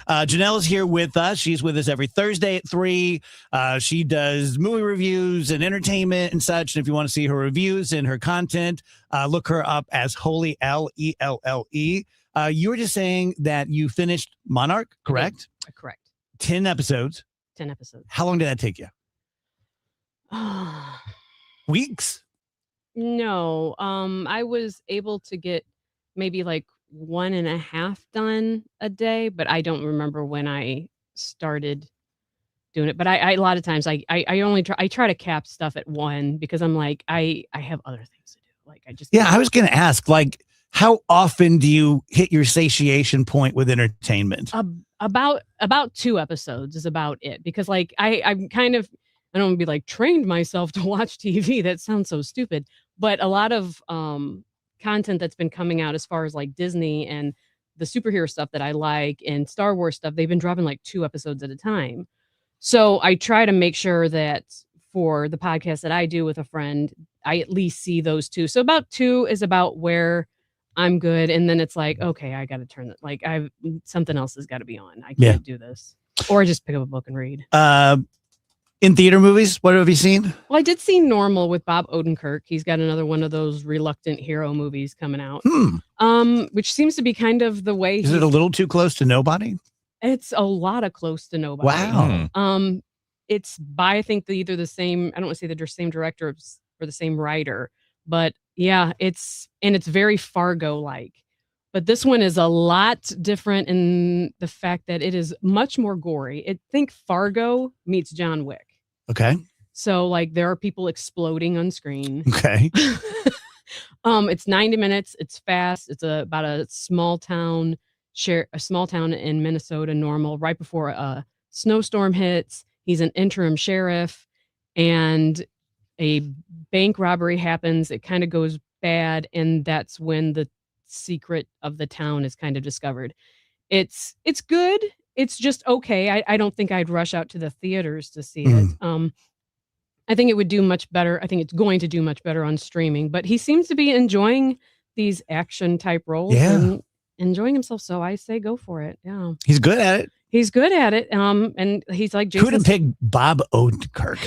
Janelle is here with us. She's with us every Thursday at 3. She does movie reviews and entertainment and such. And if you want to see her reviews and her content, look her up as Holy L-E-L-L-E. You were just saying that you finished Monarch, correct? Correct. 10 episodes. 10 episodes. How long did that take you? Weeks? No. I was able to get maybe like 1.5 done a day, but I don't remember when I started doing it. But I a lot of times I try to cap stuff at 1 because I'm like, I have other things to do. Like I was going to ask, like, how often do you hit your satiation point with entertainment? About 2 episodes is about it, because like I'm kind of, I don't want to be like trained myself to watch TV. That sounds so stupid, but a lot of content that's been coming out as far as like Disney and the superhero stuff that I like and Star Wars stuff, they've been dropping like 2 episodes at a time. So I try to make sure that for the podcast that I do with a friend, I at least see those 2. So about 2 is about where I'm good. And then it's like, okay, I got to turn it. Like something else has got to be on. I can't do this. Or just pick up a book and read. In theater movies, what have you seen? Well, I did see Normal with Bob Odenkirk. He's got another one of those reluctant hero movies coming out. Which seems to be kind of the way. Is it a little too close to Nobody? It's a lot of close to Nobody. Wow. It's by, I think, either the same, I don't want to say the same director or the same writer, but yeah, it's very Fargo-like. But this one is a lot different in the fact that it is much more gory. Think Fargo meets John Wick. Okay. So like there are people exploding on screen. Okay. It's 90 minutes. It's fast. It's about a small town in Minnesota, Normal, right before a snowstorm hits. He's an interim sheriff and a bank robbery happens. It kind of goes bad. And that's when the secret of the town is kind of discovered. It's good. It's just okay. I don't think I'd rush out to the theaters to see it. I think it would do much better. I think it's going to do much better on streaming, but he seems to be enjoying these action type roles and enjoying himself. So I say go for it. Yeah. He's good at it. He's good at it. And he's like, who'd have picked Bob Odenkirk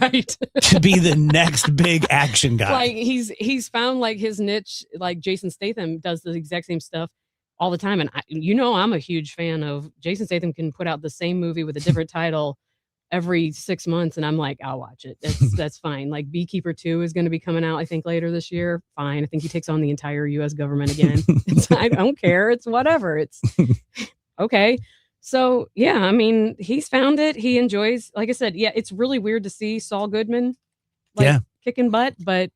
right to be the next big action guy? Like he's found like his niche. Like Jason Statham does the exact same stuff all the time. And I'm a huge fan of Jason Statham. Can put out the same movie with a different title every 6 months. And I'm like, I'll watch it. That's fine. Like Beekeeper 2 is going to be coming out, I think, later this year. Fine. I think he takes on the entire US government again. I don't care. It's whatever. It's okay. So yeah, I mean, he's found it. He enjoys, like I said, yeah, it's really weird to see Saul Goodman kicking butt, but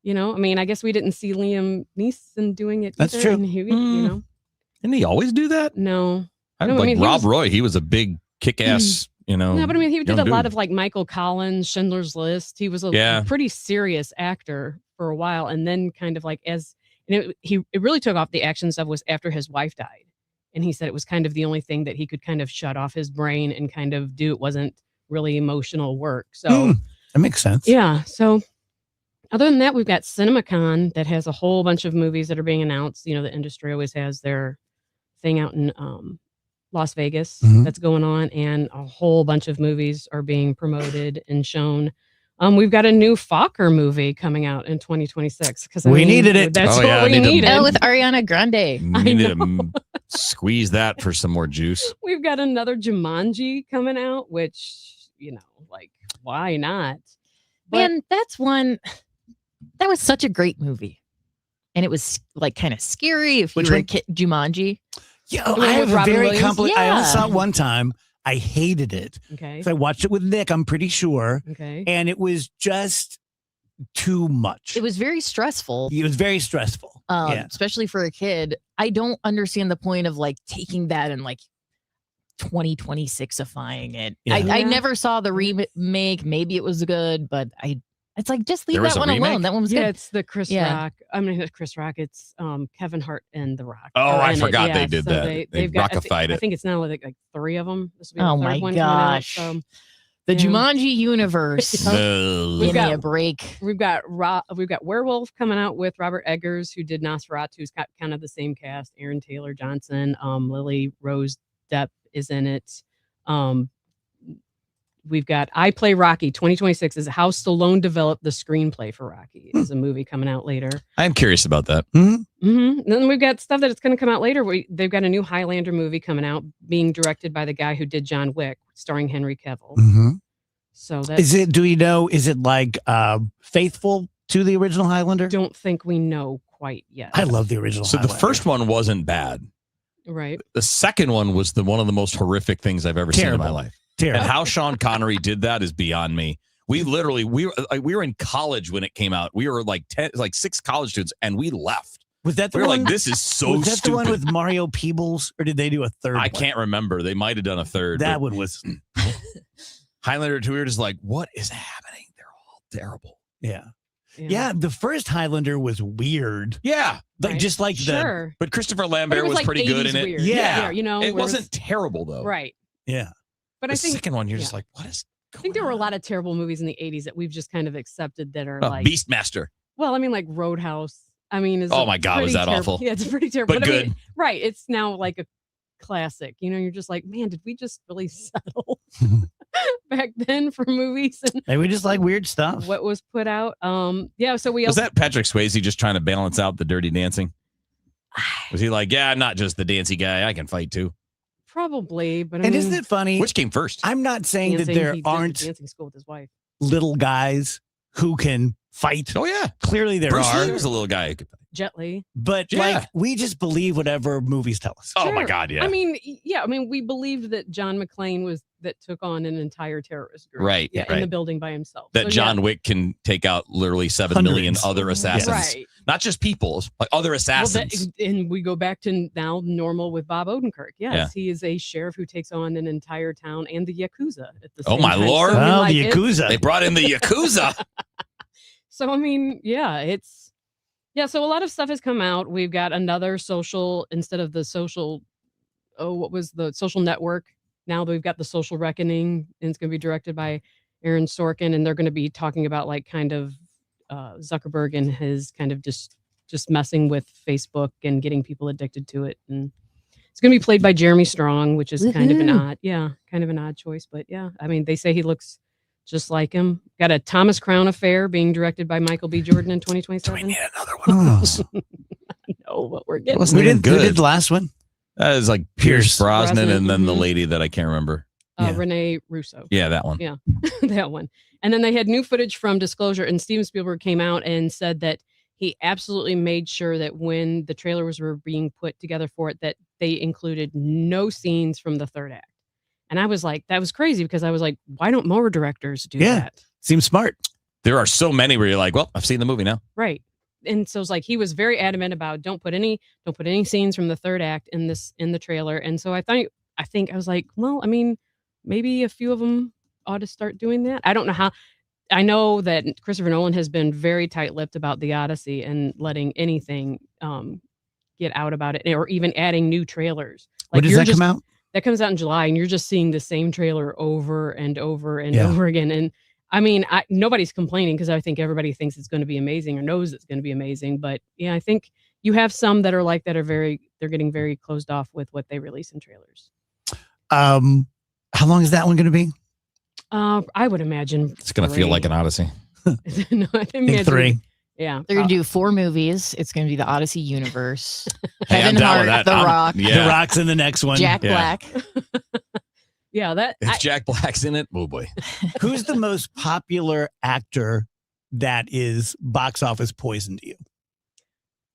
I mean, I guess we didn't see Liam Neeson doing it. That's either, true. And Didn't he always do that? No. Rob Roy, he was a big kick-ass, No, but I mean, he did a lot of like Michael Collins, Schindler's List. He was a pretty serious actor for a while, and then kind of like it really took off the action stuff was after his wife died. And he said it was kind of the only thing that he could kind of shut off his brain and kind of do. It wasn't really emotional work. So that makes sense. Yeah. So other than that, we've got CinemaCon that has a whole bunch of movies that are being announced. The industry always has their thing out in Las Vegas that's going on. And a whole bunch of movies are being promoted and shown. We've got a new Fokker movie coming out in 2026 because we needed it. That's what we needed. With Ariana Grande. We need to squeeze that for some more juice. We've got another Jumanji coming out, which, like, why not? Man, that's one. That was such a great movie. And it was like kind of scary if you were a kid. Jumanji. Yeah, I have a very complicated. I only saw it one time. I hated it. Okay. So I watched it with Nick, I'm pretty sure. Okay. And it was just too much. It was very stressful. It was very stressful. Yeah. Especially for a kid. I don't understand the point of like taking that and like 2026ifying it. Yeah. I never saw the remake. Maybe it was good, but it's like just leave There was that a one remake? alone. That one was Yeah, good. it's the Chris Rock. I mean, it's Chris Rock. It's Kevin Hart and The Rock. Oh, are I in it. forgot Yeah, they did so that. They've got. rockified I it. think it's now like 3 of them. This will be Oh the my third one coming out, gosh. so, The yeah. Jumanji universe. No. Give me got- a break. We've got Werewolf coming out with Robert Eggers, who did Nosferatu, who's got kind of the same cast. Aaron Taylor Johnson, Lily Rose Depp is in it. We've got I Play Rocky 2026 is how Stallone developed the screenplay for Rocky. Is a movie coming out later. I'm curious about that. Then we've got stuff that's going to come out later. They've got a new Highlander movie coming out, being directed by the guy who did John Wick, starring Henry Cavill. So that's, Is it? Do we know? Is it like faithful to the original Highlander? Don't think we know quite yet. I love the original. So the Highlander. first one wasn't bad. Right. The second one was one of the most horrific things I've ever seen in my Terrible. life. Terrible. And how Sean Connery did that is beyond me. We were in college when it came out. We were like 6 college students, and we left. Was that the we were one? like, this is so was that stupid. the one with Mario Peebles, or did they do a third? I one? can't remember. They might have done a third. That but one was. Highlander 2. We were just like, what is happening? They're all terrible. Yeah. The first Highlander was weird. Yeah. Like just like Sure. But Christopher But Lambert it was like pretty good 80s in it. weird. Yeah. You know, It where wasn't terrible though. right. Yeah. But The I think second one, you're just yeah. like, what is I think there were a lot of terrible movies in the 80s that we've just kind of accepted that are like Beastmaster? well, I mean, like Roadhouse. I mean, is Oh a my God, was pretty that terrible- awful? Yeah, it's pretty terrible. But I good. mean, right. It's now like a classic. You know, you're just like, man, did we just really settle back then for movies and Hey, we just like weird stuff. what was put out? Yeah. So we Was also that Patrick Swayze just trying to balance out the Dirty Dancing? Was he like, yeah, I'm not just the dancey guy. I can fight too. probably, but I And mean, isn't it funny? Which came first? I'm not saying that dancing, there he did the aren't dancing school with his wife. little guys who can fight. Oh, yeah. Clearly there Bruce are. Lee was a little guy who could fight. Jet Li. But Yeah. like we just believe whatever movies tell us. Oh, my Sure. God, yeah. I mean, yeah. I mean, we believed that John McClane was that took on an entire terrorist group. Right, Yeah. In right. the building by himself. That So, John yeah. Wick can take out literally 7 million Hundreds. other assassins. Right. Not just people, like other Well, assassins. and we go back to now normal with Bob Odenkirk. Yes, Yeah. he is a sheriff who takes on an entire town and the Yakuza at the Oh, same my time. Lord. So, I mean, Oh, like, the Yakuza. They brought in the Yakuza. So I mean, yeah, so a lot of stuff has come out. We've got another social instead of the social. Oh, what was the Social Network? Now we've got the Social Reckoning, and it's going to be directed by Aaron Sorkin, and they're going to be talking about like kind of Zuckerberg and his kind of just messing with Facebook and getting people addicted to it, and it's going to be played by Jeremy Strong, which is kind of an odd choice, but yeah, I mean, they say he looks just like him. Got a Thomas Crown Affair being directed by Michael B. Jordan in 2027. Do we need another one of those? No, but we're getting Wasn't Who even did, who good. did the last one? That is like Pierce Brosnan Brosnan, and then the mhm. lady that I can't remember. Yeah. Renee Russo. Yeah, that one. Yeah, that one. And then they had new footage from Disclosure, and Steven Spielberg came out and said that he absolutely made sure that when the trailers were being put together for it, that they included no scenes from the third act. And I was like, that was crazy because I was like, why don't more directors do Yeah. that? Seems smart. There are so many where you're like, well, I've seen the movie now. Right. And so it's like he was very adamant about don't put any scenes from the third act in the trailer. And so I think I was like, well, I mean, maybe a few of them ought to start doing that. I don't know how. I know that Christopher Nolan has been very tight-lipped about the Odyssey and letting anything get out about it, or even adding new trailers. When does that come out? That comes out in July, and you're just seeing the same trailer over and over and Yeah. over again. And I mean, nobody's complaining because I think everybody thinks it's going to be amazing or knows it's going to be amazing. But yeah, I think you have some that are like that they're getting very closed off with what they release in trailers. How long is that one going to be? I would imagine It's going to feel like an Odyssey. No, I think 3. Yeah, They're going to do 4 movies. It's going to be the Odyssey universe. Hey, I'm Kevin down Hart, with that. The I'm- Rock, Yeah. The Rock's in the next one. Jack Yeah. Black. yeah. That If Jack Black's in it, oh boy. Who's the most popular actor that is box office poison to you?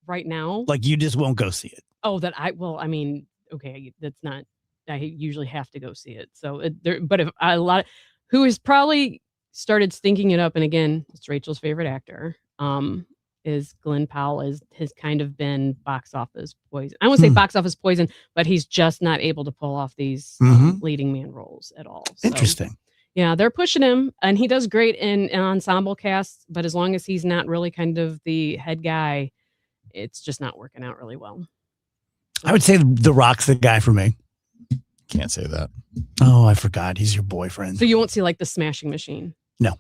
right now. Like you just won't go see it. Oh, I mean, okay, that's not. I usually have to go see it. So, but if a lot, who is probably started stinking it up. And again, it's Rachel's favorite actor. Is Glenn Powell has kind of been box office poison. I won't say box office poison, but he's just not able to pull off these leading man roles at all. So, Interesting. yeah, they're pushing him, and he does great in ensemble casts. But as long as he's not really kind of the head guy, it's just not working out really well. I would say The Rock's the guy for me. Can't say that. Oh, I forgot. He's your boyfriend. So you won't see like the Smashing Machine. No.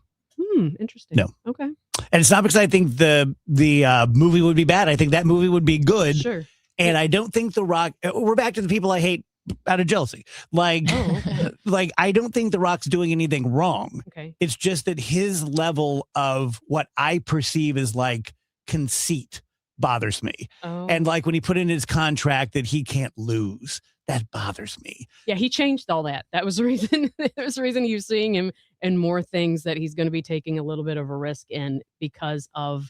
Interesting. No. Okay. And it's not because I think the movie would be bad. I think that movie would be good. Sure. And I don't think The Rock. We're back to the people I hate out of jealousy. Like, like I don't think The Rock's doing anything wrong. Okay. It's just that his level of what I perceive as like conceit bothers me. Oh. And like when he put in his contract that he can't lose, that bothers me. Yeah, he changed all that. That was the reason. That was the reason you're seeing him in more things that he's going to be taking a little bit of a risk in because of.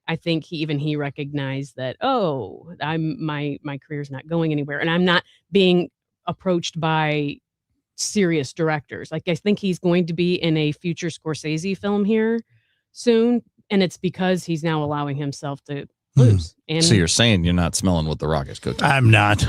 I think he recognized that my career's not going anywhere, and I'm not being approached by serious directors. Like I think he's going to be in a future Scorsese film here soon, and it's because he's now allowing himself to lose. And So you're saying you're not smelling what the Rock is cooking? I'm not.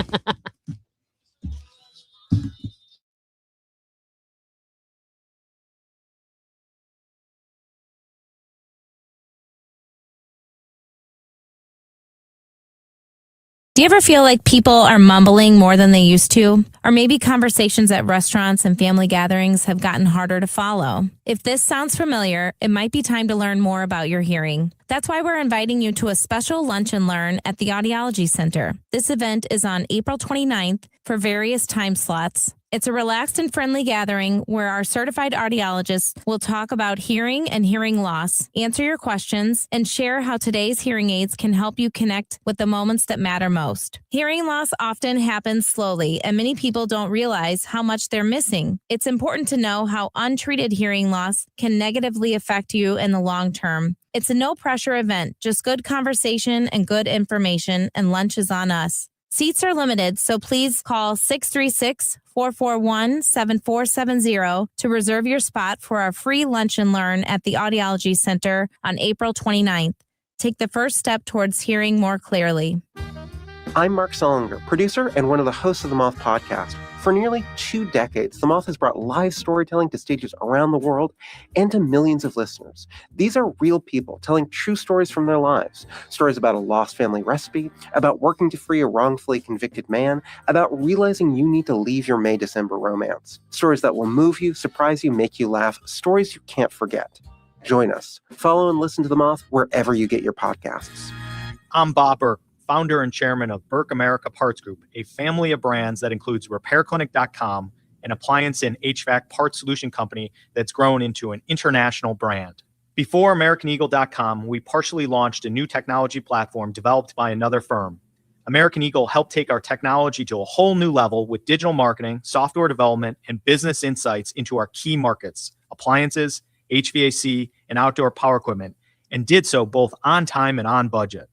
Do you ever feel like people are mumbling more than they used to? Or maybe conversations at restaurants and family gatherings have gotten harder to follow? If this sounds familiar, it might be time to learn more about your hearing. That's why we're inviting you to a special lunch and learn at the Audiology Center. This event is on April 29th for various time slots. It's a relaxed and friendly gathering where our certified audiologists will talk about hearing and hearing loss, answer your questions, and share how today's hearing aids can help you connect with the moments that matter most. Hearing loss often happens slowly, and many people don't realize how much they're missing. It's important to know how untreated hearing loss can negatively affect you in the long term. It's a no-pressure event, just good conversation and good information, and lunch is on us. Seats are limited, so please call 636-441-7470 to reserve your spot for our free lunch and learn at the Audiology Center on April 29th. Take the first step towards hearing more clearly. I'm Mark Solinger, producer and one of the hosts of the Moth podcast. For nearly 2 decades, The Moth has brought live storytelling to stages around the world and to millions of listeners. These are real people telling true stories from their lives. Stories about a lost family recipe, about working to free a wrongfully convicted man, about realizing you need to leave your May-December romance. Stories that will move you, surprise you, make you laugh. Stories you can't forget. Join us. Follow and listen to The Moth wherever you get your podcasts. I'm Bob Burke, founder and chairman of Burke America Parts Group, a family of brands that includes RepairClinic.com, an appliance and HVAC parts solution company that's grown into an international brand. Before AmericanEagle.com, we partially launched a new technology platform developed by another firm. American Eagle helped take our technology to a whole new level with digital marketing, software development, and business insights into our key markets, appliances, HVAC, and outdoor power equipment, and did so both on time and on budget.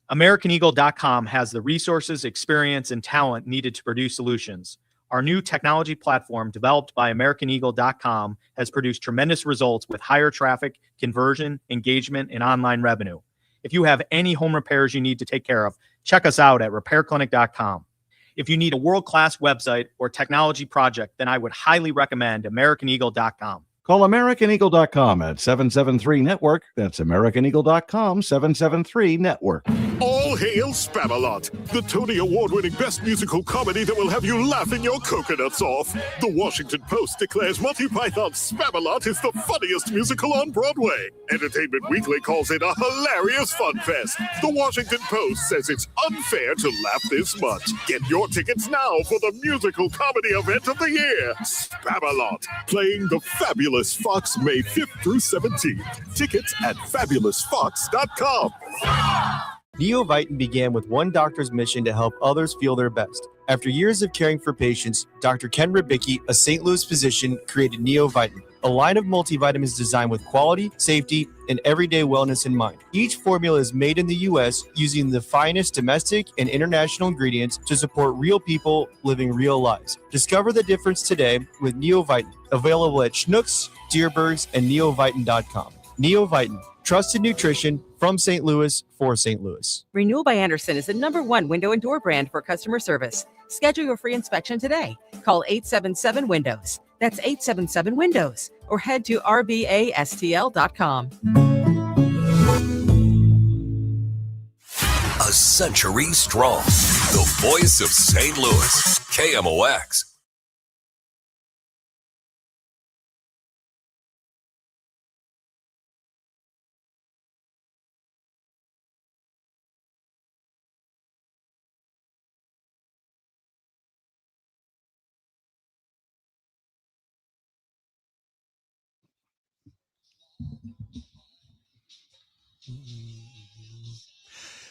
AmericanEagle.com has the resources, experience, and talent needed to produce solutions. Our new technology platform, developed by AmericanEagle.com, has produced tremendous results with higher traffic, conversion, engagement, and online revenue. If you have any home repairs you need to take care of, check us out at RepairClinic.com. If you need a world-class website or technology project, then I would highly recommend AmericanEagle.com. Call AmericanEagle.com at 773-NETWORK. That's AmericanEagle.com, 773-NETWORK. All hail Spamalot, the Tony Award-winning best musical comedy that will have you laughing your coconuts off. The Washington Post declares Monty Python's Spamalot is the funniest musical on Broadway. Entertainment Weekly calls it a hilarious fun fest. The Washington Post says it's unfair to laugh this much. Get your tickets now for the musical comedy event of the year, Spamalot, playing the Fabulous Fox May 5th through 17th. Tickets at fabulousfox.com. Neovitin began with one doctor's mission to help others feel their best. After years of caring for patients, Dr. Ken Ribicki, a St. Louis physician, created Neovitin, a line of multivitamins designed with quality, safety, and everyday wellness in mind. Each formula is made in the U.S. using the finest domestic and international ingredients to support real people living real lives. Discover the difference today with Neovitin, available at Schnucks, Deerbergs, and neovitin.com. Neovitin, trusted nutrition from St. Louis for St. Louis. Renewal by Andersen is the #1 window and door brand for customer service. Schedule your free inspection today. Call 877-WINDOWS. That's 877-WINDOWS. Or head to rbastl.com. A century strong. The voice of St. Louis. KMOX.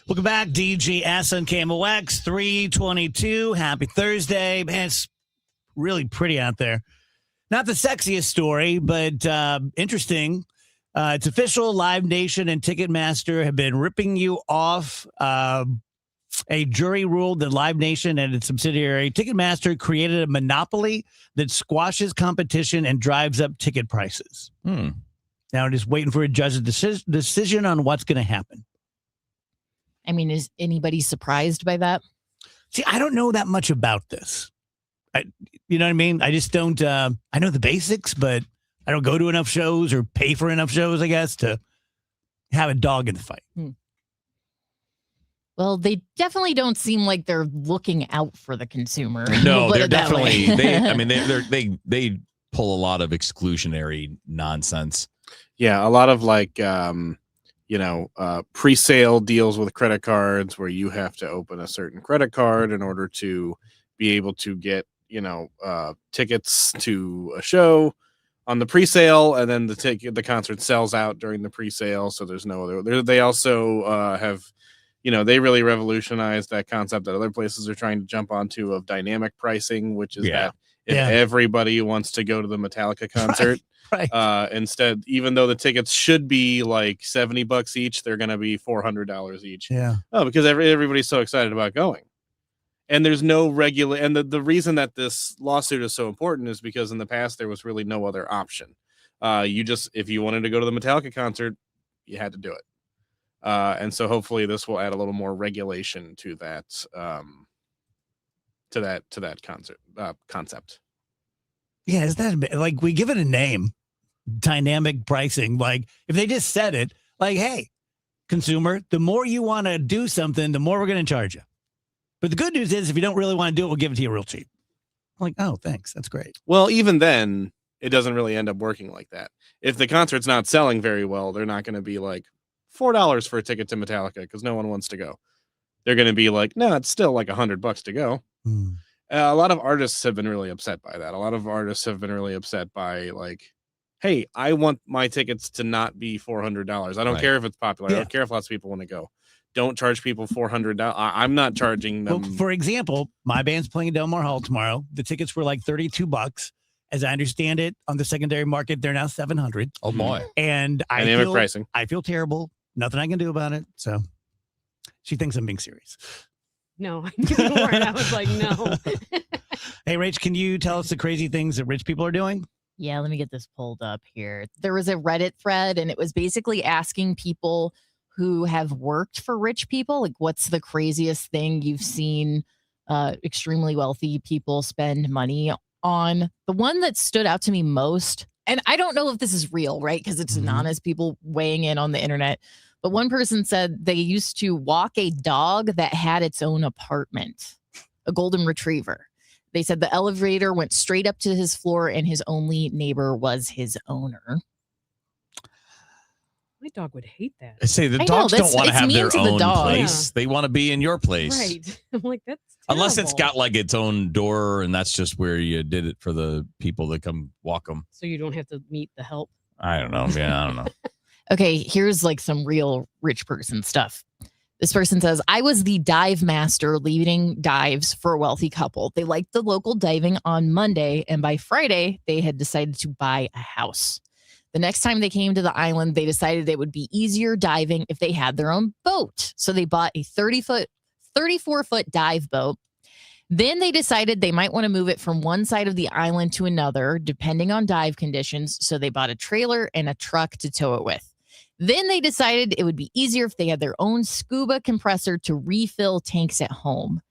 Welcome back, DGS on KMOX 322. Happy Thursday. Man, it's really pretty out there. Not the sexiest story, but interesting. It's official. Live Nation and Ticketmaster have been ripping you off. A jury ruled that Live Nation and its subsidiary Ticketmaster created a monopoly that squashes competition and drives up ticket prices. Now just waiting for a judge's decision on what's going to happen. I mean, is anybody surprised by that? See, I don't know that much about this. You know what I mean? I just don't, I know the basics, but I don't go to enough shows or pay for enough shows, I guess, to have a dog in the fight. Well, they definitely don't seem like they're looking out for the consumer. No, Put they're it that way. definitely, they pull a lot of exclusionary nonsense. Yeah, a lot of like, pre-sale deals with credit cards where you have to open a certain credit card in order to be able to get, tickets to a show on the pre-sale, and then the concert sells out during the pre-sale. So there's no other. They also have, they really revolutionized that concept that other places are trying to jump onto of dynamic pricing, which is that if everybody wants to go to the Metallica concert. Right. Instead, even though the tickets should be like $70 each, they're going to be $400 each. Yeah. Oh, because everybody's so excited about going. And there's no regular. And the reason that this lawsuit is so important is because in the past, there was really no other option. If you wanted to go to the Metallica concert, you had to do it. And so hopefully this will add a little more regulation to that, to that concept. Yeah, is that like we give it a name, dynamic pricing? Like if they just said it, like, hey, consumer, the more you want to do something, the more we're going to charge you. But the good news is, if you don't really want to do it, we'll give it to you real cheap. I'm like, oh, thanks, that's great. Well, even then, it doesn't really end up working like that. If the concert's not selling very well, they're not going to be like $4 for a ticket to Metallica because no one wants to go. They're going to be like, no, it's still like $100 to go. A lot of artists have been really upset by that. A lot of artists have been really upset by like, hey, I want my tickets to not be $400. I don't care if it's popular. I don't care if lots of people want to go. Don't charge people $400. I'm not charging them. Well, for example, my band's playing Delmar Hall tomorrow. The tickets were like $32. As I understand it, on the secondary market, they're now $700. Oh boy! And dynamic pricing. I feel terrible. Nothing I can do about it. So she thinks I'm being serious. No, I was like, no. Hey, Rach, can you tell us the crazy things that rich people are doing? Yeah, let me get this pulled up here. There was a Reddit thread, and it was basically asking people who have worked for rich people, like, what's the craziest thing you've seen extremely wealthy people spend money on? The one that stood out to me most, and I don't know if this is real, right? Because it's anonymous people weighing in on the internet. But one person said they used to walk a dog that had its own apartment, a golden retriever. They said the elevator went straight up to his floor and his only neighbor was his owner. My dog would hate that. I say the dogs don't want to have their own place. They want to be in your place. Right. I'm like, that's terrible. Unless it's got like its own door and that's just where you did it for the people that come walk them. So you don't have to meet the help. I don't know. Yeah, I don't know. Okay, here's like some real rich person stuff. This person says, I was the dive master leading dives for a wealthy couple. They liked the local diving on Monday, and by Friday, they had decided to buy a house. The next time they came to the island, they decided it would be easier diving if they had their own boat. So they bought a 34-foot dive boat. Then they decided they might want to move it from one side of the island to another, depending on dive conditions. So they bought a trailer and a truck to tow it with. Then they decided it would be easier if they had their own scuba compressor to refill tanks at home.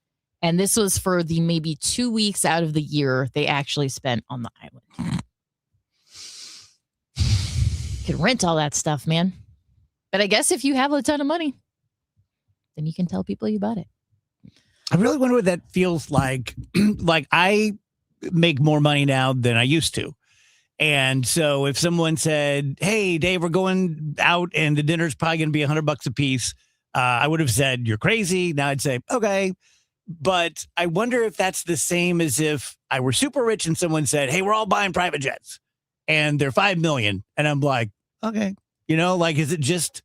And this was for the maybe 2 weeks out of the year they actually spent on the island. Could rent all that stuff, man. But I guess if you have a ton of money, then you can tell people you bought it. I really wonder what that feels like. Like, I make more money now than I used to. And so if someone said, hey, Dave, we're going out and the dinner's probably going to be $100 a piece, I would have said, you're crazy. Now I'd say, okay. But I wonder if that's the same as if I were super rich and someone said, hey, we're all buying private jets and they're $5 million. And I'm like, okay, like, is it just.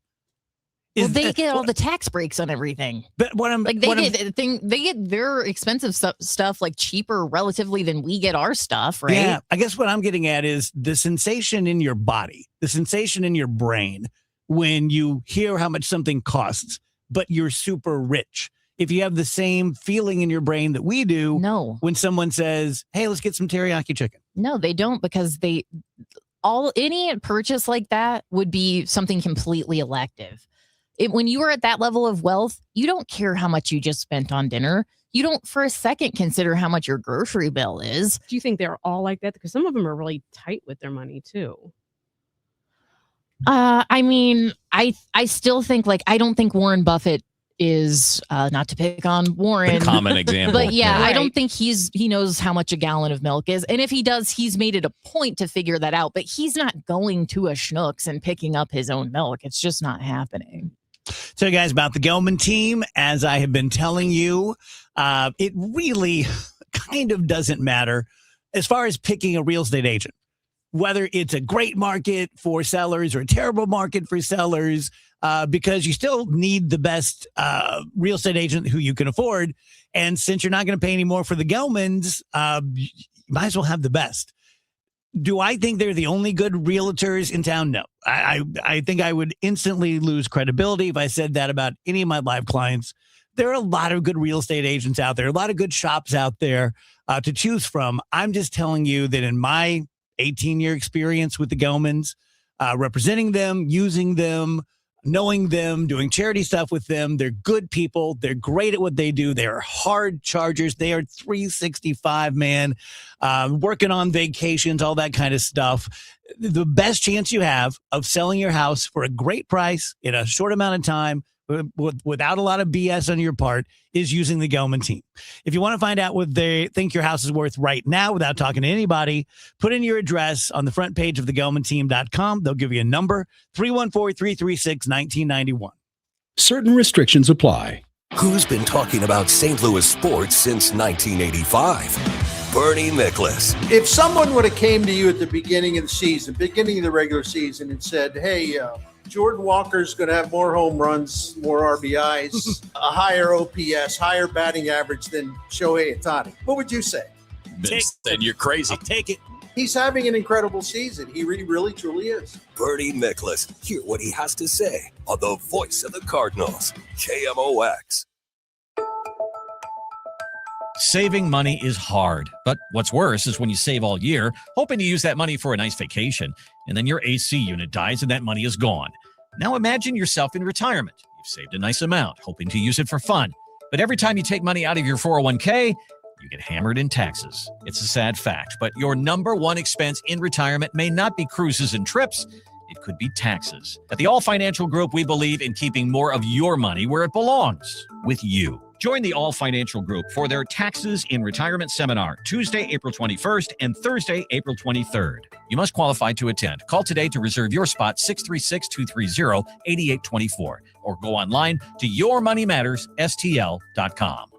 Well, they get all the tax breaks on everything. But what I'm like, they get their expensive stuff like cheaper relatively than we get our stuff, right? Yeah, I guess what I'm getting at is the sensation in your body, the sensation in your brain when you hear how much something costs, but you're super rich. If you have the same feeling in your brain that we do, no, when someone says, "Hey, let's get some teriyaki chicken," no, they don't, because any purchase like that would be something completely elective. When you are at that level of wealth, you don't care how much you just spent on dinner. You don't for a second consider how much your grocery bill is. Do you think they're all like that? Because some of them are really tight with their money too. I mean, I still think, like, I don't think Warren Buffett is, not to pick on Warren. The common example. But yeah, Right. I don't think he knows how much a gallon of milk is. And if he does, he's made it a point to figure that out. But he's not going to a Schnucks and picking up his own milk. It's just not happening. So, guys, about the Gelman team, as I have been telling you, it really kind of doesn't matter as far as picking a real estate agent, whether it's a great market for sellers or a terrible market for sellers, because you still need the best real estate agent who you can afford. And since you're not going to pay any more for the Gelmans, you might as well have the best. Do I think they're the only good realtors in town? No. I think I would instantly lose credibility if I said that about any of my live clients. There are a lot of good real estate agents out there, a lot of good shops out there to choose from. I'm just telling you that in my 18-year experience with the Gelmans, representing them, using them, knowing them, doing charity stuff with them, they're good people. They're great at what they do. They are hard chargers. They are 365, man, working on vacations, all that kind of stuff. The best chance you have of selling your house for a great price in a short amount of time without a lot of BS on your part is using the Gelman team. If you want to find out what they think your house is worth right now without talking to anybody, put in your address on the front page of thegelmanteam.com. They'll give you a number, 314-336-1991. Certain restrictions apply. Who's been talking about St. Louis sports since 1985? Bernie Miklasz. If someone would have came to you at the beginning of the season, beginning of the regular season, and said, hey, Jordan Walker's going to have more home runs, more RBIs, a higher OPS, higher batting average than Shohei Ohtani, what would you say? Then you're crazy. I'll take it. He's having an incredible season. He really, truly is. Bernie Miklasz. Hear what he has to say on the voice of the Cardinals, KMOX. Saving money is hard, but what's worse is when you save all year, hoping to use that money for a nice vacation, and then your AC unit dies and that money is gone. Now imagine yourself in retirement. You've saved a nice amount, hoping to use it for fun. But every time you take money out of your 401k, you get hammered in taxes. It's a sad fact, but your number one expense in retirement may not be cruises and trips. It could be taxes. At the All Financial Group, we believe in keeping more of your money where it belongs, with you. Join the All Financial Group for their Taxes in Retirement Seminar, Tuesday, April 21st and Thursday, April 23rd. You must qualify to attend. Call today to reserve your spot, 636-230-8824, or go online to yourmoneymattersstl.com.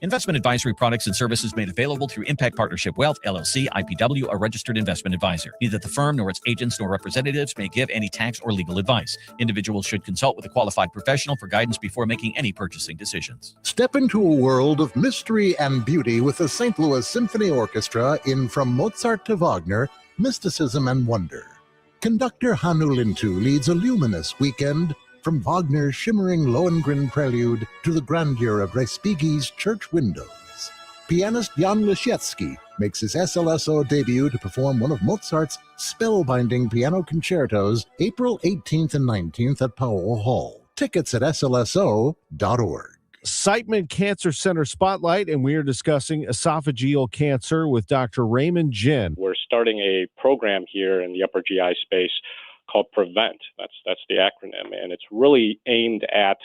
Investment advisory products and services made available through Impact Partnership Wealth, LLC, IPW, a registered investment advisor. Neither the firm nor its agents nor representatives may give any tax or legal advice. Individuals should consult with a qualified professional for guidance before making any purchasing decisions. Step into a world of mystery and beauty with the St. Louis Symphony Orchestra in From Mozart to Wagner, Mysticism and Wonder. Conductor Hannu Lintu leads a luminous weekend from Wagner's shimmering Lohengrin Prelude to the grandeur of Respighi's Church Windows. Pianist Jan Lisiecki makes his SLSO debut to perform one of Mozart's spellbinding piano concertos April 18th and 19th at Powell Hall. Tickets at slso.org. Siteman Cancer Center Spotlight, and we are discussing esophageal cancer with Dr. Raymond Jin. We're starting a program here in the upper GI space called PREVENT. That's the acronym, and it's really aimed at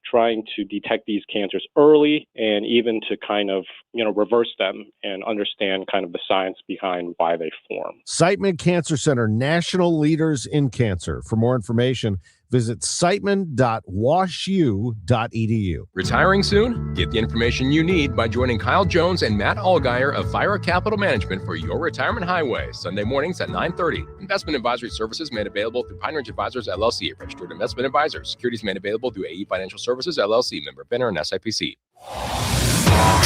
trying to detect these cancers early and even to kind of, reverse them and understand kind of the science behind why they form. Siteman Cancer Center, national leaders in cancer. For more information, visit siteman.washu.edu. Retiring soon? Get the information you need by joining Kyle Jones and Matt Allgeier of Fire Capital Management for your retirement highway, Sunday mornings at 9:30. Investment advisory services made available through Pine Ridge Advisors, LLC, a registered investment advisor. Securities made available through AE Financial Services, LLC, member FINRA and SIPC.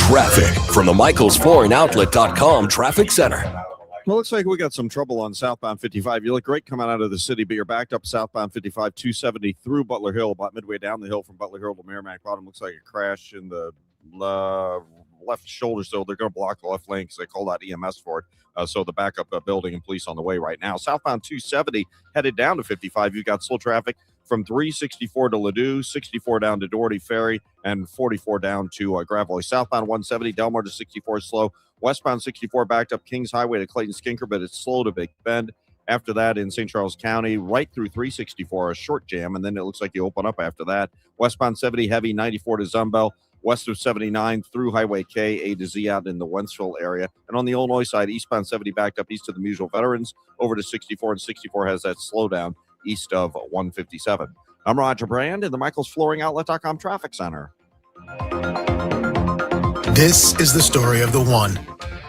Traffic from the MichaelsFlooringOutlet.com Traffic Center. Well, looks like we got some trouble on southbound 55. You look great coming out of the city, but you're backed up southbound 55, 270 through Butler Hill, about midway down the hill from Butler Hill to Merrimack Bottom. Looks like a crash in the left shoulder, so they're going to block the left lane because they called out EMS for it. So the backup building and police on the way right now. Southbound 270 headed down to 55. You've got slow traffic from 364 to Ladue, 64 down to Doherty Ferry, and 44 down to Gravois. Southbound 170, Delmar to 64 slow. Westbound 64 backed up Kings Highway to Clayton Skinker, but it's slow to Big Bend. After that, in St. Charles County, right through 364, a short jam, and then it looks like you open up after that. Westbound 70 heavy, 94 to Zumbel. West of 79 through Highway K, A to Z out in the Wentzville area. And on the Illinois side, eastbound 70 backed up east of the Musial Veterans over to 64, and 64 has that slowdown east of 157. I'm Roger Brand in the MichaelsFlooringOutlet.com Traffic Center. This is the story of the one.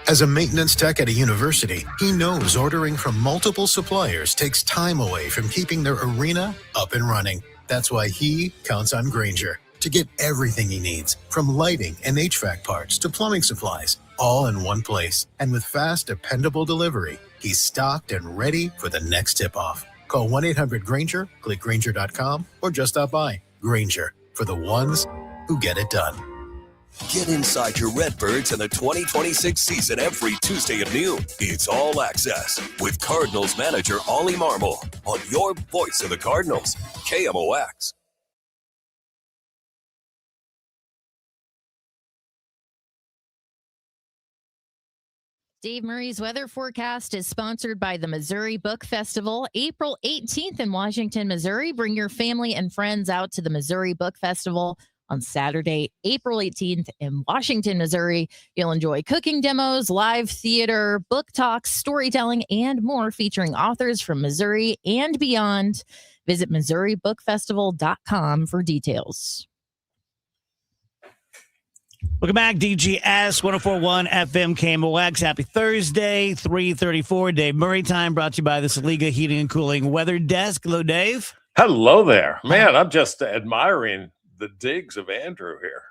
As a maintenance tech at a university, he knows ordering from multiple suppliers takes time away from keeping their arena up and running. That's why he counts on Grainger to get everything he needs, from lighting and HVAC parts to plumbing supplies, all in one place. And with fast, dependable delivery, he's stocked and ready for the next tip-off. Call 1-800-GRAINGER, click Grainger.com, or just stop by. Grainger, for the ones who get it done. Get inside your Redbirds in the 2026 season every Tuesday at noon. It's All Access with Cardinals manager Ollie Marmol on your voice of the Cardinals, KMOX. Dave Murray's weather forecast is sponsored by the Missouri Book Festival, April 18th in Washington, Missouri. Bring your family and friends out to the Missouri Book Festival on Saturday, April 18th in Washington, Missouri. You'll enjoy cooking demos, live theater, book talks, storytelling, and more featuring authors from Missouri and beyond. Visit MissouriBookFestival.com for details. Welcome back, DGS 1041 FM KMOX. Happy Thursday, 3:34. Dave Murray time brought to you by the Saliga Heating and Cooling Weather Desk. Hello, Dave. Hello there. Man, I'm just admiring the digs of Andrew here.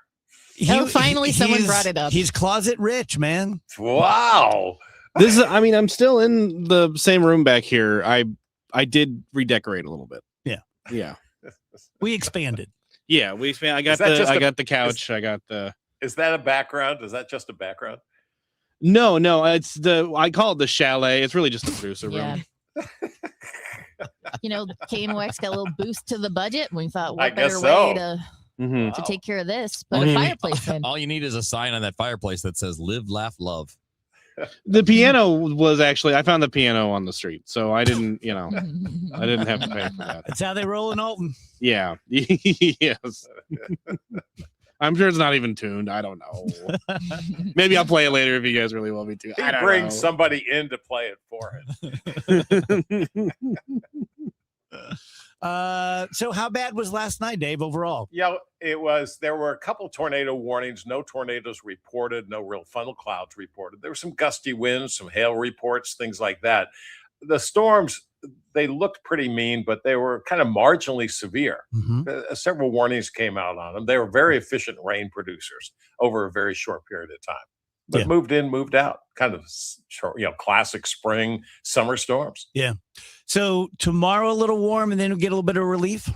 Finally someone brought it up. He's closet rich, man. Wow. I'm still in the same room back here. I did redecorate a little bit. Yeah. We expanded. Yeah, we expanded. I got the couch. Is that a background? Is that just a background? No, it's I call it the chalet. It's really just the producer room. KMOX got a little boost to the budget, and we thought, what I better guess way so. to take care of this? Put a fireplace in. All you need is a sign on that fireplace that says "Live, Laugh, Love." The piano was actually, I found the piano on the street, so I didn't, I didn't have to pay for that. That's how they roll in Alton. Yeah. Yes. I'm sure it's not even tuned. I don't know. Maybe I'll play it later if you guys really want me to. He brings somebody in to play it for him. So how bad was last night, Dave, overall? Yeah, there were a couple tornado warnings, no tornadoes reported, no real funnel clouds reported. There were some gusty winds, some hail reports, things like that. The storms, they looked pretty mean, but they were kind of marginally severe. Several warnings came out on them. They were very efficient rain producers over a very short period of time. But moved in, moved out, kind of short, classic spring, summer storms. Yeah. So tomorrow a little warm and then we'll get a little bit of relief?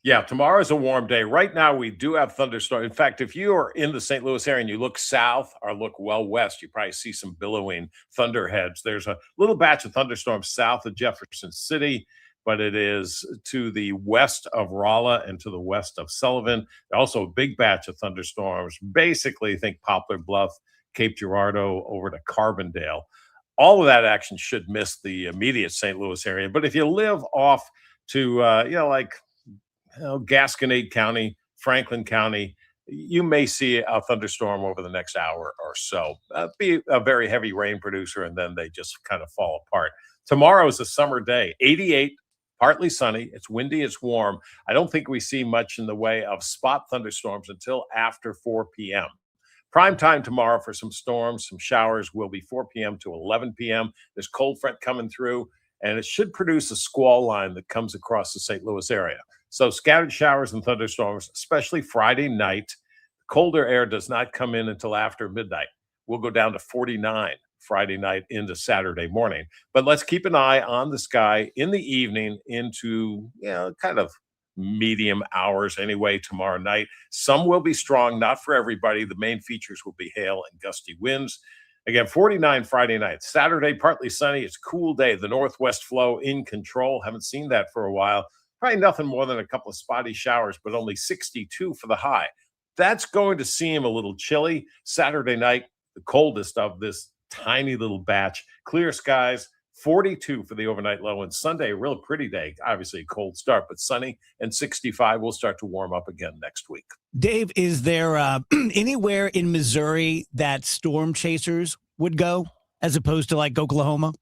Yeah, tomorrow's a warm day. Right now, we do have thunderstorms. In fact, if you are in the St. Louis area and you look south or look well west, you probably see some billowing thunderheads. There's a little batch of thunderstorms south of Jefferson City, but it is to the west of Rolla and to the west of Sullivan. Also a big batch of thunderstorms. Basically, think Poplar Bluff, Cape Girardeau over to Carbondale. All of that action should miss the immediate St. Louis area. But if you live off to, Gasconade County, Franklin County, you may see a thunderstorm over the next hour or so. Be a very heavy rain producer, and then they just kind of fall apart. Tomorrow is a summer day, 88, partly sunny. It's windy, it's warm. I don't think we see much in the way of spot thunderstorms until after 4 p.m. Prime time tomorrow for some storms, some showers will be 4 p.m. to 11 p.m. There's cold front coming through, and it should produce a squall line that comes across the St. Louis area. So scattered showers and thunderstorms, especially Friday night. Colder air does not come in until after midnight. We'll go down to 49 Friday night into Saturday morning. But let's keep an eye on the sky in the evening into, kind of medium hours anyway tomorrow night. Some will be strong, not for everybody. The main features will be hail and gusty winds. Again, 49 Friday night. Saturday, partly sunny. It's a cool day. The northwest flow in control. Haven't seen that for a while. Probably nothing more than a couple of spotty showers, but only 62 for the high. That's going to seem a little chilly. Saturday night, the coldest of this tiny little batch. Clear skies, 42 for the overnight low. And Sunday, a real pretty day. Obviously, a cold start, but sunny, and 65. Will start to warm up again next week. Dave, is there anywhere in Missouri that storm chasers would go as opposed to like Oklahoma?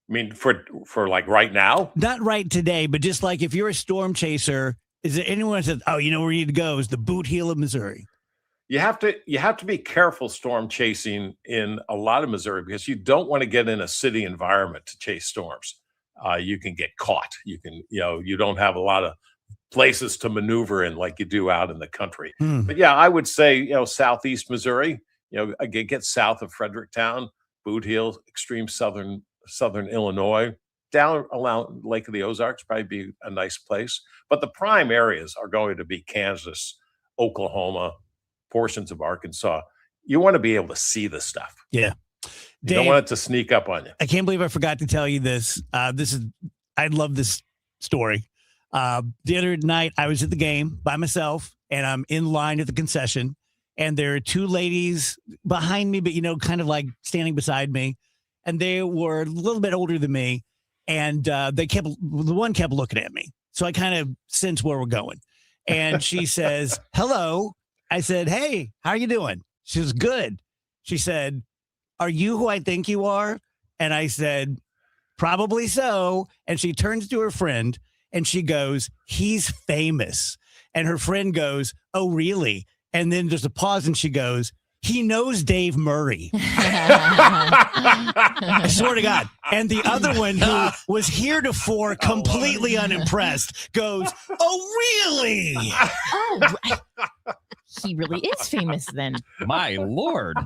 I mean, for like right now? Not right today, but just like if you're a storm chaser, is there anyone that says, oh, you know where you need to go is the boot heel of Missouri? You have to be careful storm chasing in a lot of Missouri because you don't want to get in a city environment to chase storms. You can get caught. You can, you don't have a lot of places to maneuver in like you do out in the country. But yeah, I would say, southeast Missouri, again, get south of Fredericktown, Boot Heel, extreme southern Illinois, down around Lake of the Ozarks, probably be a nice place. But the prime areas are going to be Kansas, Oklahoma, portions of Arkansas. You want to be able to see this stuff. Yeah. You don't want it to sneak up on you. I can't believe I forgot to tell you this. I love this story. The other night I was at the game by myself and I'm in line at the concession and there are two ladies behind me, but kind of like standing beside me. And they were a little bit older than me. And the one kept looking at me. So I kind of sensed where we're going. And she says, hello. I said, hey, how are you doing? She was good. She said, are you who I think you are? And I said, probably so. And she turns to her friend and she goes, he's famous. And her friend goes, oh, really? And then there's a pause and she goes, he knows Dave Murray. I swear to God. And the other one who was heretofore completely unimpressed goes, oh, really? Oh, he really is famous then. My Lord.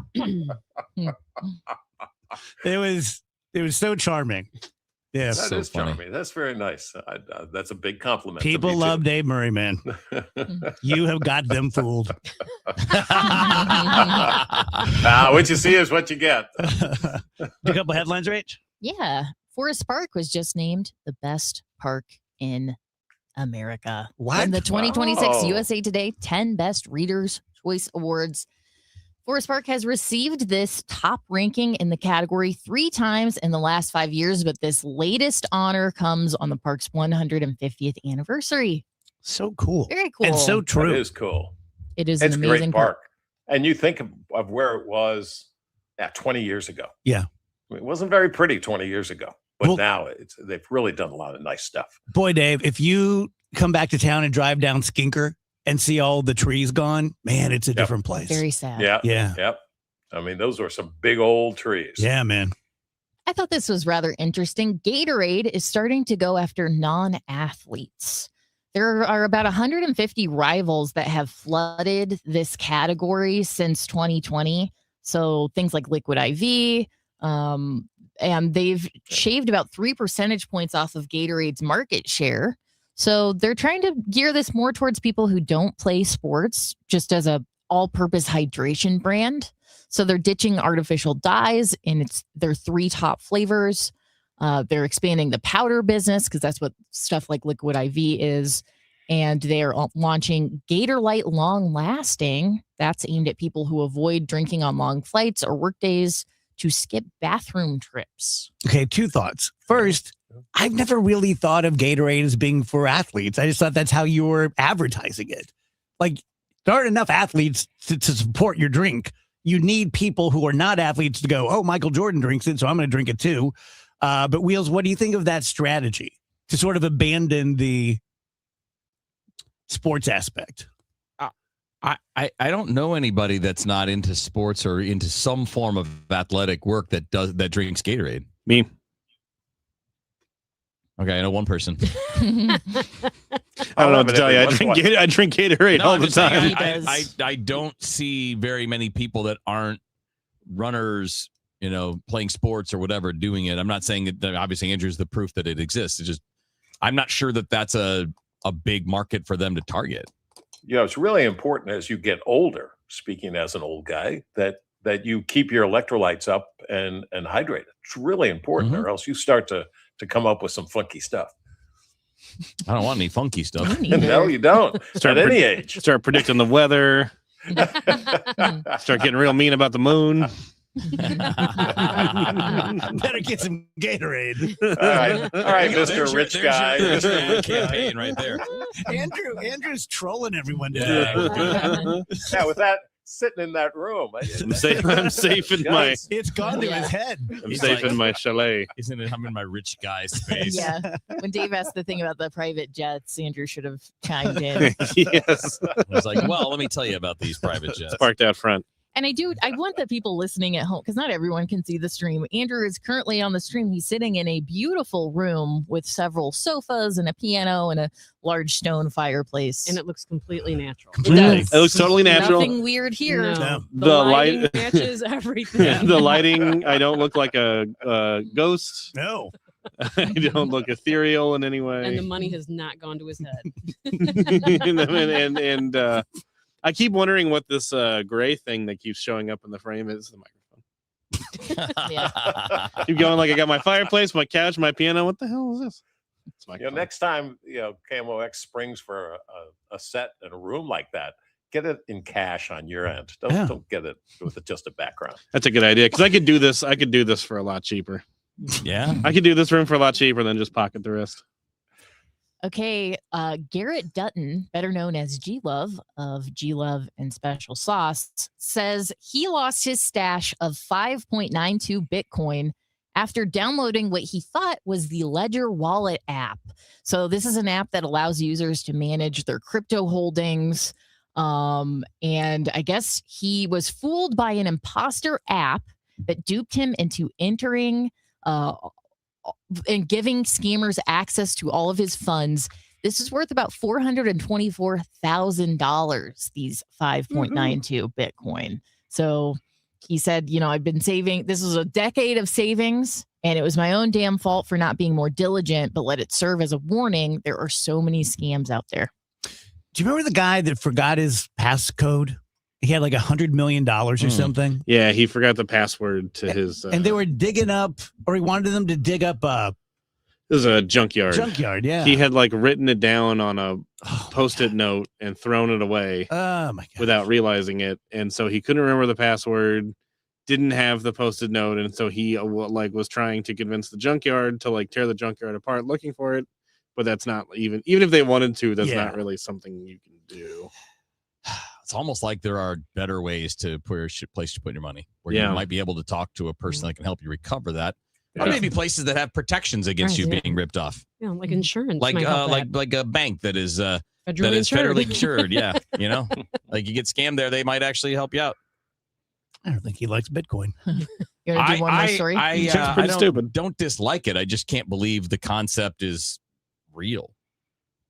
It was so charming. Yeah, that is charming. That's very nice. That's a big compliment. People love Dave Murray, man. You have got them fooled. What you see is what you get. A couple headlines, Rach? Yeah. Forest Park was just named the best park in America. What? In the 2026 USA Today 10 Best Readers' Choice Awards. Forest Park has received this top ranking in the category 3 times in the last 5 years, but this latest honor comes on the park's 150th anniversary. So cool. Very cool. And so true. It is cool. It's an amazing great park. And you think of where it was 20 years ago. Yeah. It wasn't very pretty 20 years ago, But now they've really done a lot of nice stuff. Boy, Dave, if you come back to town and drive down Skinker and see all the trees gone, man, it's a different place. Very sad. Yeah. Yeah. Yep. I mean, those are some big old trees. Yeah, man. I thought this was rather interesting. Gatorade is starting to go after non-athletes. There are about 150 rivals that have flooded this category since 2020. So things like Liquid IV, and they've shaved about 3 percentage points off of Gatorade's market share. So they're trying to gear this more towards people who don't play sports, just as a all-purpose hydration brand. So they're ditching artificial dyes in their 3 top flavors. They're expanding the powder business because that's what stuff like Liquid IV is. And they're launching Gator Light Long Lasting. That's aimed at people who avoid drinking on long flights or work days to skip bathroom trips. Okay, 2 thoughts. First, I've never really thought of Gatorade as being for athletes. I just thought that's how you were advertising it. Like, there aren't enough athletes to support your drink. You need people who are not athletes to go, oh, Michael Jordan drinks it, so I'm going to drink it too. But Wheels, what do you think of that strategy to sort of abandon the sports aspect? I don't know anybody that's not into sports or into some form of athletic work that drinks Gatorade. Me. Okay, I know one person. I don't know what to tell you. I drink Gatorade all the time. I don't see very many people that aren't runners, playing sports or whatever, doing it. I'm not saying that obviously Andrew's the proof that it exists. It's just I'm not sure that that's a big market for them to target. It's really important as you get older, speaking as an old guy, that you keep your electrolytes up and hydrated. It's really important, or else you start to come up with some funky stuff. I don't want any funky stuff. No, you don't. At any age. Start predicting the weather. Start getting real mean about the moon. Better get some Gatorade. All right, Mr. Rich Guy. There's your campaign right there. Andrew's trolling everyone today. Yeah, with that sitting in that room. I'm safe in my. It's gone to his head. I'm safe in my chalet. I'm in my rich guy space. Yeah. When Dave asked the thing about the private jets, Andrew should have chimed in. Yes. I was like, well, let me tell you about these private jets. It's parked out front. And I want the people listening at home, because not everyone can see the stream. Andrew is currently on the stream. He's sitting in a beautiful room with several sofas and a piano and a large stone fireplace. And it looks completely natural. It looks totally natural. Nothing weird here. No. The lighting matches everything. The lighting, I don't look like a ghost. No. I don't look ethereal in any way. And the money has not gone to his head. and I keep wondering what this gray thing that keeps showing up in the frame is. The microphone. Keep going like I got my fireplace, my couch, my piano. What the hell is this? It's my next time KMOX springs for a set in a room like that, get it in cash on your end. Don't get it with just a background. That's a good idea, because I could do this. I could do this for a lot cheaper. Yeah, I could do this room for a lot cheaper than just pocket the rest. Okay, Garrett Dutton, better known as G-Love of G-Love and Special Sauce, says he lost his stash of 5.92 Bitcoin after downloading what he thought was the Ledger Wallet app. So this is an app that allows users to manage their crypto holdings. And I guess he was fooled by an imposter app that duped him into entering and giving scammers access to all of his funds. This is worth about $424,000, these 5.92 Bitcoin. So he said, I've been saving. This was a decade of savings, and it was my own damn fault for not being more diligent, but let it serve as a warning. There are so many scams out there. Do you remember the guy that forgot his passcode? He had like $100 million or something. Yeah, he forgot the password to his. And they were digging up, or he wanted them to dig up. It was a junkyard. Junkyard, yeah. He had written it down on a Post-it note and thrown it away. Oh my god! Without realizing it, and so he couldn't remember the password. Didn't have the Post-it note, and so he was trying to convince the junkyard to tear the junkyard apart, looking for it. But that's not even if they wanted to. That's not really something you can do. It's almost like there are better ways to put your place to put your money, where you might be able to talk to a person that can help you recover that. Or maybe places that have protections against you Right, yeah. being ripped off. Yeah, like insurance. Like might help that. like a bank that is Federally federally insured. Yeah, like you get scammed there, they might actually help you out. I don't think he likes Bitcoin. You want to do one more story? Don't dislike it. I just can't believe the concept is real.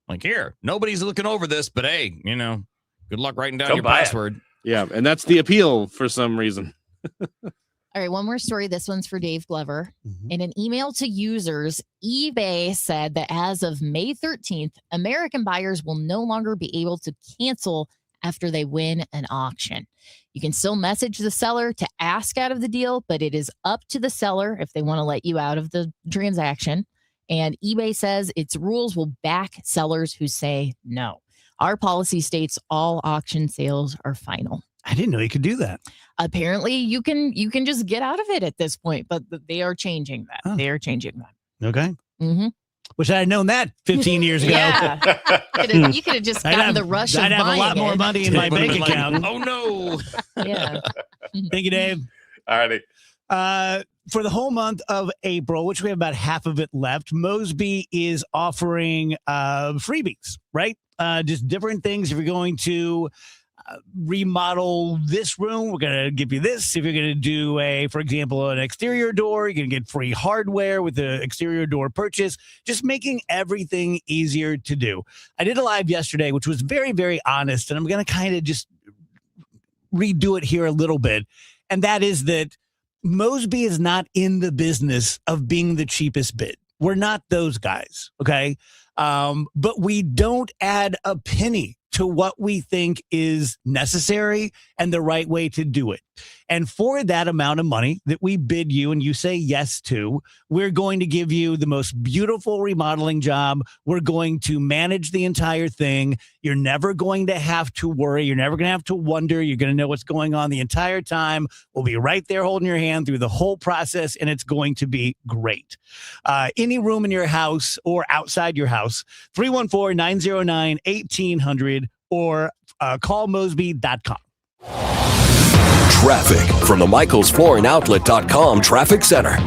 Like, here, nobody's looking over this, but hey, good luck writing down Come your buy it. password. Yeah, and that's the appeal for some reason. All right, one more story. This one's for Dave Glover. In an email to users, eBay said that as of May 13th, American buyers will no longer be able to cancel after they win an auction. You can still message the seller to ask out of the deal, but it is up to the seller if they want to let you out of the transaction. And eBay says its rules will back sellers who say no. Our policy states all auction sales are final. I didn't know you could do that. Apparently, you can just get out of it at this point, but they are changing that. Huh. They are changing that. Okay. Mm-hmm. Wish I had known that 15 years ago. Yeah. You could have just gotten the rush of I'd have buying a lot more it. money in my bank account. Oh, no. Yeah. Thank you, Dave. All righty. For the whole month of April, which we have about half of it left, Mosby is offering freebies, right? Just different things. If you're going to remodel this room, we're going to give you this. If you're going to do for example, an exterior door, you're going to get free hardware with the exterior door purchase, just making everything easier to do. I did a live yesterday, which was very, very honest, and I'm going to kind of just redo it here a little bit. And that is that Mosby is not in the business of being the cheapest bid. We're not those guys, okay? But we don't add a penny to what we think is necessary and the right way to do it. And for that amount of money that we bid you and you say yes to, we're going to give you the most beautiful remodeling job. We're going to manage the entire thing. You're never going to have to worry. You're never going to have to wonder. You're going to know what's going on the entire time. We'll be right there holding your hand through the whole process, and it's going to be great. Any room in your house or outside your house, 314-909-1800 or call Mosby.com. Traffic from the MichaelsFlooringOutlet.com Traffic Center.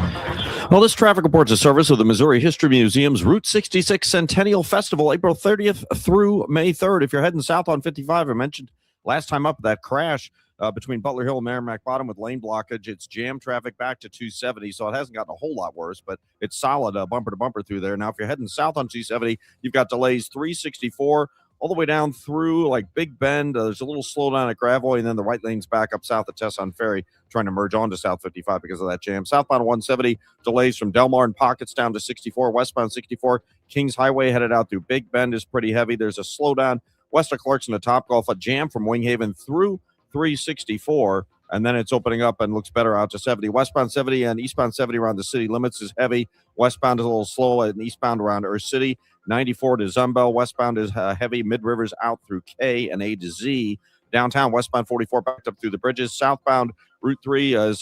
Well, this traffic report's a service of the Missouri History Museum's Route 66 Centennial Festival, April 30th through May 3rd. If you're heading south on 55, I mentioned last time up that crash between Butler Hill and Merrimack Bottom with lane blockage. It's jam traffic back to 270, so it hasn't gotten a whole lot worse, but it's solid bumper to bumper through there. Now, if you're heading south on 270, you've got delays 364 all the way down through like Big Bend. There's a little slowdown at Gravois, and then the right lane's back up south at Tesson Ferry, trying to merge onto South 55 because of that jam. Southbound 170, delays from Delmar and Pockets down to 64. Westbound 64, Kings Highway headed out through Big Bend is pretty heavy. There's a slowdown west of Clarkson to Topgolf, a jam from Winghaven through 364, and then it's opening up and looks better out to 70. Westbound 70 and eastbound 70 around the city limits is heavy. Westbound is a little slow, and eastbound around Earth City. 94 to Zumbel. Westbound is heavy. Mid-Rivers out through K and A to Z. Downtown, westbound 44 backed up through the bridges. Southbound Route 3 is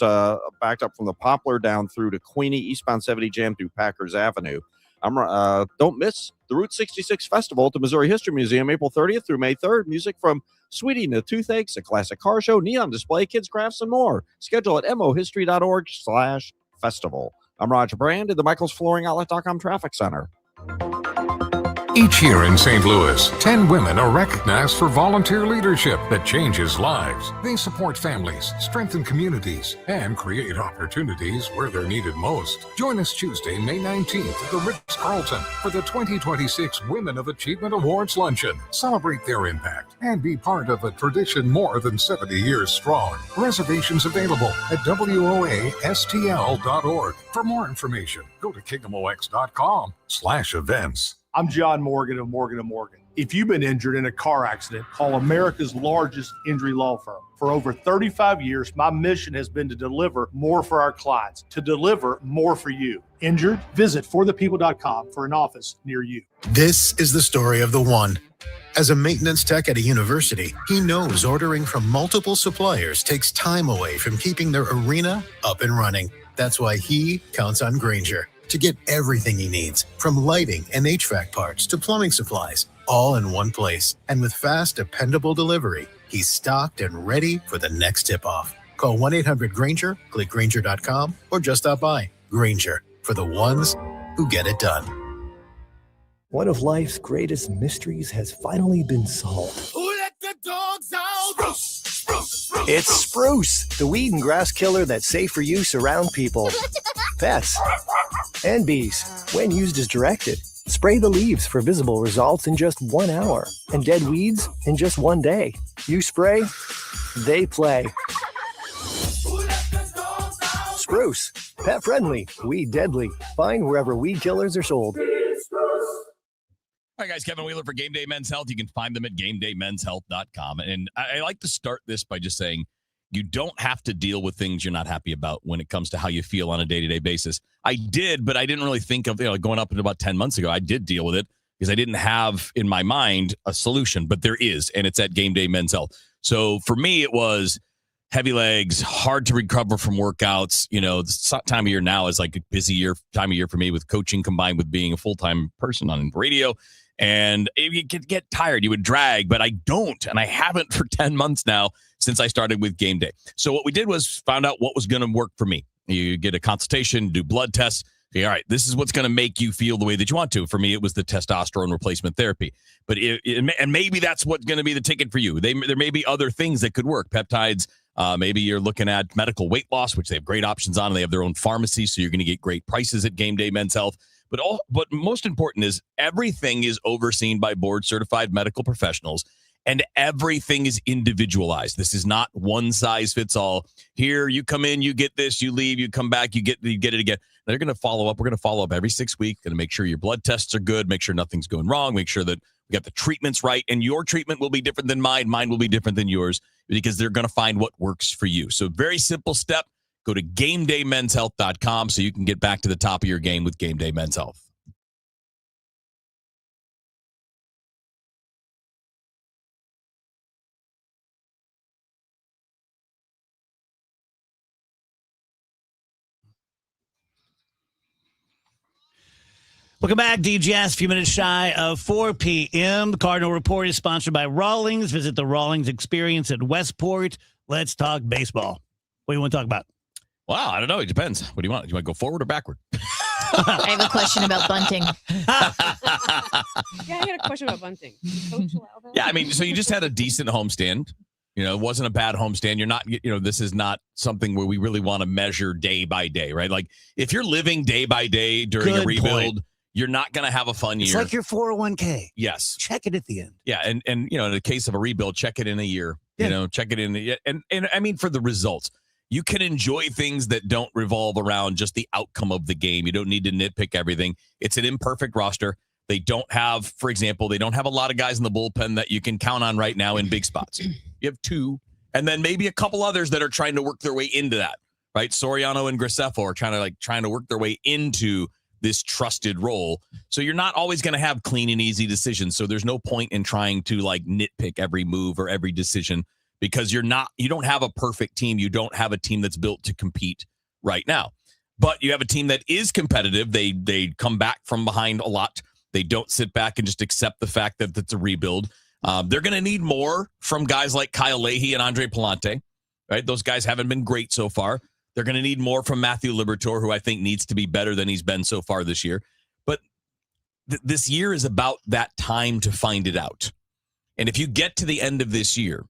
backed up from the Poplar down through to Queenie. Eastbound 70 jammed through Packers Avenue. Don't miss the Route 66 Festival at the Missouri History Museum, April 30th through May 3rd. Music from Sweetie and the Toothaches, a classic car show, neon display, kids crafts, and more. Schedule at mohistory.org/festival. I'm Roger Brand at the MichaelsFlooringOutlet.com Traffic Center. Each year in St. Louis, 10 women are recognized for volunteer leadership that changes lives. They support families, strengthen communities, and create opportunities where they're needed most. Join us Tuesday, May 19th at the Ritz-Carlton for the 2026 Women of Achievement Awards Luncheon. Celebrate their impact and be part of a tradition more than 70 years strong. Reservations available at WOASTL.org. For more information, go to KingdomOX.com/events. I'm John Morgan of Morgan & Morgan. If you've been injured in a car accident, call America's largest injury law firm. For over 35 years, my mission has been to deliver more for our clients, to deliver more for you. Injured? Visit forthepeople.com for an office near you. This is the story of the one. As a maintenance tech at a university, he knows ordering from multiple suppliers takes time away from keeping their arena up and running. That's why he counts on Grainger to get everything he needs, from lighting and HVAC parts to plumbing supplies, all in one place. And with fast, dependable delivery, he's stocked and ready for the next tip-off. Call 1-800-GRAINGER, click Grainger.com, or just stop by. Granger, for the ones who get it done. One of life's greatest mysteries has finally been solved. Who let the dogs out? Spruce. It's Spruce, the weed and grass killer that's safe for use around people, pets, and bees. When used as directed, spray the leaves for visible results in just 1 hour and dead weeds in just 1 day. You spray, they play. Spruce, pet friendly, weed deadly. Find wherever weed killers are sold. All right, guys, Kevin Wheeler for Game Day Men's Health. You can find them at GameDayMen'sHealth.com. And I like to start this by just saying you don't have to deal with things you're not happy about when it comes to how you feel on a day-to-day basis. I did, but I didn't really think of, going up until about 10 months ago, I did deal with it because I didn't have in my mind a solution, but there is, and it's at Game Day Men's Health. So for me, it was heavy legs, hard to recover from workouts. This time of year now is like a busy time of year for me with coaching combined with being a full-time person on radio. And you could get tired. You would drag, but I don't. And I haven't for 10 months now since I started with Game Day. So what we did was found out what was going to work for me. You get a consultation, do blood tests. Okay, all right, this is what's going to make you feel the way that you want to. For me, it was the testosterone replacement therapy. But and maybe that's what's going to be the ticket for you. There may be other things that could work. Peptides. Maybe you're looking at medical weight loss, which they have great options on. And they have their own pharmacy, so you're going to get great prices at Game Day Men's Health. But most important is everything is overseen by board-certified medical professionals, and everything is individualized. This is not one size fits all. Here, you come in, you get this, you leave, you come back, you get it again. They're going to follow up. We're going to follow up every 6 weeks, going to make sure your blood tests are good, make sure nothing's going wrong, make sure that we got the treatments right, and your treatment will be different than mine. Mine will be different than yours because they're going to find what works for you. So very simple step. Go to GameDayMen'sHealth.com so you can get back to the top of your game with Game Day Men's Health. Welcome back, DJS. A few minutes shy of 4 p.m. The Cardinal Report is sponsored by Rawlings. Visit the Rawlings Experience at Westport. Let's talk baseball. What do you want to talk about? Wow, I don't know. It depends. What do you want? Do you want to go forward or backward? I have a question about bunting. Yeah, I got a question about bunting. Coach Lauvel? Yeah, I mean, so you just had a decent homestand. It wasn't a bad homestand. You're not, this is not something where we really want to measure day by day, right? Like if you're living day by day during a rebuild, you're not going to have a fun year. It's like your 401k. Yes. Check it at the end. Yeah. And in the case of a rebuild, check it in a year, check it in. And I mean, for the results, you can enjoy things that don't revolve around just the outcome of the game. You don't need to nitpick everything. It's an imperfect roster. They don't have, for example, a lot of guys in the bullpen that you can count on right now in big spots. You have 2, and then maybe a couple others that are trying to work their way into that, right? Soriano and Graceffo are trying to work their way into this trusted role. So you're not always going to have clean and easy decisions. So there's no point in trying to nitpick every move or every decision because you don't have a perfect team. You don't have a team that's built to compete right now, but you have a team that is competitive. They come back from behind a lot. They don't sit back and just accept the fact that it's a rebuild. They're going to need more from guys like Kyle Leahy and Andre Palante, right? Those guys haven't been great so far. They're going to need more from Matthew Liberatore, who I think needs to be better than he's been so far this year. But this year is about that time to find it out. And if you get to the end of this year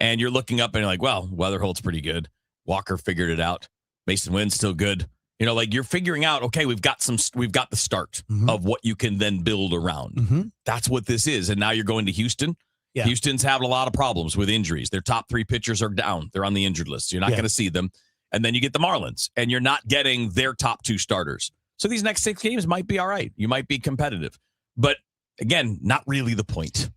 and you're looking up and you're like, well, Weatherholt's pretty good. Walker figured it out. Mason Wynn's still good. You're figuring out, okay, we've got the start of what you can then build around. Mm-hmm. That's what this is. And now you're going to Houston. Yeah. Houston's having a lot of problems with injuries. Their top 3 pitchers are down. They're on the injured list. So you're not going to see them. And then you get the Marlins, and you're not getting their top 2 starters. So these next 6 games might be all right. You might be competitive. But, again, not really the point.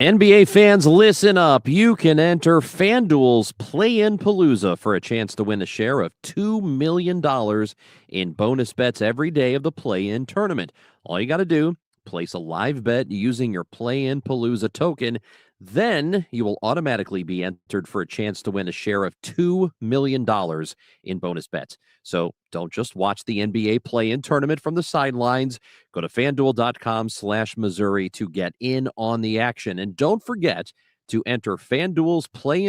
NBA fans, listen up. You can enter FanDuel's Play-In Palooza for a chance to win a share of $2 million in bonus bets every day of the Play-In tournament. All you got to do, place a live bet using your Play in Palooza token. Then you will automatically be entered for a chance to win a share of $2 million in bonus bets. So don't just watch the NBA play-in tournament from the sidelines. Go to FanDuel.com/Missouri to get in on the action. And don't forget to enter FanDuel's play-in